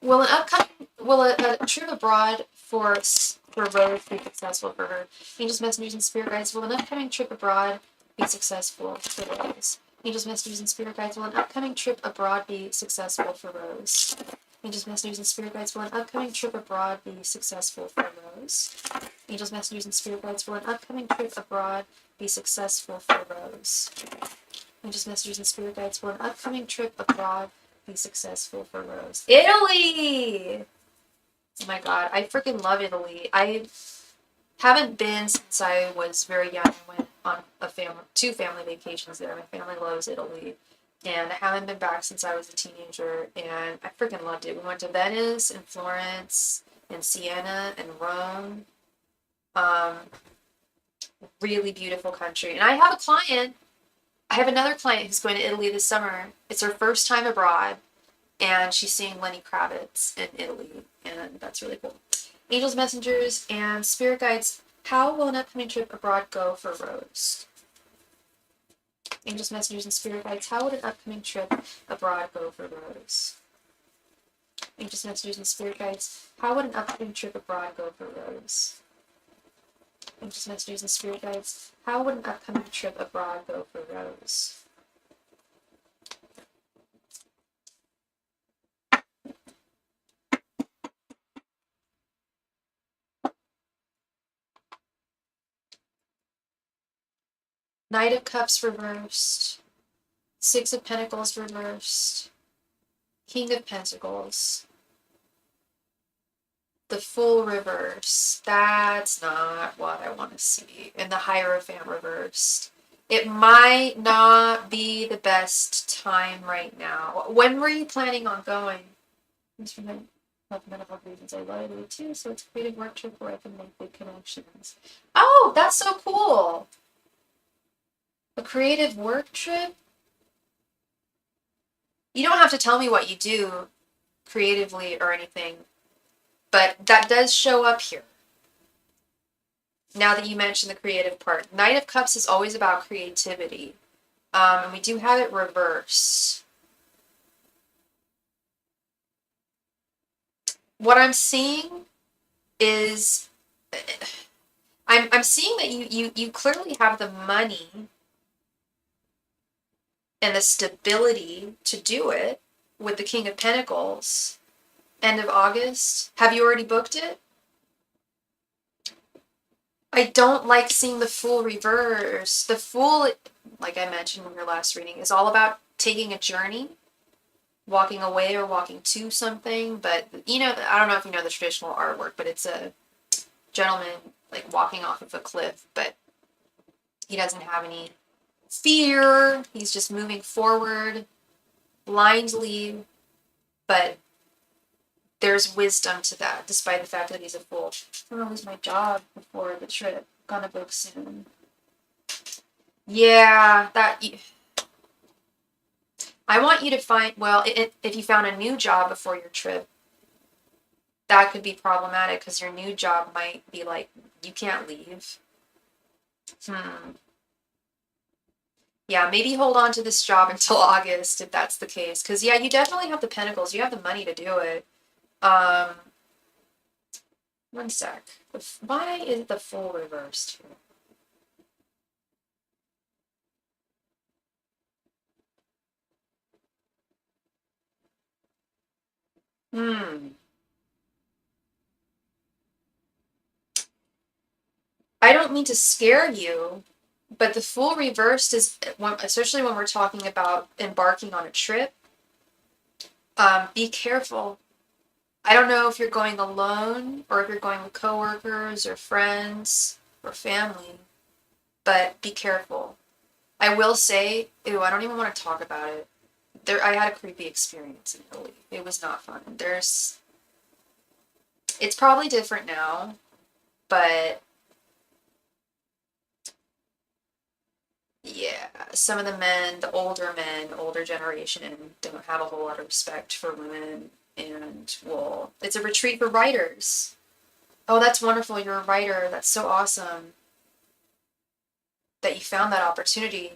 Speaker 1: Will a trip abroad for Rose be successful for her? Angels, messengers, and spirit guides. Will an upcoming trip abroad be successful for Rose? Angels, messengers, and spirit guides, will an upcoming trip abroad be successful for Rose? Angels, messengers, and spirit guides, will an upcoming trip abroad be successful for Rose? Angels, messengers, and spirit guides, will an upcoming trip abroad be successful for Rose? Angels, messengers, and spirit guides, will an upcoming trip abroad be successful for Rose? Italy! Oh my god, I freaking love Italy. I haven't been since I was very young. I went on two family vacations there. My family loves Italy. And I haven't been back since I was a teenager. And I freaking loved it. We went to Venice and Florence and Siena and Rome. Really beautiful country. And I have another client who's going to Italy this summer. It's her first time abroad. And she's seeing Lenny Kravitz in Italy. And that's really cool. Angels, messengers, and spirit guides, how will an upcoming trip abroad go for Rose? Angels, messengers, and spirit guides, how would an upcoming trip abroad go for Rose? Angels, messengers, and spirit guides, how would an upcoming trip abroad go for Rose? Angels, messengers, and spirit guides, how would an upcoming trip abroad go for Rose? Knight of Cups reversed. Six of Pentacles reversed. King of Pentacles. The Fool reverse. That's not what I want to see. And the Hierophant reversed. It might not be the best time right now. When were you planning on going? For medical reasons, I love it too, so it's a creative work trip where I can make big connections. Oh, that's so cool. A creative work trip? You don't have to tell me what you do creatively or anything, but that does show up here. Now that you mentioned the creative part. Knight of Cups is always about creativity. And we do have it reversed. What I'm seeing is I'm seeing that you clearly have the money and the stability to do it with the King of Pentacles. End of August. Have you already booked it? I don't like seeing the Fool reverse. The Fool, like I mentioned in your last reading, is all about taking a journey, walking away or walking to something. But, you know, I don't know if you know the traditional artwork, but it's a gentleman, like, walking off of a cliff, but he doesn't have any fear. He's just moving forward blindly, but there's wisdom to that, despite the fact that he's a fool. I'm gonna lose my job before the trip. Gonna book soon. Yeah, I want you to find, well, if you found a new job before your trip, that could be problematic because your new job might be like, you can't leave. Yeah, maybe hold on to this job until August if that's the case. Because, yeah, you definitely have the Pentacles. You have the money to do it. One sec. Why is the Fool reversed here? I don't mean to scare you, but the Fool reversed is, especially when we're talking about embarking on a trip, be careful. I don't know if you're going alone or if you're going with coworkers or friends or family, but be careful. I will say, I don't even want to talk about it. I had a creepy experience in Italy. It was not fun. It's probably different now, but yeah, some of the men, the older generation, don't have a whole lot of respect for women, and well, it's a retreat for writers. Oh, that's wonderful. You're a writer. That's so awesome that you found that opportunity.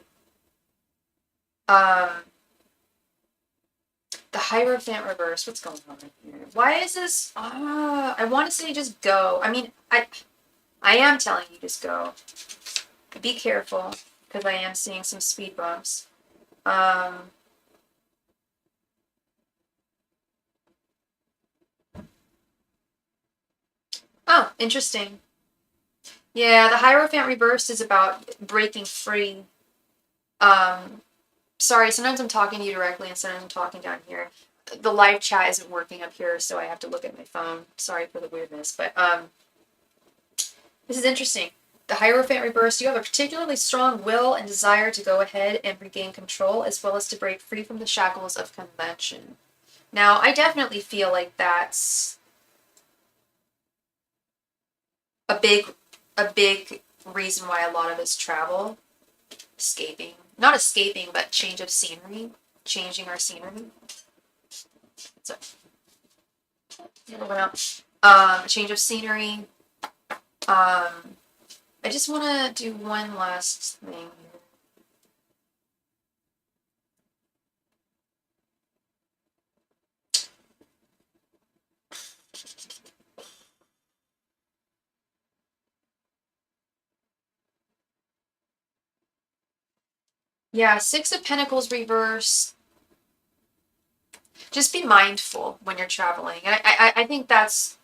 Speaker 1: Um, the Hierophant reverse. What's going on here? Why is this? I want to say just go. I mean, I am telling you just go. Be careful, because I am seeing some speed bumps. Um, oh, interesting. Yeah, the Hierophant reversed is about breaking free. Um, Sorry, sometimes I'm talking to you directly and sometimes I'm talking down here. The live chat isn't working up here, so I have to look at my phone. Sorry for the weirdness, but this is interesting. The Hierophant reversed, you have a particularly strong will and desire to go ahead and regain control, as well as to break free from the shackles of convention. Now, I definitely feel like that's a big, a big reason why a lot of us travel. Escaping, not escaping, but change of scenery, changing our scenery. So, change of scenery. I just want to do one last thing here. Yeah, Six of Pentacles reverse. Just be mindful when you're traveling. And I think that's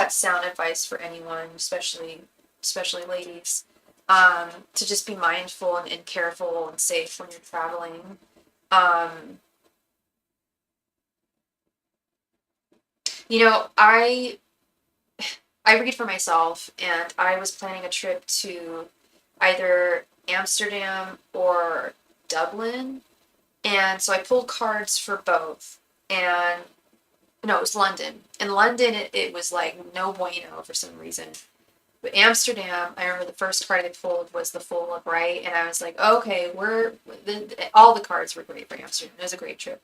Speaker 1: sound advice for anyone, especially ladies. To just be mindful and careful and safe when you're traveling. You know, I read for myself, and I was planning a trip to either Amsterdam or Dublin, and so I pulled cards for both. And no, it was London. In London, it was like no bueno for some reason. But Amsterdam, I remember the first card I pulled was the Fool of Right, and I was like, okay, all the cards were great for Amsterdam. It was a great trip.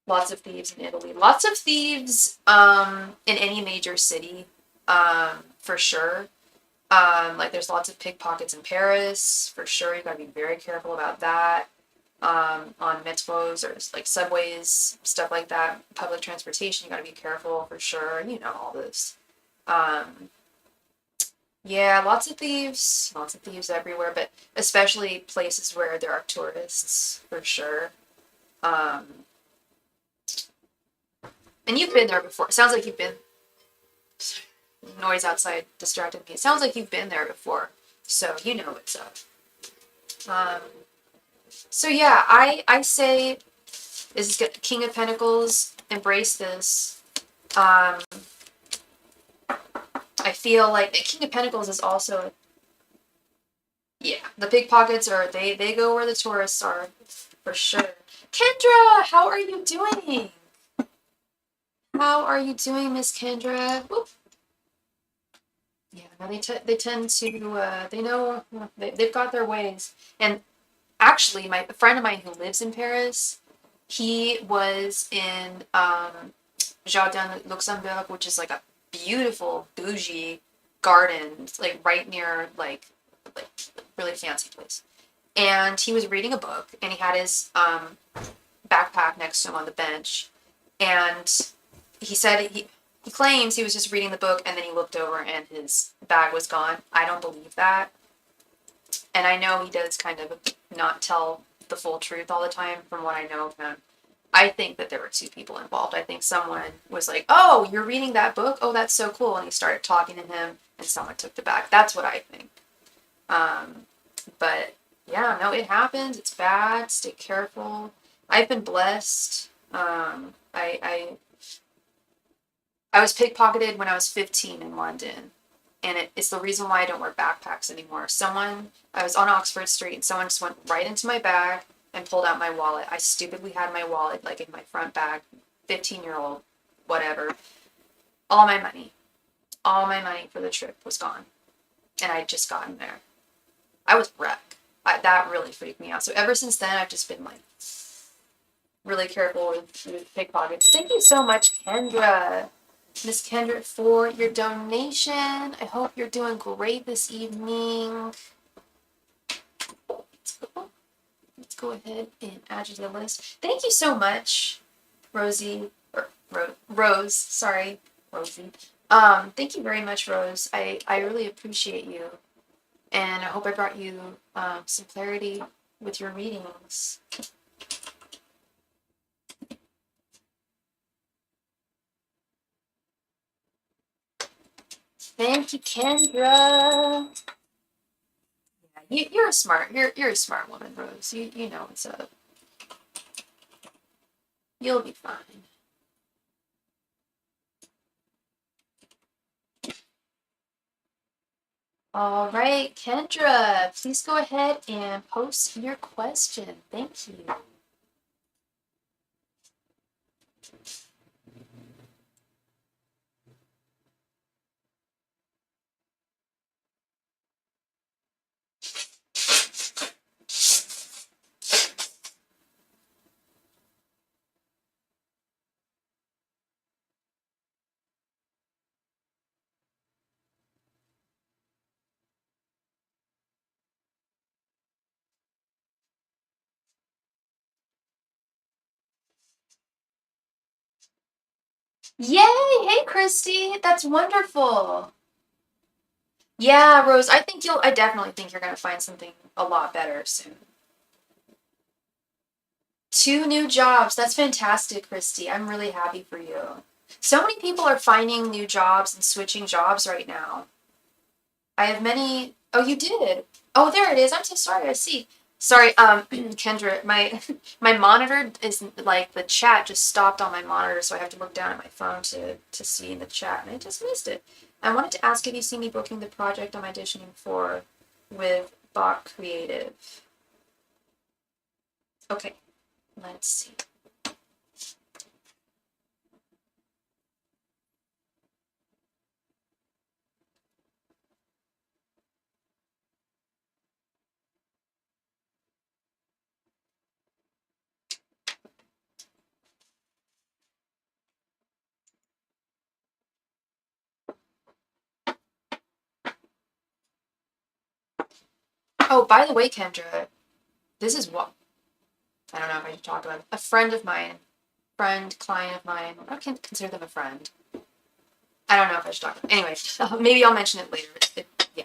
Speaker 1: Lots of thieves in Italy. Lots of thieves in any major city, for sure. Like there's lots of pickpockets in Paris, for sure. You gotta be very careful about that. On metros or like subways, stuff like that. Public transportation, you gotta be careful for sure. You know all this. Um, yeah, lots of thieves everywhere, but especially places where there are tourists, for sure. Um, and you've been there before. It sounds like you've been. Noise outside distracted me. It sounds like you've been there before, so you know what's up. Um, so yeah, I say this is King of Pentacles. Embrace this. Um, I feel like the King of Pentacles is also, yeah, the pickpockets are they go where the tourists are, for sure. Kendra, how are you doing? How are you doing, Miss Kendra? Whoop. Yeah, no, they tend to they know they've got their ways. And actually, a friend of mine who lives in Paris, he was in Jardin Luxembourg, which is like a beautiful bougie garden, like right near like really fancy place. And he was reading a book, and he had his backpack next to him on the bench, and he said he claims he was just reading the book, and then he looked over and his bag was gone. I don't believe that, and I know he does kind of not tell the full truth all the time from what I know of him. I think that there were two people involved. I think someone was like, "Oh, you're reading that book? Oh, that's so cool," and he started talking to him, and someone took the bag. That's what I think. But yeah, no, it happens. It's bad. Stay careful. I've been blessed. I was pickpocketed when I was 15 in London, and it's the reason why I don't wear backpacks anymore. I was on Oxford Street, and someone just went right into my bag and pulled out my wallet. I stupidly had my wallet like in my front bag, 15-year-old, whatever. All my money for the trip was gone, and I'd just gotten there. I was wrecked. That really freaked me out. So ever since then, I've just been like really careful with pickpockets. Thank you so much, Kendra. Miss Kendra, for your donation. I hope you're doing great this evening. Let's go ahead and add you to the list. Thank you so much, Rosie, or Rose, sorry, Rosie. Thank you very much, Rose. I really appreciate you. And I hope I brought you some clarity. with your readings. Thank you, Kendra. Yeah, you're a smart. You're a smart woman, Rose. You know what's up. You'll be fine. All right, Kendra, please go ahead and post your question. Thank you. Yay! Hey, Christy, that's wonderful. Yeah, Rose, I definitely think you're gonna find something a lot better soon. 2 new jobs. That's fantastic, Christy. I'm really happy for you. So many people are finding new jobs and switching jobs right now. I have many. Oh, you did. Oh, there it is. I'm so sorry. I see. Sorry, Kendra, my monitor is like the chat just stopped on my monitor, so I have to look down at my phone to see in the chat, and I just missed it. I wanted to ask if you see me booking the project I'm auditioning for with Bach Creative. Okay, let's see. Oh, by the way, Kendra, this is what I don't know if I should talk about it. A friend of mine, client of mine. I can't consider them a friend. I don't know if I should talk about it. Anyway, maybe I'll mention it later. Yeah.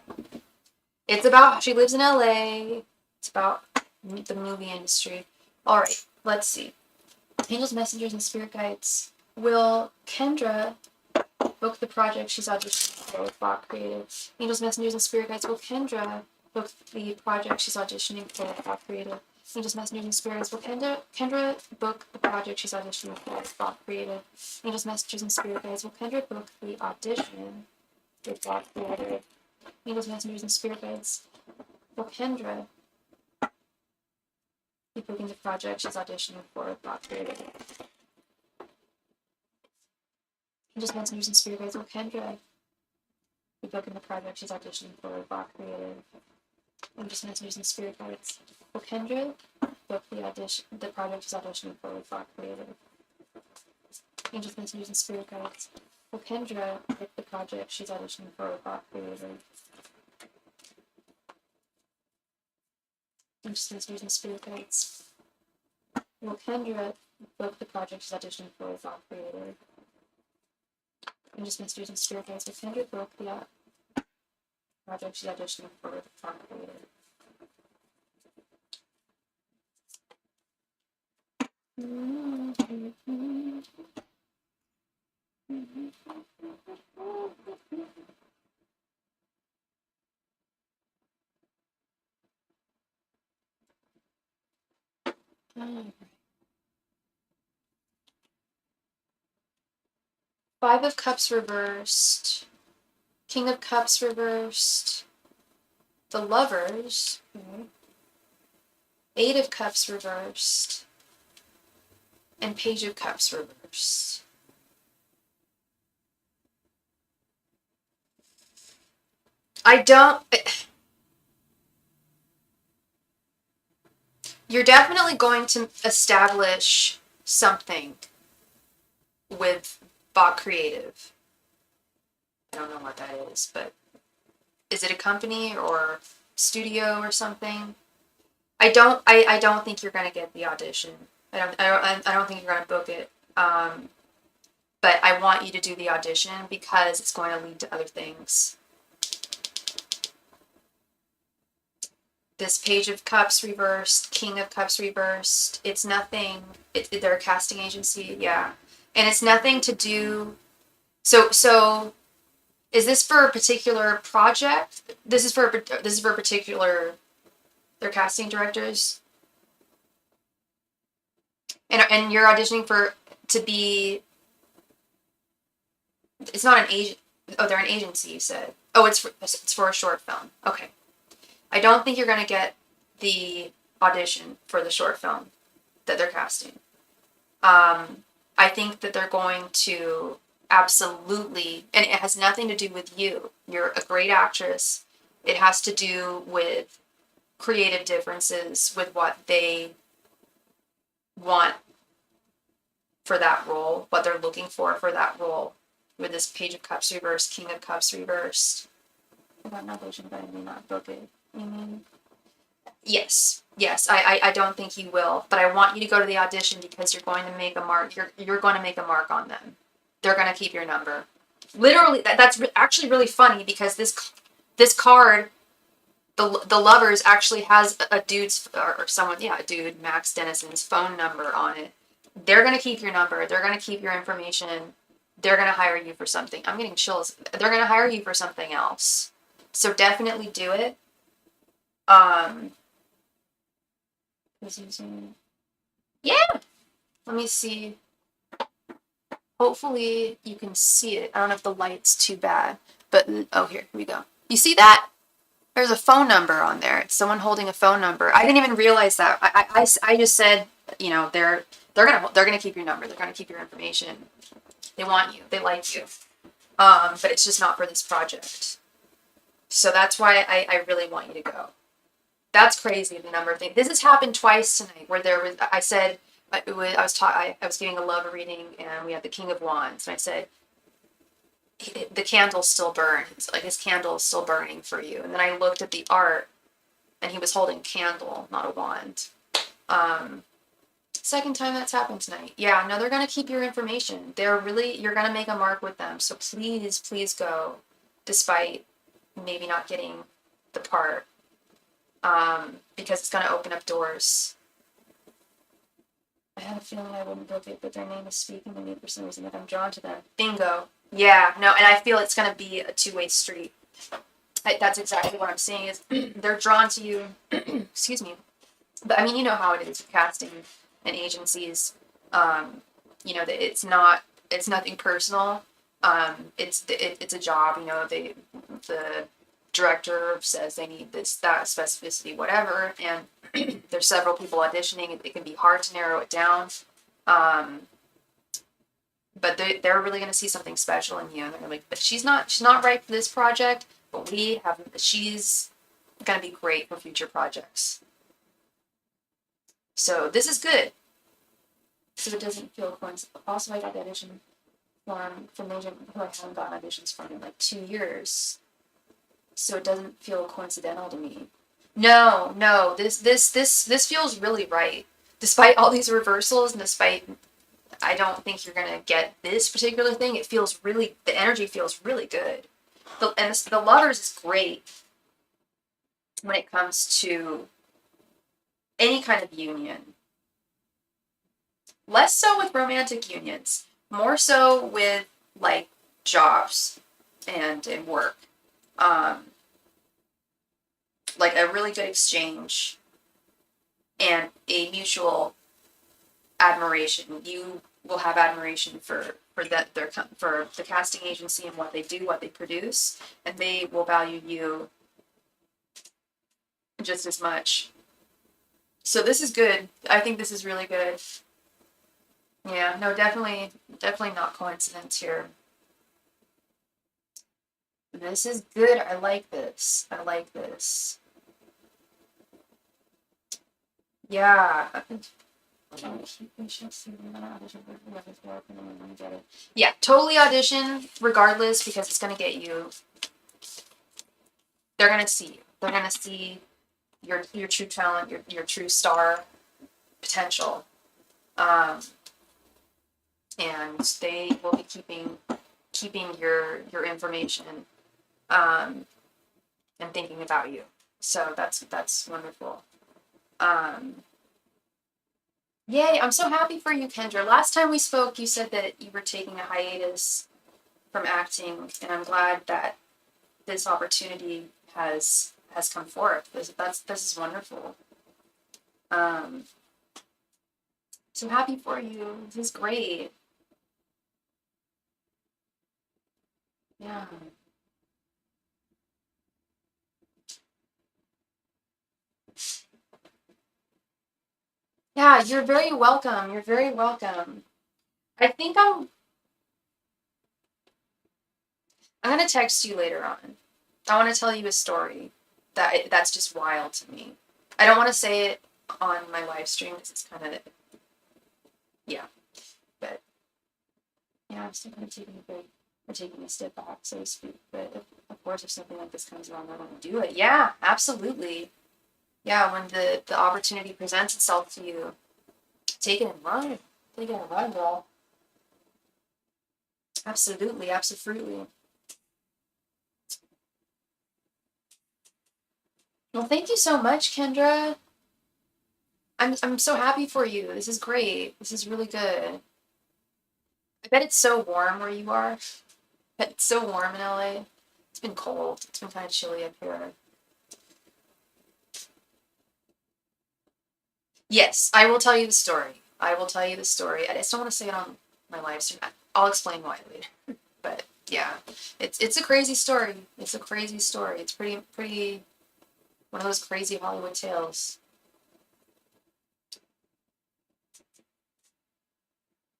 Speaker 1: It's about, she lives in LA. It's about the movie industry. All right, let's see. Angels, messengers, and spirit guides. Will Kendra book the project she's auditioning for with Bach Creative? Angels, messengers, and spirit guides. Will Kendra book the project she's auditioning for with Bach Creative? Angels, messengers, and spirits. Will Kendra book the project she's auditioning for with Bach Creative? Angels, messengers, and spirit guides. Will Kendra book the audition with Bach Creative? Angels, messengers, and spirit guides. Will Kendra be booking the project she's auditioning for with Bach Creative? Angels, messengers, and spirit guides. Will Kendra be booking the project she's auditioning for with Bach Creative? Angels, messengers, and spirit guides. Will Kendra book the project she's auditioning for with Bach Creative? Angels, messengers, and spirit guides. Will Kendra book the project she's auditioning for with Bach Creative? Angels, messengers, and spirit guides. Will Kendra book the project she's auditioning for with Bach Creative? Angels, messengers, and spirit guides. Will Kendra book the project she's auditioning for with Bach Creative? Five of Cups reversed, King of Cups reversed, the Lovers, Eight of Cups reversed, and Page of Cups reversed. You're definitely going to establish something with Bot Creative. I don't know what that is, but is it a company or studio or something? I don't think you're gonna get the audition. I don't think you're gonna book it. But I want you to do the audition because it's going to lead to other things. this Page of Cups reversed, King of Cups reversed. It's nothing. They're a casting agency, yeah, and it's nothing to do. So is this for a particular project? This is for a particular. They're casting directors, and you're auditioning for to be. It's not an agent. Oh, they're an agency. You said. Oh, it's for a short film. Okay. I don't think you're gonna get the audition for the short film that they're casting. I think that they're going to absolutely, and it has nothing to do with you. You're a great actress. It has to do with creative differences with what they want for that role, what they're looking for that role. With this Page of Cups reversed, King of Cups reversed. I got an audition, but I may not book it. You mean? Yes. I don't think you will, but I want you to go to the audition because you're going to make a mark. You're going to make a mark on them. They're going to keep your number. Literally, that's actually really funny because this card, the lovers actually has a dude's or someone, yeah, a dude, Max Dennison's phone number on it. They're going to keep your number. They're going to keep your information. They're going to hire you for something. I'm getting chills. They're going to hire you for something else. So definitely do it. Yeah. Let me see. Hopefully you can see it. I don't know if the light's too bad, but oh, here we go. You see that? There's a phone number on there. It's someone holding a phone number. I didn't even realize that. I just said, you know, they're gonna keep your number. They're gonna keep your information. They want you. They like you. But it's just not for this project. So that's why I really want you to go. That's crazy, the number of things. This has happened twice tonight where there was, I said, I was giving a love reading and we had the King of Wands and I said, the candle still burns. Like his candle is still burning for you. And then I looked at the art and he was holding a candle, not a wand. Second time that's happened tonight. Yeah, no, they're going to keep your information. You're going to make a mark with them. So please go, despite maybe not getting the part. Because it's going to open up doors. I had a feeling I wouldn't book it, but their name is speaking to me for some reason that I'm drawn to them. Bingo. Yeah, no, and I feel it's going to be a two-way street. That's exactly what I'm seeing is they're drawn to you. Excuse me. But I mean, you know how it is with casting and agencies. You know, that it's nothing personal. It's a job, you know, the director says they need this, that, specificity, whatever, and there's several people auditioning. It can be hard to narrow it down, but they're really going to see something special in you, and they're like, but she's not right for this project, but she's going to be great for future projects. So this is good. So it doesn't feel coincidental. Also, I got the audition from an agent who I haven't gotten auditions from in like 2 years. So it doesn't feel coincidental to me. No, this feels really right. Despite all these reversals and despite I don't think you're gonna get this particular thing, the energy feels really good. The lovers is great when it comes to any kind of union. Less so with romantic unions, more so with like jobs and work. Like a really good exchange and a mutual admiration. You will have admiration for the casting agency and what they do, what they produce, and they will value you just as much. So this is good. I think this is really good. Yeah, no, definitely not coincidence here. This is good. I like this. Yeah. Yeah, totally audition regardless because it's going to get you. They're going to see you. They're going to see your true talent, your true star potential. And they will be keeping your information and thinking about you. So that's wonderful. Yay, I'm so happy for you, Kendra. Last time we spoke, you said that you were taking a hiatus from acting, and I'm glad that this opportunity has come forth. This is wonderful. So happy for you. This is great. Yeah. Yeah, you're very welcome. You're very welcome. I think I'm gonna text you later on. I want to tell you a story that's just wild to me. I don't want to say it on my live stream because it's kind of, yeah, but yeah, I'm still kind of taking a break or taking a step back, so to speak. But of course, if something like this comes along, I want to do it. Yeah, absolutely. Yeah, when the opportunity presents itself to you, take it and run. Take it and run, girl. Absolutely, absolutely. Well, thank you so much, Kendra. I'm so happy for you. This is great. This is really good. I bet it's so warm where you are. It's so warm in LA. It's been cold. It's been kind of chilly up here. Yes, I will tell you the story. I will tell you the story. I just don't want to say it on my live stream. I'll explain why later. But yeah, it's a crazy story. It's a crazy story. It's pretty one of those crazy Hollywood tales.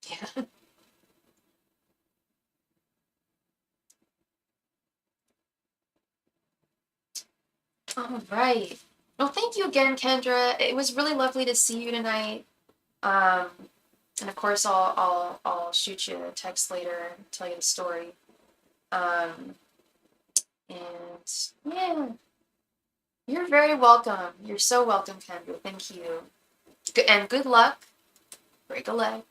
Speaker 1: Yeah. All right. Well, thank you again, Kendra. It was really lovely to see you tonight. Um, and of course, I'll shoot you a text later and tell you the story. Um, and yeah, you're very welcome. You're so welcome, Kendra. Thank you. And good luck. Break a leg.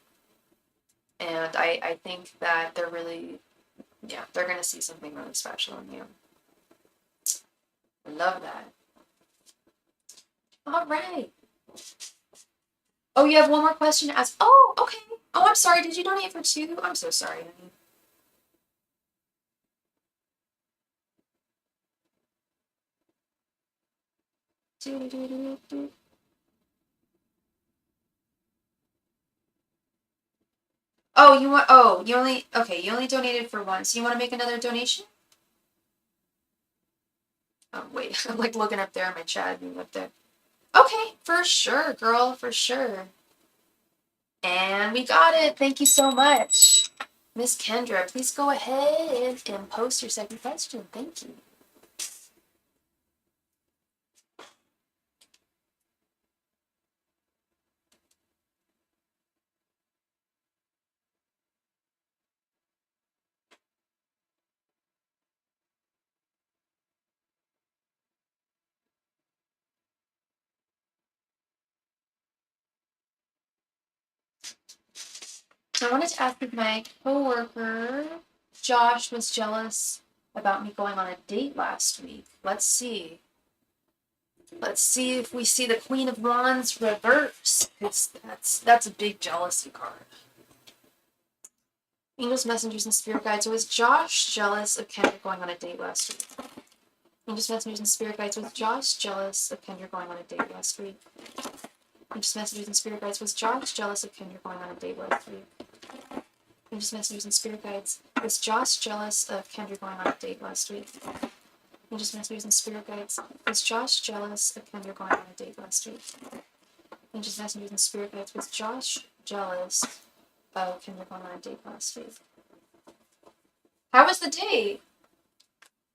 Speaker 1: And I think that they're really, yeah, they're gonna see something really special in you. I love that. All right. Oh, you have one more question to ask. Oh, okay. Oh, I'm sorry. Did you donate for two? I'm so sorry, honey. Oh, you want? Oh, you only. Okay, you only donated for one. So you want to make another donation? Oh wait, I'm like looking up there on my chat and up there. Okay, for sure, girl, for sure. And we got it. Thank you so much, Miss Kendra. Please go ahead and post your second question. Thank you. I wanted to ask if my coworker Josh was jealous about me going on a date last week. Let's see. Let's see if we see the Queen of Wands reverse. That's a big jealousy card. Angels, messengers, and spirit guides. Was Josh jealous of Kendra going on a date last week? Angels, messengers, and spirit guides. Was Josh jealous of Kendra going on a date last week? Angels, messengers, and spirit guides. Was Josh jealous of Kendra going on a date last week? Angels, messengers, and spirit guides. Was Josh jealous of Kendra going on a date last week? Angels, messengers, and spirit guides. Was Josh jealous of Kendra going on a date last week? Angels, messengers, and spirit guides. Was Josh jealous of Kendra going on a date last week? How was the date?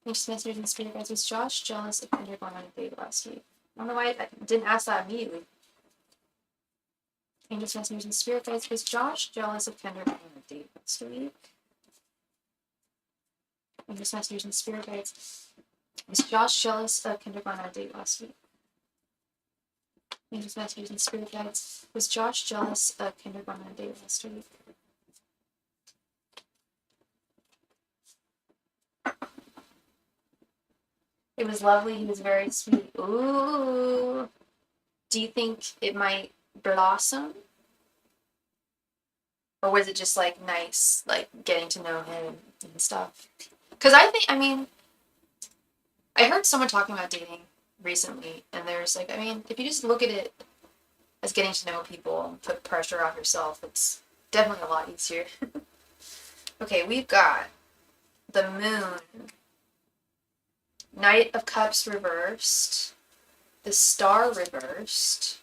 Speaker 1: Angels, messengers, and spirit guides. Was Josh jealous of Kendra going on a date last week? I don't know why I didn't ask that immediately. Angels, messengers, and spirit guides. Was Josh jealous of Kendra going on a date last week? Angels, messengers, and spirit guides. Was Josh jealous of Kendra going on a date last week? Angels, messengers, and spirit guides. Was Josh jealous of Kendra going on a date last week? It was lovely. He was very sweet. Ooh. Do you think it might blossom? Or was it just like nice, like getting to know him and stuff? Because I mean, I heard someone talking about dating recently, and there's like, I mean, if you just look at it as getting to know people and put pressure on yourself, it's definitely a lot easier. Okay, we've got the moon, Knight of Cups reversed, the Star reversed,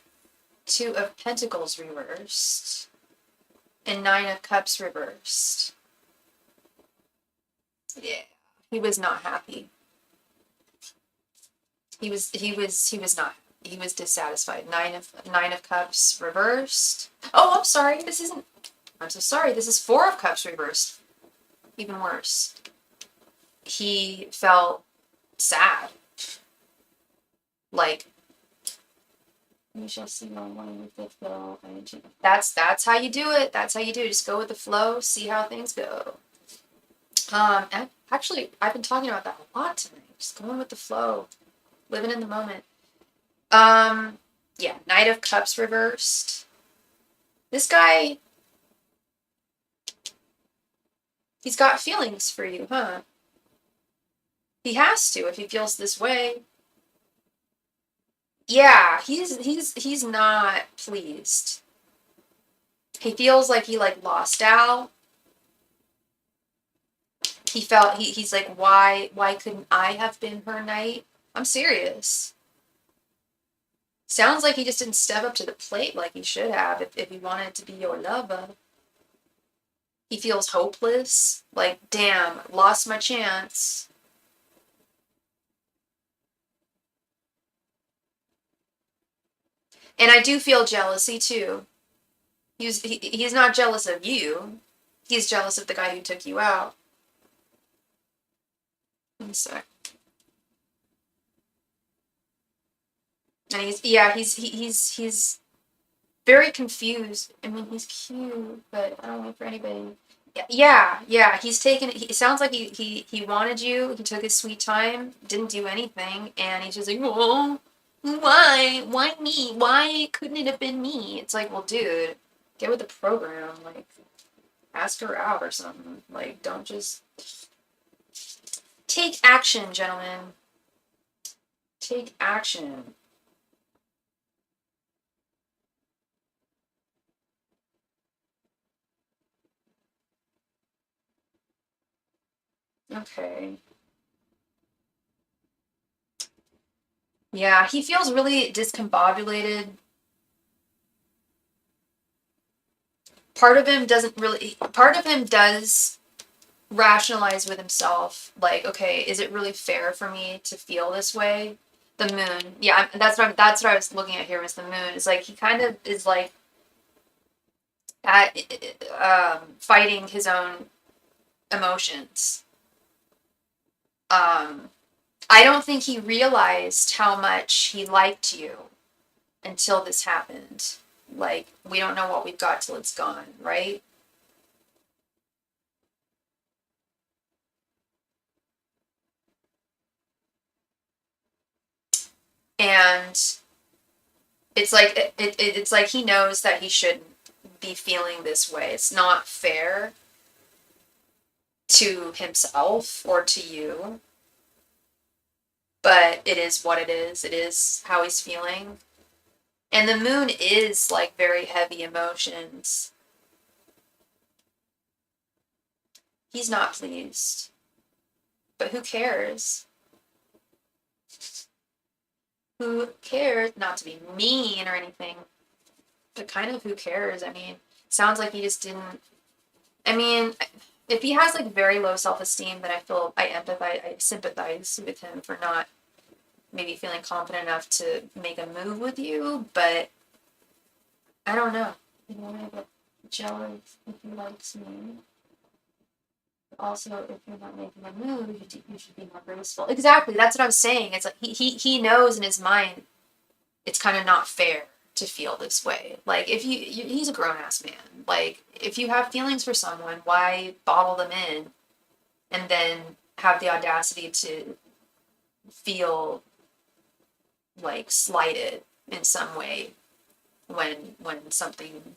Speaker 1: Two of Pentacles reversed, and Nine of Cups reversed. Yeah, he was not happy. He was not. He was dissatisfied. Nine of Cups reversed. Oh, I'm sorry. This isn't. I'm so sorry. This is Four of Cups reversed. Even worse. He felt sad. Like, we shall see on one with the flow. That's how you do it. That's how you do it. Just go with the flow. See how things go. And actually, I've been talking about that a lot tonight. Just going with the flow, living in the moment. Yeah, Knight of Cups reversed. This guy, he's got feelings for you, huh? He has to if he feels this way. Yeah, he's not pleased. He feels like he like lost out. He felt he's like, why couldn't I have been her knight? I'm serious. Sounds like he just didn't step up to the plate like he should have if he wanted to be your lover. He feels hopeless. Like, damn, lost my chance. And I do feel jealousy too. He's not jealous of you. He's jealous of the guy who took you out. One sec. And he's very confused. I mean, he's cute, but I don't wait for anybody. Yeah. He's taken. It sounds like he wanted you. He took his sweet time, didn't do anything, and he's just like, oh, why me? Why couldn't it have been me? It's like, well, dude, get with the program. Like, ask her out or something. Like, don't just take action, gentlemen. Take action. Okay. Yeah, he feels really discombobulated. Part of him does rationalize with himself, like, okay, is it really fair for me to feel this way? The moon. Yeah, that's what I was looking at here was the moon. It's like he kind of is like at fighting his own emotions. I don't think he realized how much he liked you until this happened. Like, we don't know what we've got till it's gone, right? And it's like it's like he knows that he shouldn't be feeling this way. It's not fair to himself or to you, but it is what it is. It is how he's feeling. And the moon is like very heavy emotions. He's not pleased. But who cares? Who cares? Not to be mean or anything, but kind of who cares? I mean, sounds like he just didn't. I mean, if he has like very low self-esteem, then I sympathize with him for not maybe feeling confident enough to make a move with you, but I don't know. You know, I get jealous if he likes me. Also, if you're not making a move, you should be more graceful. Exactly, that's what I was saying. It's like he knows in his mind it's kind of not fair to feel this way. Like, if he's a grown-ass man. Like, if you have feelings for someone, why bottle them in and then have the audacity to feel like slighted in some way when something,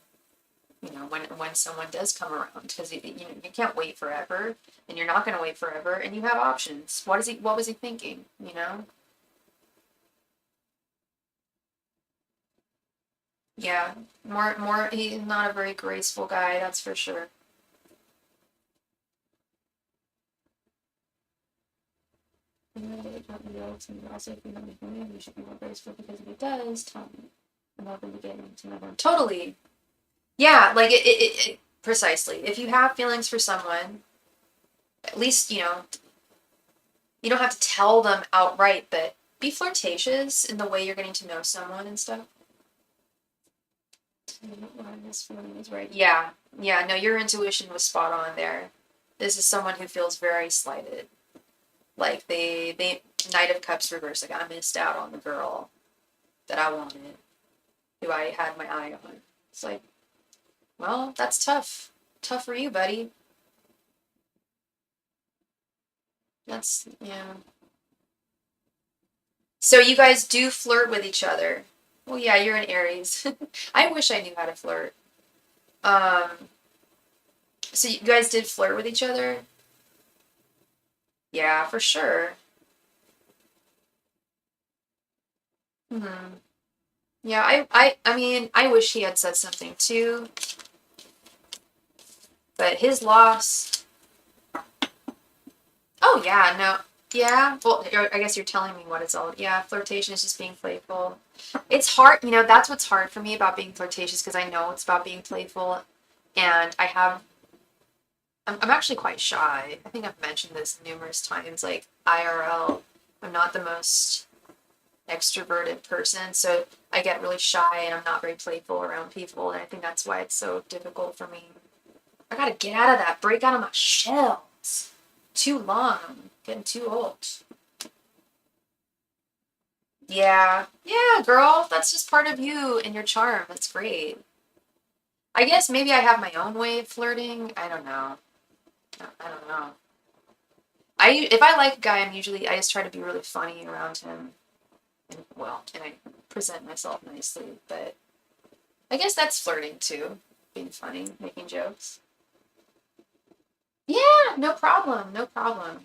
Speaker 1: when someone does come around, because you can't wait forever, and you're not going to wait forever, and you have options. What was he thinking, Yeah, more he's not a very graceful guy, that's for sure. Also, if you know anything, you should be more graceful, because if it does, tell me. I'm hoping to get into another one. Totally. Yeah, like precisely. If you have feelings for someone, at least, you don't have to tell them outright, but be flirtatious in the way you're getting to know someone and stuff. This feeling is right. Yeah, yeah, no, your intuition was spot on there. This is someone who feels very slighted. Like they Knight of Cups reverse. Like, I missed out on the girl that I wanted, who I had my eye on. It's like, well, that's tough. Tough for you, buddy. That's, yeah. So you guys do flirt with each other. Well, yeah, you're an Aries. I wish I knew how to flirt. Um, so you guys did flirt with each other? Yeah, for sure. Hmm. Yeah, I mean, I wish he had said something too, but his loss. Oh yeah, no, yeah. Well, I guess you're telling me what it's all. Yeah, flirtation is just being playful. It's hard, that's what's hard for me about being flirtatious, because I know it's about being playful, and I'm actually quite shy. I think I've mentioned this numerous times. Like, IRL, I'm not the most extroverted person, so I get really shy and I'm not very playful around people, and I think that's why it's so difficult for me. I gotta get out of that, break out of my shell. It's too long. I'm getting too old. Yeah, yeah, girl, that's just part of you and your charm. That's great. I guess maybe I have my own way of flirting. I don't know. I don't know. If I like a guy, I just try to be really funny around him, and I present myself nicely. But I guess that's flirting too, being funny, making jokes. Yeah, no problem, no problem.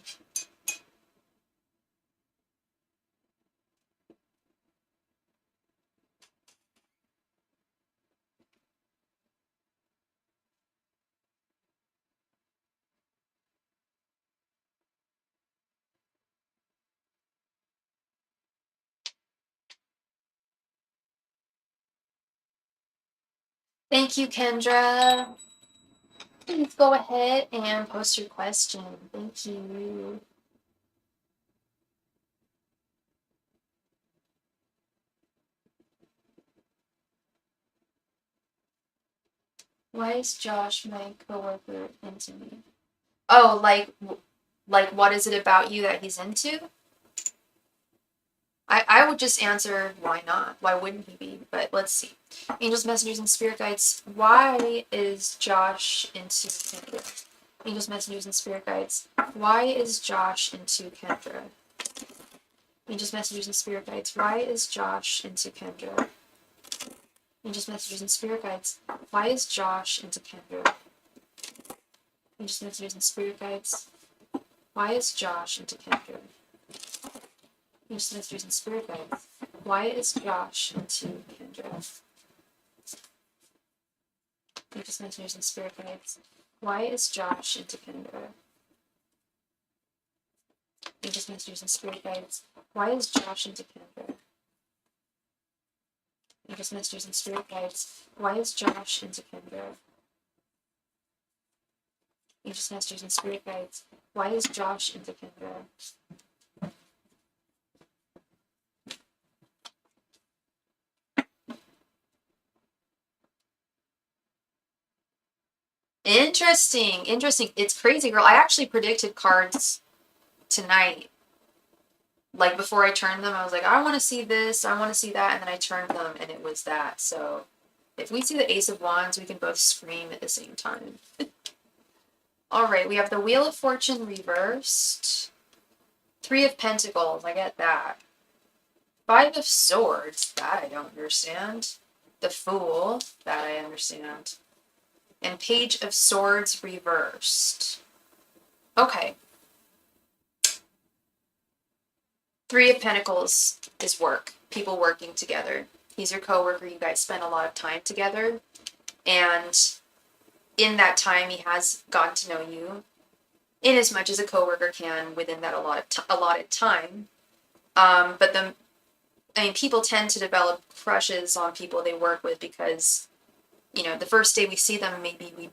Speaker 1: Thank you, Kendra. Please go ahead and post your question. Thank you. Why is Josh, my coworker, into me? Oh, like what is it about you that he's into? I would just answer, why not? Why wouldn't he be? But let's see. Angels, messengers, and spirit guides. Why is Josh into Kendra? Angels, messengers, and spirit guides. Why is Josh into Kendra? Angels, messengers, and spirit guides. Why is Josh into Kendra? Angels, messengers, and spirit guides. Why is Josh into Kendra? Angels, messengers, and spirit guides. Why is Josh into Kendra? Angels, messengers, and spirit guides. Why is Josh into Kendra? Angels, messengers, and spirit guides. Why is Josh into Kendra? Angels, messengers, and spirit guides. Why is Josh into Kendra? Angels, messengers, and spirit guides. Why is Josh into Kendra? Angels, messengers, and spirit guides. Why is Josh into Kendra? Interesting, interesting. It's crazy, girl. I actually predicted cards tonight. Like, before I turned them, I was like, I want to see this, I want to see that, and then I turned them, and it was that. So, if we see the Ace of Wands, we can both scream at the same time. All right, we have the Wheel of Fortune reversed. Three of Pentacles, I get that. Five of Swords, that I don't understand. The Fool, that I understand. And Page of Swords reversed. Okay. Three of Pentacles is work. People working together. He's your coworker. You guys spend a lot of time together. And in that time, he has gotten to know you in as much as a coworker can within that allotted time. But people tend to develop crushes on people they work with because, the first day we see them, maybe we,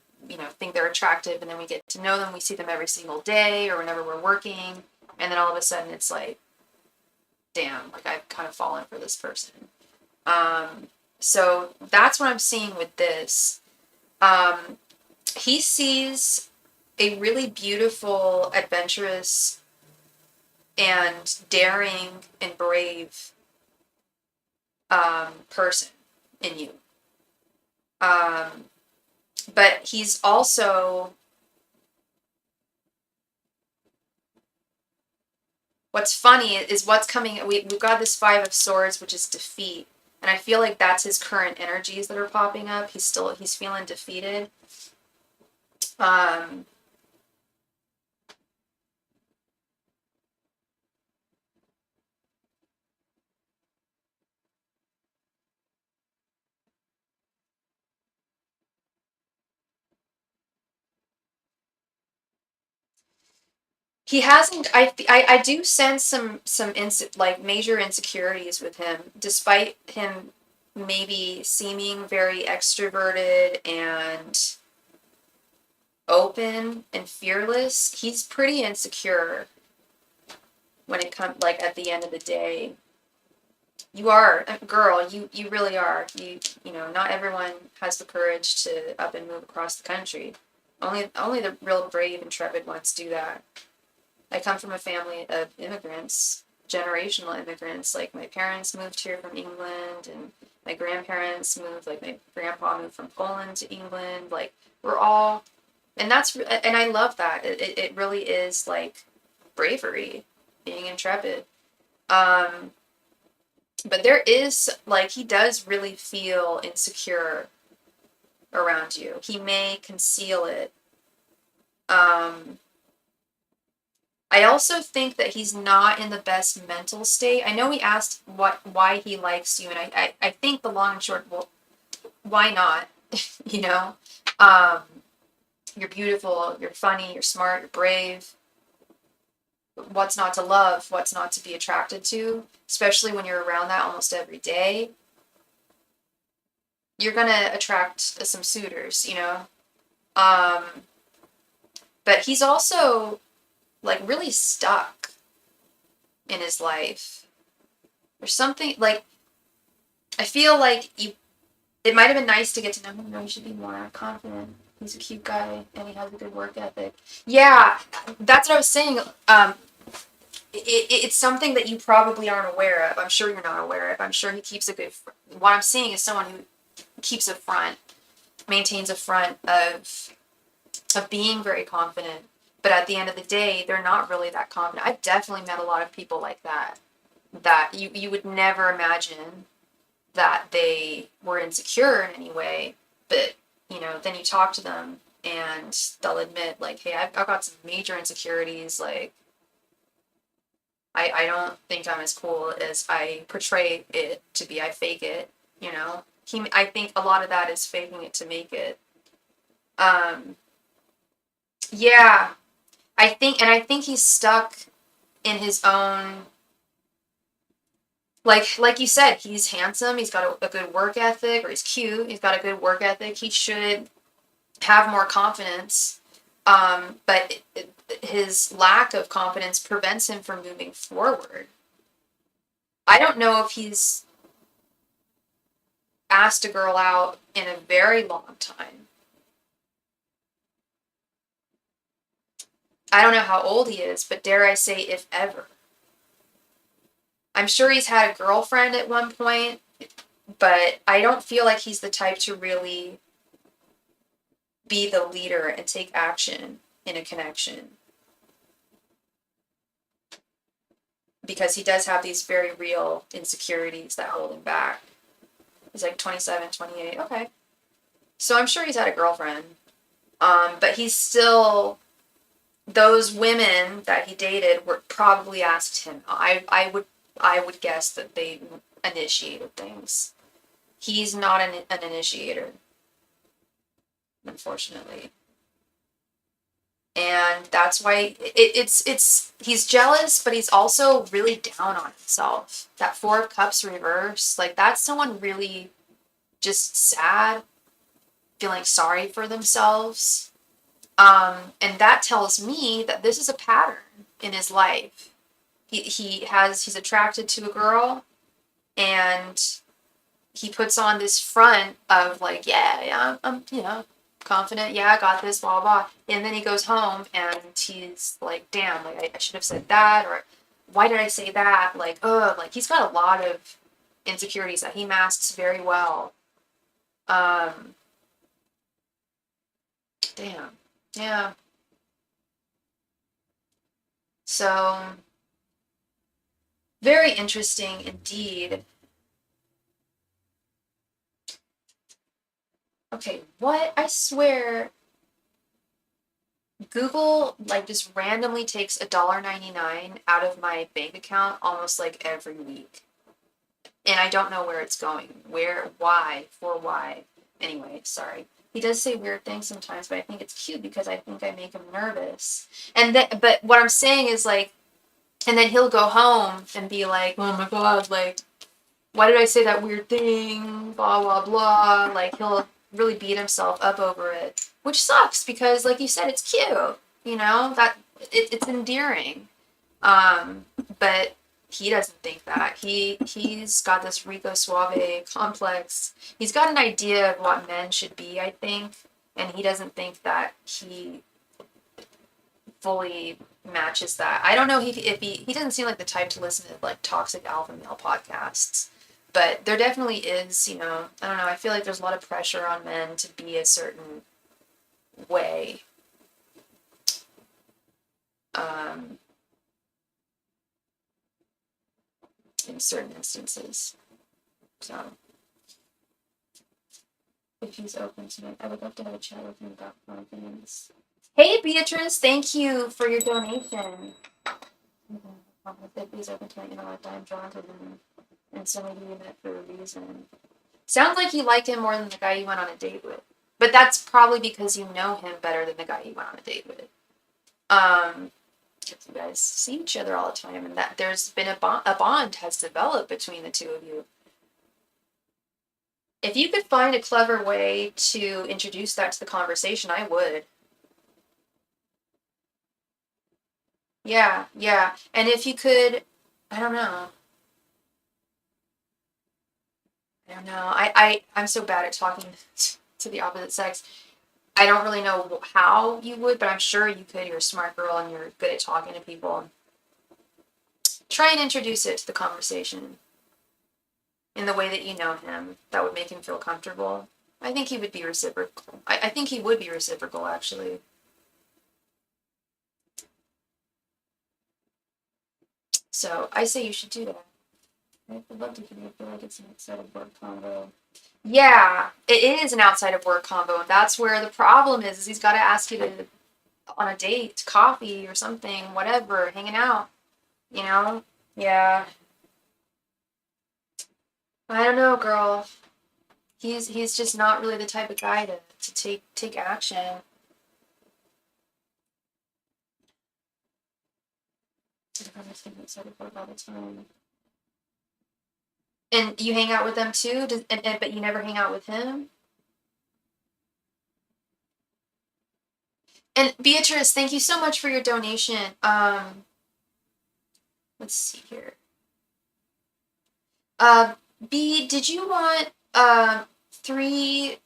Speaker 1: think they're attractive, and then we get to know them. We see them every single day or whenever we're working. And then all of a sudden it's like, damn, like I've kind of fallen for this person. So that's what I'm seeing with this. He sees a really beautiful, adventurous, and daring and brave person in you. But he's also, what's funny is what's coming, we've got this Five of Swords, which is defeat. And I feel like that's his current energies that are popping up. He's feeling defeated. He hasn't. I do sense some major insecurities with him, despite him maybe seeming very extroverted and open and fearless. He's pretty insecure when it comes, like, at the end of the day. You are, girl. You really are. Not everyone has the courage to up and move across the country. Only the real brave, intrepid ones do that. I come from a family of immigrants, generational immigrants. Like, my parents moved here from England, and my grandparents moved, like, my grandpa moved from Poland to England. Like, we're all, and I love that. It really is, like, bravery, being intrepid. But there is, like, he does really feel insecure around you. He may conceal it. I also think that he's not in the best mental state. I know he asked why he likes you, and I think the long and short, well, why not? you know? You're beautiful, you're funny, you're smart, you're brave. What's not to love? What's not to be attracted to? Especially when you're around that almost every day. You're gonna attract some suitors, But he's also, like, really stuck in his life. There's something, like, I feel like it might have been nice to get to know him. No, you should be more confident. He's a cute guy, and he has a good work ethic. Yeah, that's what I was saying. It's something that you probably aren't aware of. I'm sure you're not aware of. I'm sure he keeps a good... What I'm seeing is someone who keeps a front, maintains a front of being very confident. But at the end of the day, they're not really that confident. I've definitely met a lot of people like that you would never imagine that they were insecure in any way. But, then you talk to them and they'll admit, like, hey, I've got some major insecurities. Like, I don't think I'm as cool as I portray it to be. I fake it, I think a lot of that is faking it to make it. Yeah. I think he's stuck in his own, like you said, he's handsome, he's got a good work ethic, or he's cute, he's got a good work ethic, he should have more confidence, but his lack of confidence prevents him from moving forward. I don't know if he's asked a girl out in a very long time. I don't know how old he is, but dare I say, if ever. I'm sure he's had a girlfriend at one point, but I don't feel like he's the type to really be the leader and take action in a connection. because he does have these very real insecurities that hold him back. He's like 27, 28. Okay. So I'm sure he's had a girlfriend. But he's still, those women that he dated were probably asked him. I would guess that they initiated things. He's not an initiator, unfortunately. And that's why he's jealous, but he's also really down on himself. That Four of Cups reverse, like that's someone really just sad, feeling sorry for themselves. And that tells me that this is a pattern in his life. He's attracted to a girl, and he puts on this front of like, yeah, I'm confident, yeah, I got this, blah, blah. And then he goes home and he's like, damn, like I should have said that, or why did I say that? Like, he's got a lot of insecurities that he masks very well. Damn. Yeah. So, very interesting indeed. Okay, what? I swear, Google like just randomly takes $1.99 out of my bank account almost like every week. And I don't know where it's going. Where, why, for why. Anyway, sorry. He does say weird things sometimes, but I think it's cute because I think I make him nervous. But what I'm saying is like, and then he'll go home and be like, oh my God, like, why did I say that weird thing? Blah, blah, blah. Like, he'll really beat himself up over it, which sucks because, like you said, it's cute, that it's endearing. But he doesn't think that. He's got this Rico Suave complex. He's got an idea of what men should be, I think, and he doesn't think that he fully matches that. I don't know if he doesn't seem like the type to listen to like toxic alpha male podcasts. But there definitely is, I don't know, I feel like there's a lot of pressure on men to be a certain way. In certain instances. So, if he's open to it, I would love to have a chat with him about confidence. Hey, Beatrice, thank you for your donation. If he's open to it, I'm drawn to him. And so maybe we met for a reason. Sounds like you like him more than the guy you went on a date with. But that's probably because you know him better than the guy you went on a date with. Because you guys see each other all the time, and that there's been a bond has developed between the two of you. If you could find a clever way to introduce that to the conversation, I would. Yeah. And if you could, I don't know. I'm so bad at talking to the opposite sex. I don't really know how you would, but I'm sure you could. You're a smart girl and you're good at talking to people. Try and introduce it to the conversation in the way that you know him. That would make him feel comfortable. I think he would be reciprocal. I think he would be reciprocal, actually. So I say you should do that. I would love to hear you feel like it's an outside of work combo. Yeah, it is an outside of work combo, and that's where the problem is he's got to ask you to on a date, coffee or something, whatever, hanging out, Yeah. I don't know, girl. He's just not really the type of guy to take action. All the time. And you hang out with them too, but you never hang out with him? And Beatrice, thank you so much for your donation. Let's see here. B, did you want 3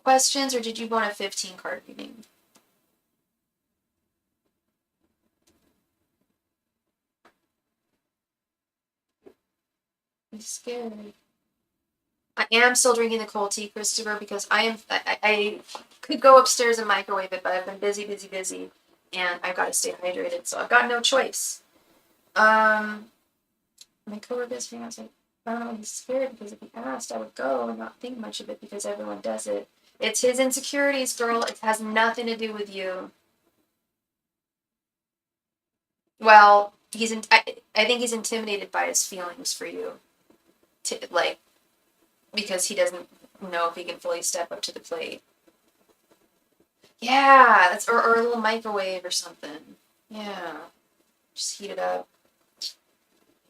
Speaker 1: questions or did you want a 15 card reading? I'm scared. I am still drinking the cold tea, Christopher, because I could go upstairs and microwave it, but I've been busy, and I've got to stay hydrated, so I've got no choice. My coworker's feeling, I was like, I don't know, he's scared because if he asked, I would go and not think much of it because everyone does it. It's his insecurities, girl. It has nothing to do with you. Well, I think he's intimidated by his feelings for you. Like, because he doesn't know if he can fully step up to the plate. Yeah, that's or a little microwave or something. Yeah, just heat it up.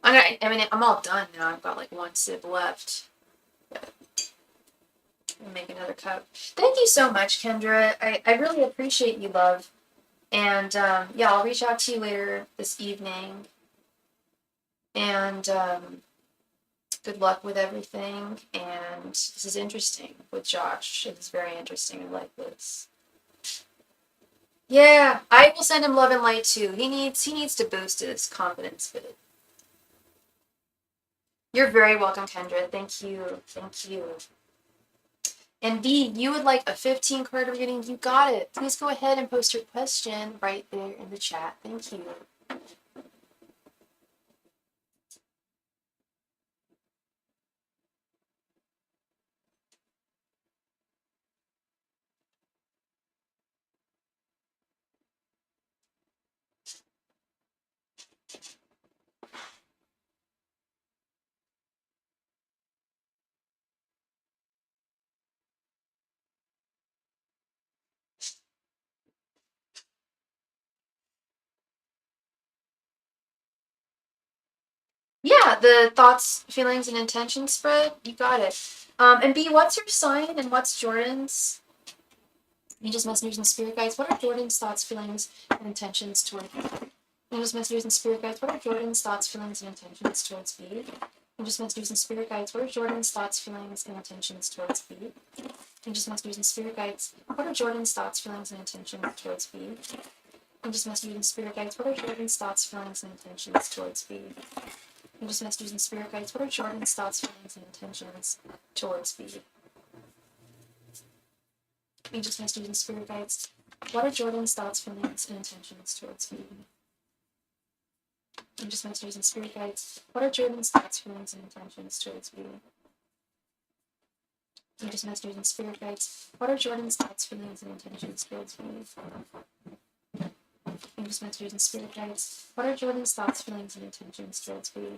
Speaker 1: I'm all done now. I've got like one sip left. I'll make another cup. Thank you so much, Kendra. I really appreciate you, love. And yeah, I'll reach out to you later this evening. And good luck with everything. And this is interesting with Josh. It's very interesting. I like this. Yeah, I will send him love and light too. He needs to boost his confidence bit. You're very welcome, Kendra. Thank you. Thank you. And B, you would like a 15 card reading? You got it. Please go ahead and post your question right there in the chat. Thank you. Yeah, the thoughts, feelings, and intentions spread. You got it. And B, what's your sign and what's Jordan's? Angels, messengers, and spirit guides. What are Jordan's thoughts, feelings, and intentions toward Angels, messengers, and spirit guides? What are Jordan's thoughts, feelings, and intentions towards B? Angels, messengers, and spirit guides. What are Jordan's thoughts, feelings, and intentions towards B? Angels, messengers, and spirit guides. What are Jordan's thoughts, feelings, and intentions towards B? Angels, messengers, and spirit guides. What are Jordan's thoughts, feelings, and intentions towards B? Angels, messengers, and spirit guides. What are Jordan's thoughts, feelings, and intentions towards B? Angels, messengers, and spirit guides. What are Jordan's thoughts, feelings, and intentions towards B? Angels, messengers, and spirit guides. What are Jordan's thoughts, feelings, and intentions towards B? Angels, messengers, and spirit guides. What are Jordan's thoughts, feelings, and intentions towards B? Angels, messengers, and spirit guides. What are Jordan's thoughts, feelings, and intentions towards B?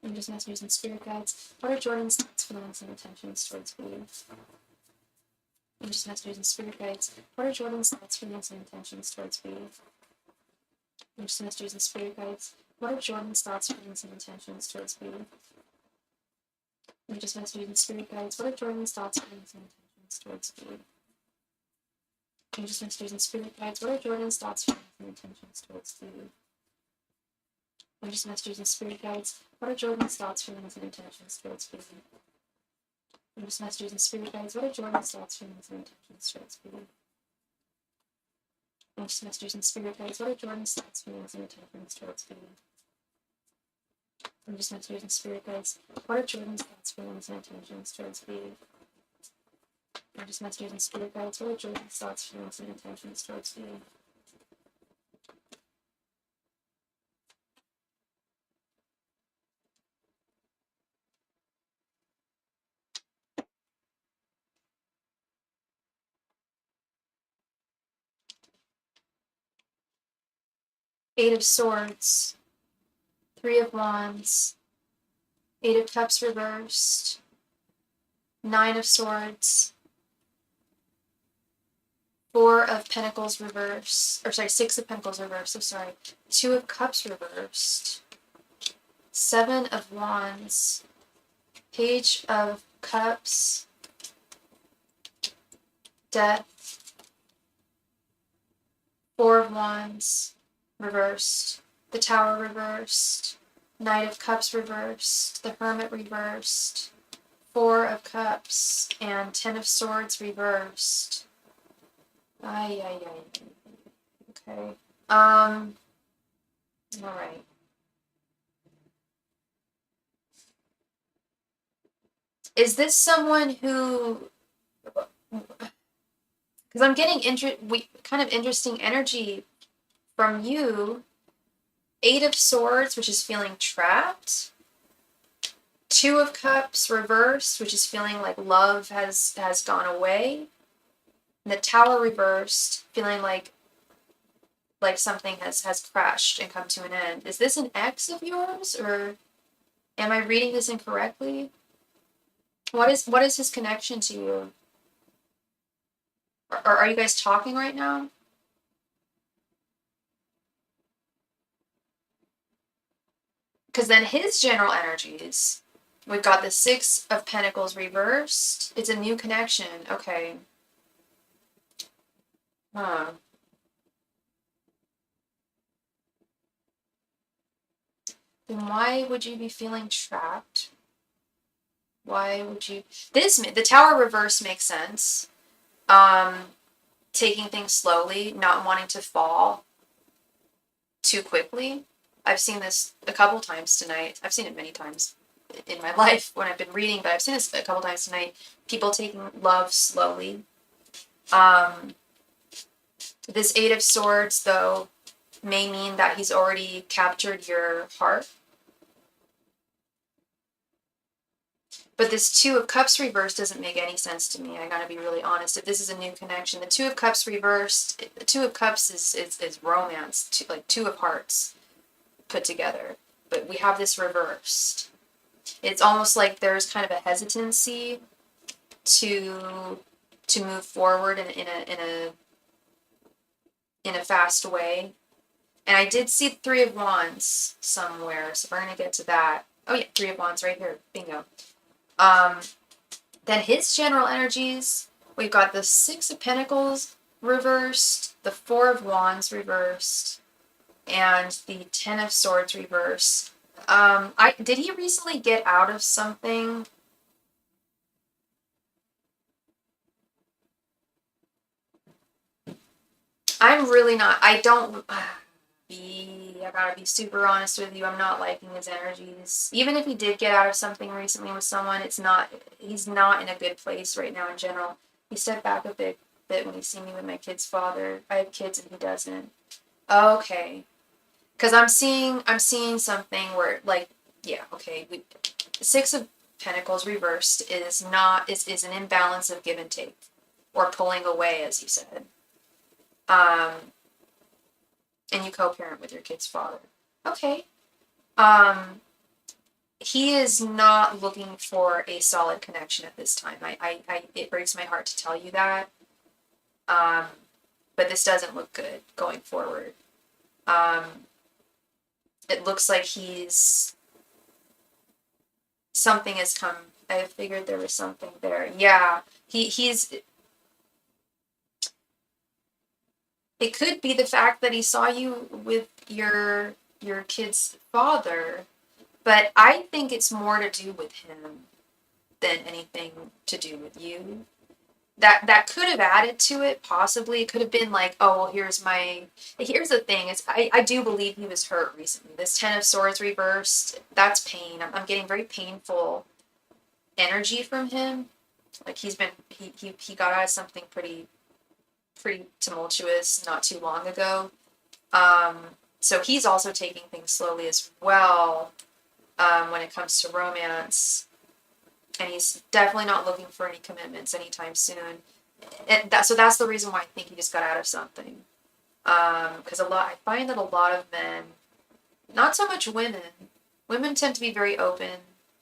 Speaker 1: Angels, messengers, and spirit guides. What are Jordan's thoughts, feelings, and intentions towards B? Angels, messengers, and spirit guides. What are Jordan's thoughts, feelings, and intentions towards B? Angels, messengers, and spirit guides. What are Jordan's thoughts, feelings, and intentions towards B? Angels, messengers, and spirit guides. What are Jordan's thoughts, feelings, and intentions towards B? Angels, messengers, and spirit guides. What are Jordan's thoughts, feelings, and intentions towards B? Angels, messengers, and spirit guides. What are Jordan's thoughts, feelings, and intentions towards B? Angels, messengers, and spirit guides. What are Jordan's thoughts, feelings, and intentions towards B? Angels, messengers, and spirit guides. What are Jordan's thoughts, feelings, and intentions towards B? Angels, messengers, and spirit guides. What are Jordan's thoughts, feelings, and intentions towards B? Angels, messengers, and spirit guides. What are Jordan's thoughts, feelings, and intentions towards B? Eight of Swords, Three of Wands, Eight of Cups reversed, Nine of Swords, Four of Pentacles reversed, Six of Pentacles reversed, Two of Cups reversed, Seven of Wands, Page of Cups, Death, Four of Wands reversed, the Tower reversed, Knight of Cups reversed, the Hermit reversed, Four of Cups, and Ten of Swords reversed. Ay. Okay. Alright. Is this someone who... Because I'm getting kind of interesting energy from you. Eight of Swords, which is feeling trapped. Two of Cups reversed, which is feeling like love has gone away. And the Tower reversed, feeling like something has crashed and come to an end. Is this an ex of yours, or am I reading this incorrectly? What is his connection to you? Or are you guys talking right now? Because then his general energies, we've got the Six of Pentacles reversed. It's a new connection. Okay. Huh. Then why would you be feeling trapped? Why would you... the Tower reverse makes sense. Taking things slowly, not wanting to fall too quickly. I've seen this a couple times tonight. I've seen it many times in my life when I've been reading, but I've seen this a couple times tonight. People taking love slowly. This Eight of Swords, though, may mean that he's already captured your heart. But this Two of Cups reversed doesn't make any sense to me. I gotta be really honest. If this is a new connection, the Two of Cups reversed, the Two of Cups is romance, like Two of Hearts put together. But we have this reversed. It's almost like there's kind of a hesitancy to move forward in a fast way. And I did see Three of Wands somewhere, so we're gonna get to that. Oh yeah, Three of Wands right here. Bingo. Then his general energies, we've got the Six of Pentacles reversed, the Four of Wands reversed, and the Ten of Swords reversed. Did he recently get out of something? I'm really not, I gotta be super honest with you. I'm not liking his energies. Even if he did get out of something recently with someone, he's not in a good place right now in general. He stepped back a bit when he seen me with my kid's father. I have kids and he doesn't. Okay. Because I'm seeing something where, like, yeah, okay. Six of Pentacles reversed is an imbalance of give and take. Or pulling away, as you said. And you co-parent with your kid's father. Okay. He is not looking for a solid connection at this time. It breaks my heart to tell you that. But this doesn't look good going forward. It looks like something has come. I figured there was something there. Yeah. It could be the fact that he saw you with your kid's father, but I think it's more to do with him than anything to do with you. That could have added to it, possibly. It could have been like, oh, well, here's the thing, is I do believe he was hurt recently. This Ten of Swords reversed, that's pain. I'm getting very painful energy from him. Like he got out of something pretty tumultuous not too long ago. So he's also taking things slowly as well when it comes to romance. And he's definitely not looking for any commitments anytime soon. So that's the reason why I think he just got out of something. Because I find that a lot of men, not so much women tend to be very open,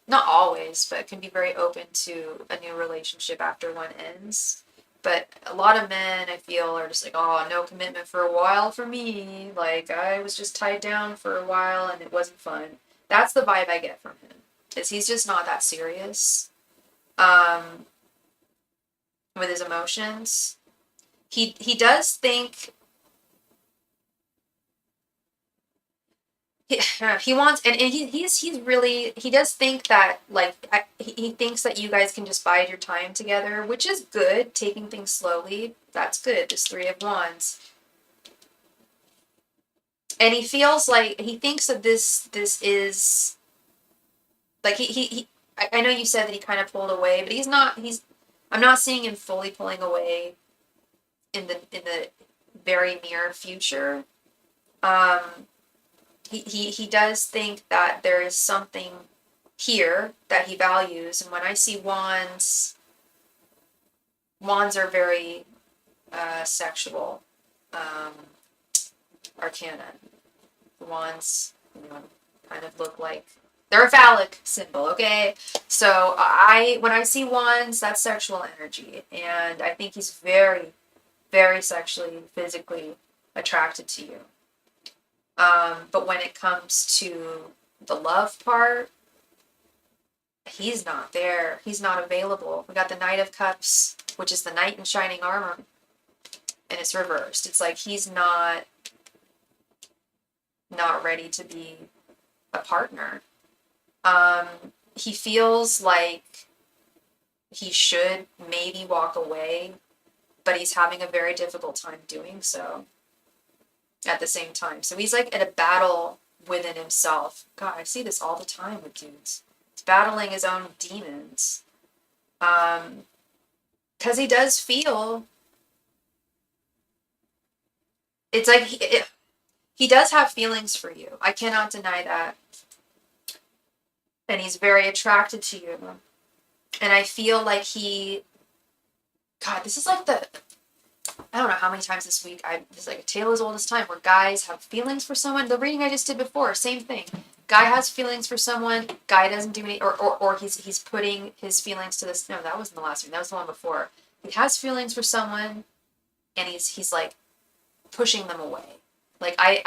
Speaker 1: not always, but can be very open to a new relationship after one ends. But a lot of men, I feel, are just like, oh, no commitment for a while for me. Like, I was just tied down for a while and it wasn't fun. That's the vibe I get from him. Is he's just not that serious with his emotions. He does think he wants, and he does think that, like, he thinks that you guys can just bide your time together, which is good. Taking things slowly, that's good. This Three of Wands. And he feels like, he thinks that this is like, I know you said that he kind of pulled away, but I'm not seeing him fully pulling away in the very near future. he does think that there is something here that he values. And when I see wands, wands are very sexual arcana. The wands, kind of look like they're a phallic symbol, okay? So when I see wands, that's sexual energy, and I think he's very, very sexually, physically attracted to you. But when it comes to the love part, he's not there. He's not available. We got the Knight of Cups, which is the knight in shining armor, and it's reversed. It's like he's not ready to be a partner. He feels like he should maybe walk away, but he's having a very difficult time doing so at the same time. So he's like at a battle within himself. God, I see this all the time with dudes. He's battling his own demons. Because he does feel, it's like he does have feelings for you. I cannot deny that. And he's very attracted to you. And I feel like God, this is like I don't know how many times this week, it's like a tale as old as time, where guys have feelings for someone. The reading I just did before, same thing. Guy has feelings for someone, guy doesn't do any, or he's putting his feelings to this. No, that wasn't the last one. That was the one before. He has feelings for someone, and he's like pushing them away. Like I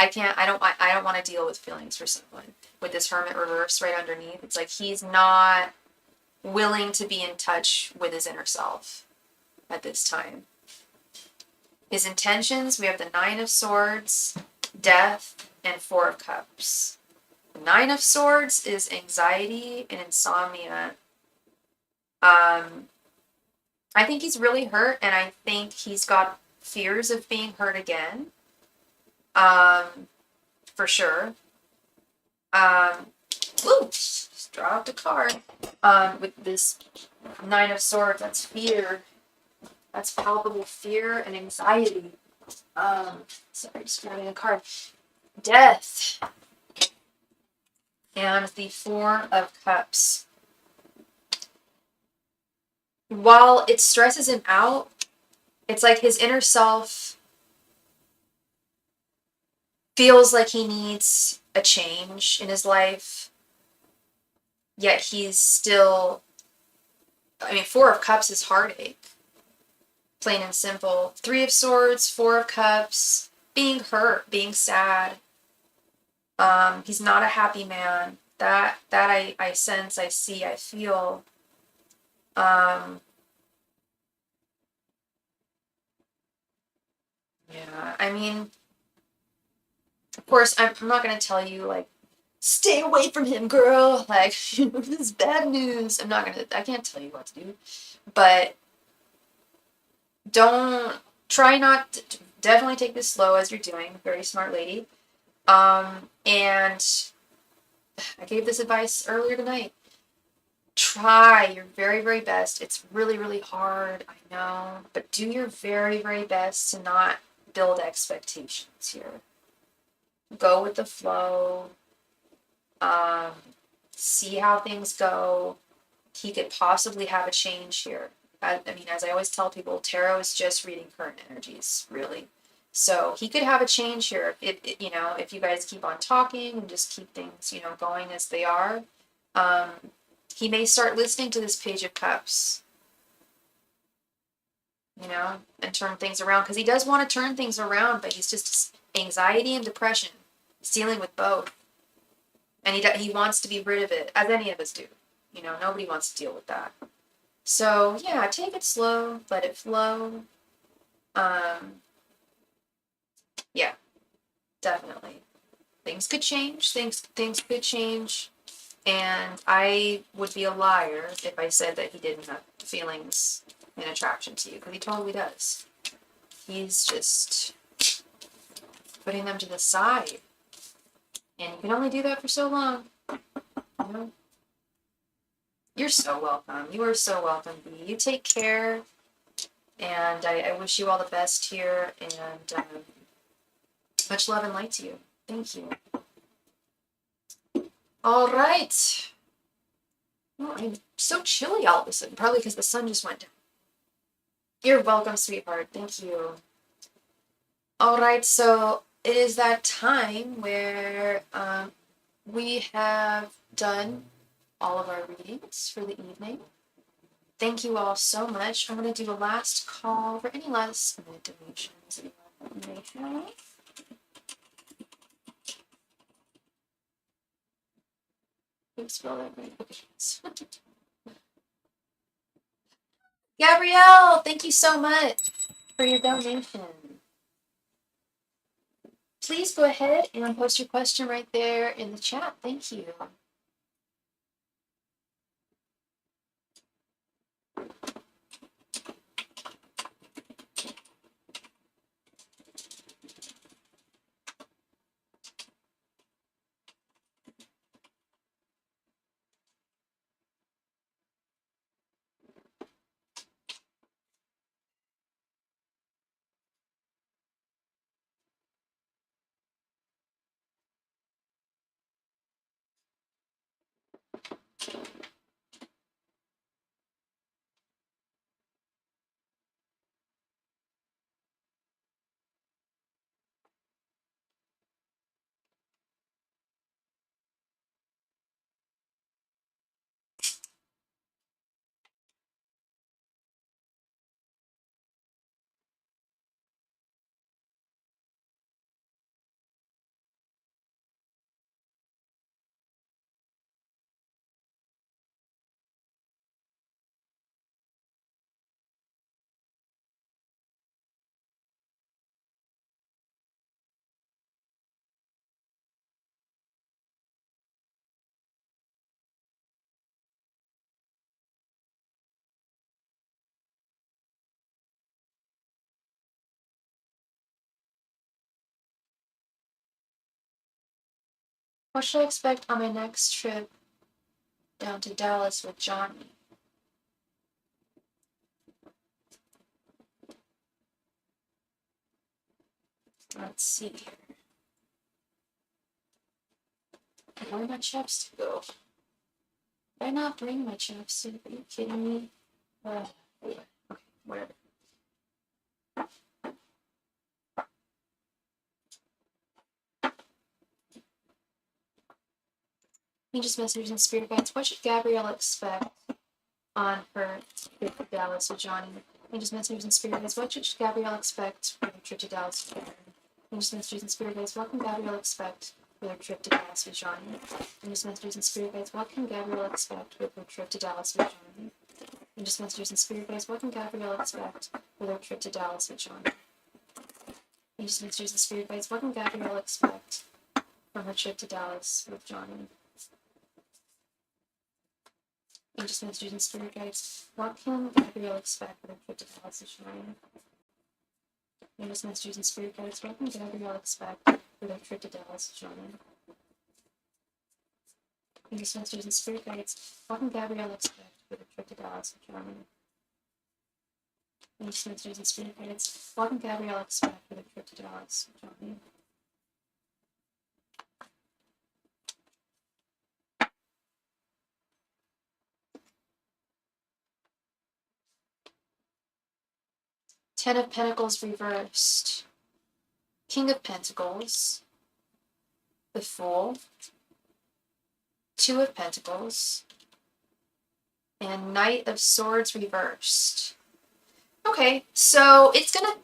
Speaker 1: don't want to deal with feelings for someone. With this Hermit reverse right underneath, it's like he's not willing to be in touch with his inner self at this time. His intentions, we have the Nine of Swords, Death, and Four of Cups. The Nine of Swords is anxiety and insomnia. I think he's really hurt, and I think he's got fears of being hurt again. For sure. Just dropped a card. With this Nine of Swords, that's fear. That's palpable fear and anxiety. Sorry, just grabbing a card. Death. And the Four of Cups. While it stresses him out, it's like his inner self feels like he needs a change in his life. Yet he's still, Four of Cups is heartache. Plain and simple. Three of Swords, Four of Cups, being hurt, being sad. He's not a happy man. That I sense, I see, I feel. Yeah, of course, I'm not going to tell you, like, stay away from him, girl. Like, this is bad news. I can't tell you what to do. But definitely take this slow as you're doing. Very smart lady. And I gave this advice earlier tonight. Try your very, very best. It's really, really hard, I know. But do your very, very best to not build expectations here. Go with the flow. See how things go. He could possibly have a change here. As I always tell people, tarot is just reading current energies, really. So he could have a change here if you guys keep on talking and just keep things, going as they are. He may start listening to this Page of Cups, and turn things around, because he does want to turn things around, but he's just anxiety and depression. He's dealing with both, and he wants to be rid of it, as any of us do. Nobody wants to deal with that. So yeah, take it slow, let it flow. Yeah, definitely. Things could change. Things could change. And I would be a liar if I said that he didn't have feelings and attraction to you, because he totally does. He's just putting them to the side. And you can only do that for so long. You're so welcome. You are so welcome, B. You take care. And I wish you all the best here. And much love and light to you. Thank you. All right. Oh, I'm so chilly all of a sudden, probably because the sun just went down. You're welcome, sweetheart. Thank you. All right, so it is that time where we have done all of our readings for the evening. Thank you all so much. I'm going to do a last call for any last minute donations anyone may have. Spell that right. Okay. Gabrielle, thank you so much for your donation. Please go ahead and post your question right there in the chat. Thank you. What should I expect on my next trip down to Dallas with Johnny? Let's see here. Where are my chapstick go? Did I not bring my chapstick? Are you kidding me? Okay, whatever. Angels, messengers, and spirit guides. What should Gabrielle expect on her trip to Dallas with Johnny? Angels, messengers, and spirit guides. What should Gabrielle expect for the trip to Dallas with Johnny? Angels, messengers, and spirit guides. What can Gabrielle expect for their trip to Dallas with Johnny? Angels, messengers, and spirit guides. What can Gabrielle expect with their trip to Dallas with Johnny? Angels, messengers, and spirit guides. What can Gabrielle expect for their trip to Dallas with Johnny? Angels, messengers, and spirit guides. What can Gabrielle expect from her trip to Dallas with Johnny? Angels, messengers, and spirit guides. What can Gabrielle expect for their trip to Dallas with Johnny? Angels, messengers, and spirit guides. What can Gabrielle expect for their trip to Dallas with Johnny? Angels, messengers, and spirit guides. What can Gabrielle expect for their trip to Dallas with Johnny? Angels, messengers, and spirit guides. What can Gabrielle expect for their trip to Dallas with Johnny? 10 of Pentacles reversed. King of Pentacles. The Fool. 2 of Pentacles. And Knight of Swords reversed. Okay, so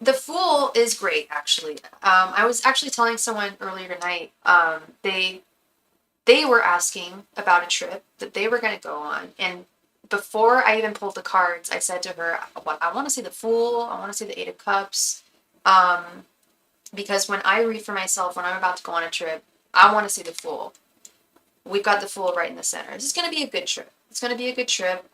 Speaker 1: the Fool is great, actually. I was actually telling someone earlier tonight, they were asking about a trip that they were going to go on, and before I even pulled the cards, I said to her, I want to see the Fool, I want to see the Eight of Cups, because when I read for myself, when I'm about to go on a trip, I want to see the Fool. We've got the Fool right in the center. This is going to be a good trip. It's going to be a good trip.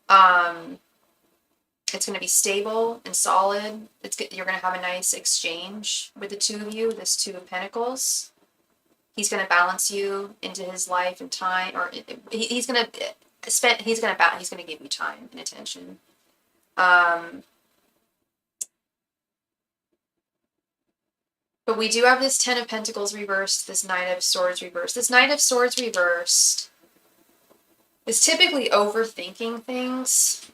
Speaker 1: It's going to be stable and solid. You're going to have a nice exchange with the two of you, this Two of Pentacles. He's going to balance you into his life and time, or he's going to give you time and attention. But we do have this Ten of Pentacles reversed, this Knight of Swords reversed. This Knight of Swords reversed is typically overthinking things.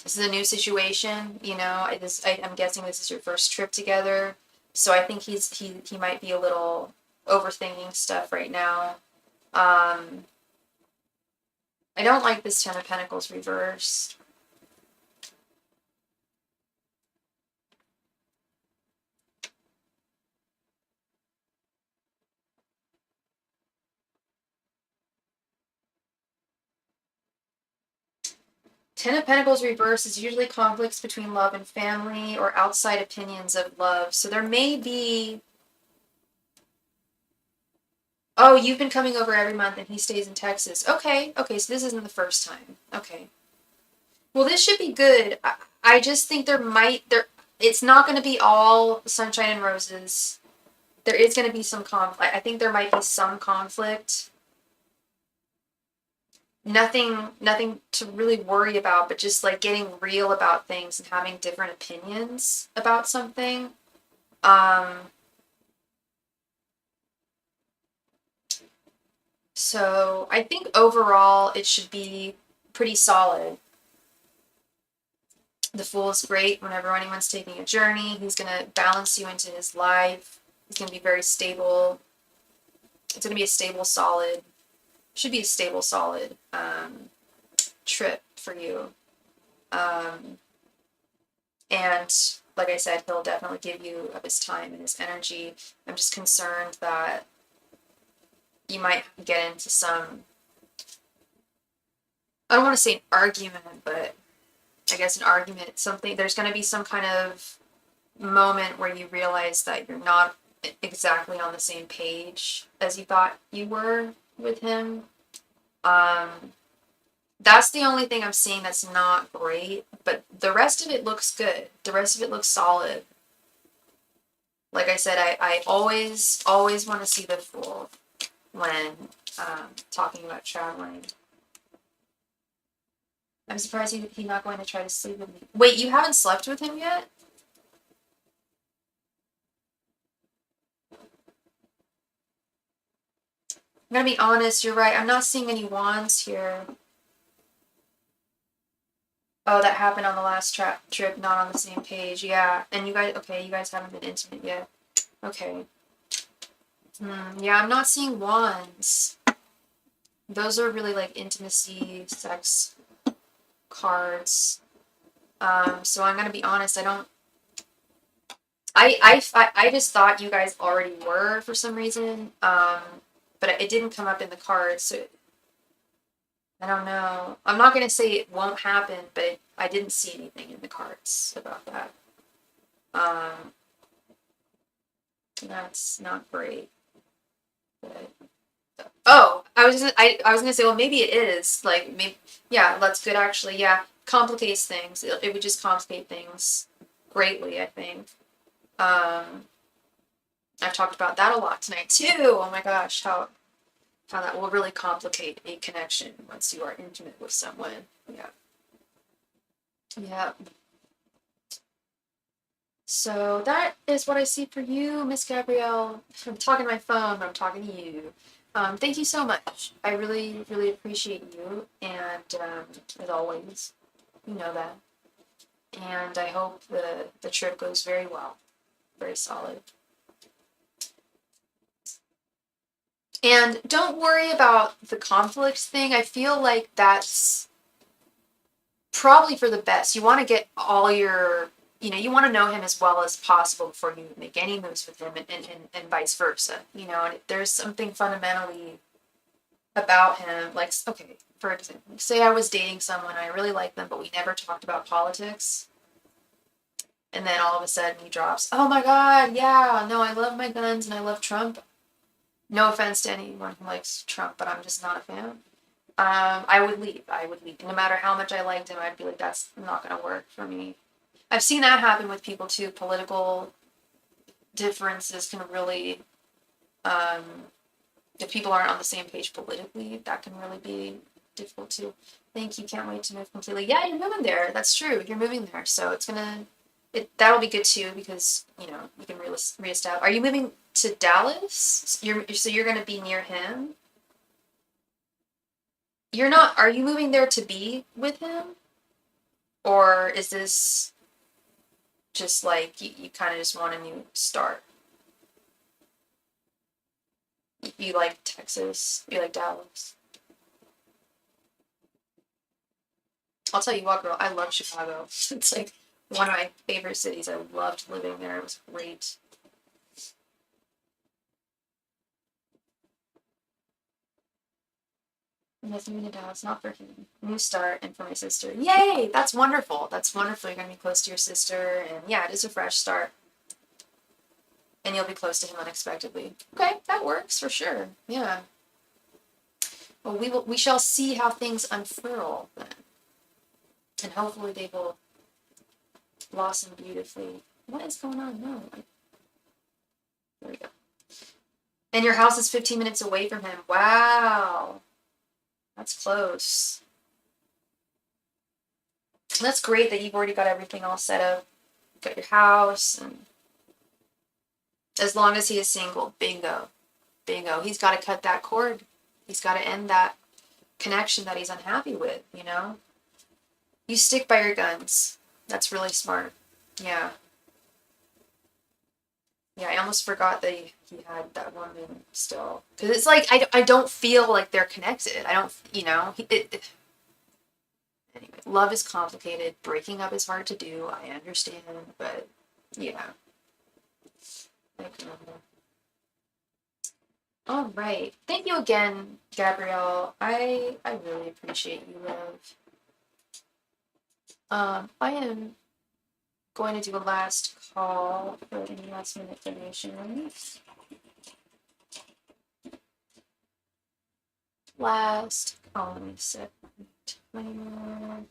Speaker 1: This is a new situation, you know. I'm guessing this is your first trip together, so I think he might be a little overthinking stuff right now. I don't like this Ten of Pentacles reversed. Ten of Pentacles reversed is usually conflicts between love and family or outside opinions of love. So there may be... Oh, you've been coming over every month and he stays in Texas. Okay, so this isn't the first time. Okay. Well, this should be good. I just think it's not going to be all sunshine and roses. There is going to be some conflict. I think there might be some conflict. Nothing to really worry about, but just like getting real about things and having different opinions about something. So I think overall it should be pretty solid. The Fool is great whenever anyone's taking a journey. He's going to balance you into his life. He's going to be very stable. It's going to be a stable, solid, should be a stable, solid trip for you. And like I said, he'll definitely give you of his time and his energy. I'm just concerned that you might get into some, I don't want to say an argument, but I guess an argument, something, there's going to be some kind of moment where you realize that you're not exactly on the same page as you thought you were with him. That's the only thing I'm seeing that's not great, but the rest of it looks good. The rest of it looks solid. Like I said, I always want to see the Fool when talking about traveling. I'm surprised he's not going to try to sleep with me. Wait, you haven't slept with him yet? I'm gonna be honest, you're right. I'm not seeing any wands here. Oh, that happened on the last trip, not on the same page. Yeah, and you guys haven't been intimate yet. Okay. Yeah, I'm not seeing wands. Those are really like intimacy, sex cards. So I'm gonna be honest, I just thought you guys already were for some reason. But it didn't come up in the cards, so I don't know. I'm not gonna say it won't happen, but I didn't see anything in the cards about that. That's not great. But, oh, I was gonna say, well, maybe it is. Like, maybe, yeah, that's good actually. Yeah, complicates things. It would just complicate things greatly, I think. I've talked about that a lot tonight too. Oh my gosh, how that will really complicate a connection once you are intimate with someone. Yeah. Yeah. So that is what I see for you, Miss Gabrielle. I'm talking to my phone, but I'm talking to you. Thank you so much. I really, really appreciate you. And as always, you know that. And I hope the trip goes very well. Very solid. And don't worry about the conflict thing. I feel like that's probably for the best. You want to get all your, you want to know him as well as possible before you make any moves with him and vice versa. And there's something fundamentally about him. Like, okay, for example, say I was dating someone, I really like them, but we never talked about politics. And then all of a sudden he drops, oh my God, yeah, no, I love my guns and I love Trump. No offense to anyone who likes Trump, but I'm just not a fan. I would leave. No matter how much I liked him, I'd be like, that's not going to work for me. I've seen that happen with people too. Political differences can really, if people aren't on the same page politically, that can really be difficult too. Thank you. Can't wait to move completely. Yeah, you're moving there. That's true. You're moving there, so that'll be good too because you can reestablish. Are you moving to Dallas? You're gonna be near him. You're not. Are you moving there to be with him, or is this just like you kind of just want a new start? You like Texas? You like Dallas? I'll tell you what, girl. I love Chicago. It's like one of my favorite cities. I loved living there. It was great. Nothing to Dallas, not for him. New start and for my sister. Yay! That's wonderful. That's wonderful. You're gonna be close to your sister, and yeah, it is a fresh start. And you'll be close to him unexpectedly. Okay, that works for sure. Yeah. Well, we shall see how things unfurl then, and hopefully they will blossom beautifully. What is going on? No. There we go. And your house is 15 minutes away from him. Wow. That's close. That's great that you've already got everything all set up. You've got your house, and as long as he is single, bingo. Bingo. He's got to cut that cord. He's got to end that connection that he's unhappy with, You stick by your guns. That's really smart. Yeah. Yeah, I almost forgot that he had that woman still. Because it's like, I don't feel like they're connected. I don't, anyway, love is complicated. Breaking up is hard to do. I understand, but yeah. All right. Thank you again, Gabrielle. I really appreciate you, love. I am going to do a last call for any last minute donations. Last call, let me set timer.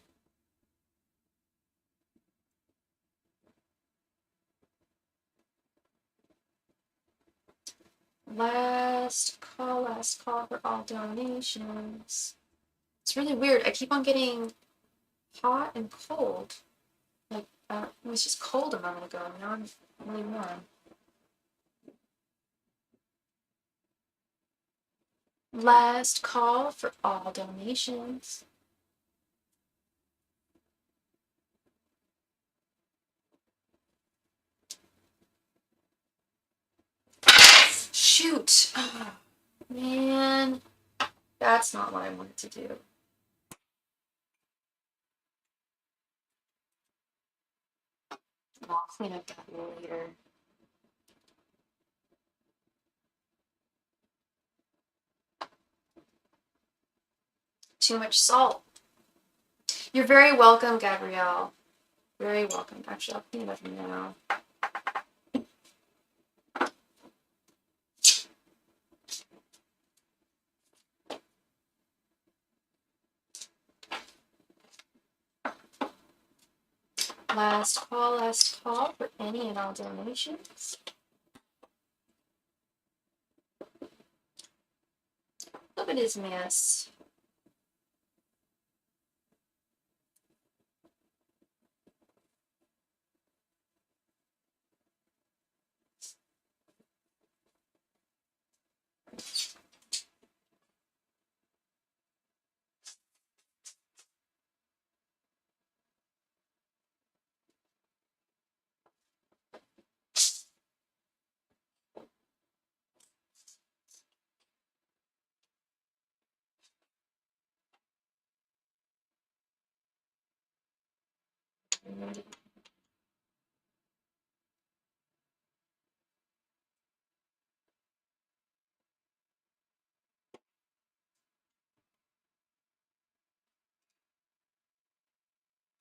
Speaker 1: Last call for all donations. It's really weird. I keep on getting hot and cold. Like, it was just cold a moment ago. Now I'm really warm. Last call for all donations. Shoot! Oh, man. That's not what I wanted to do. I'll clean up that later. Too much salt. You're very welcome, Gabrielle. Very welcome. Actually, I'll clean it up now. Last call for any and all donations. Look at his mess.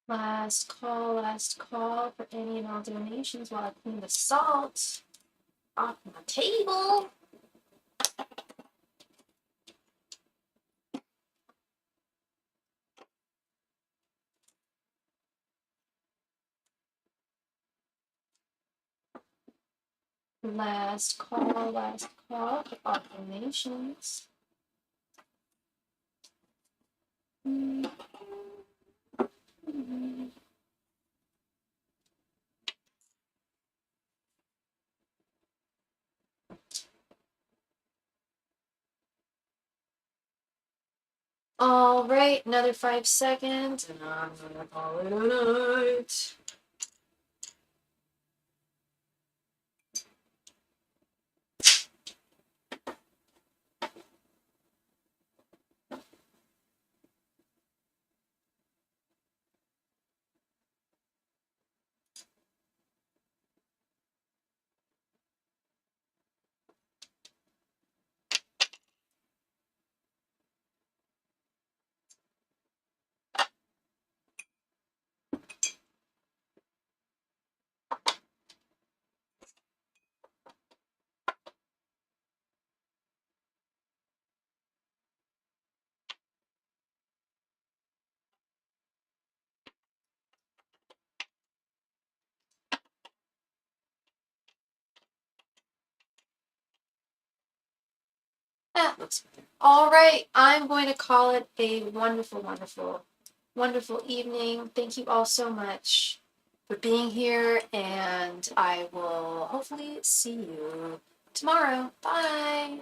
Speaker 1: Last call for any and all donations while I clean the salt off my table. Last call for all donations. All right, another 5 seconds, and I'm gonna call it a night. That looks better. All right, I'm going to call it a wonderful, wonderful, wonderful evening. Thank you all so much for being here, and I will hopefully see you tomorrow. Bye.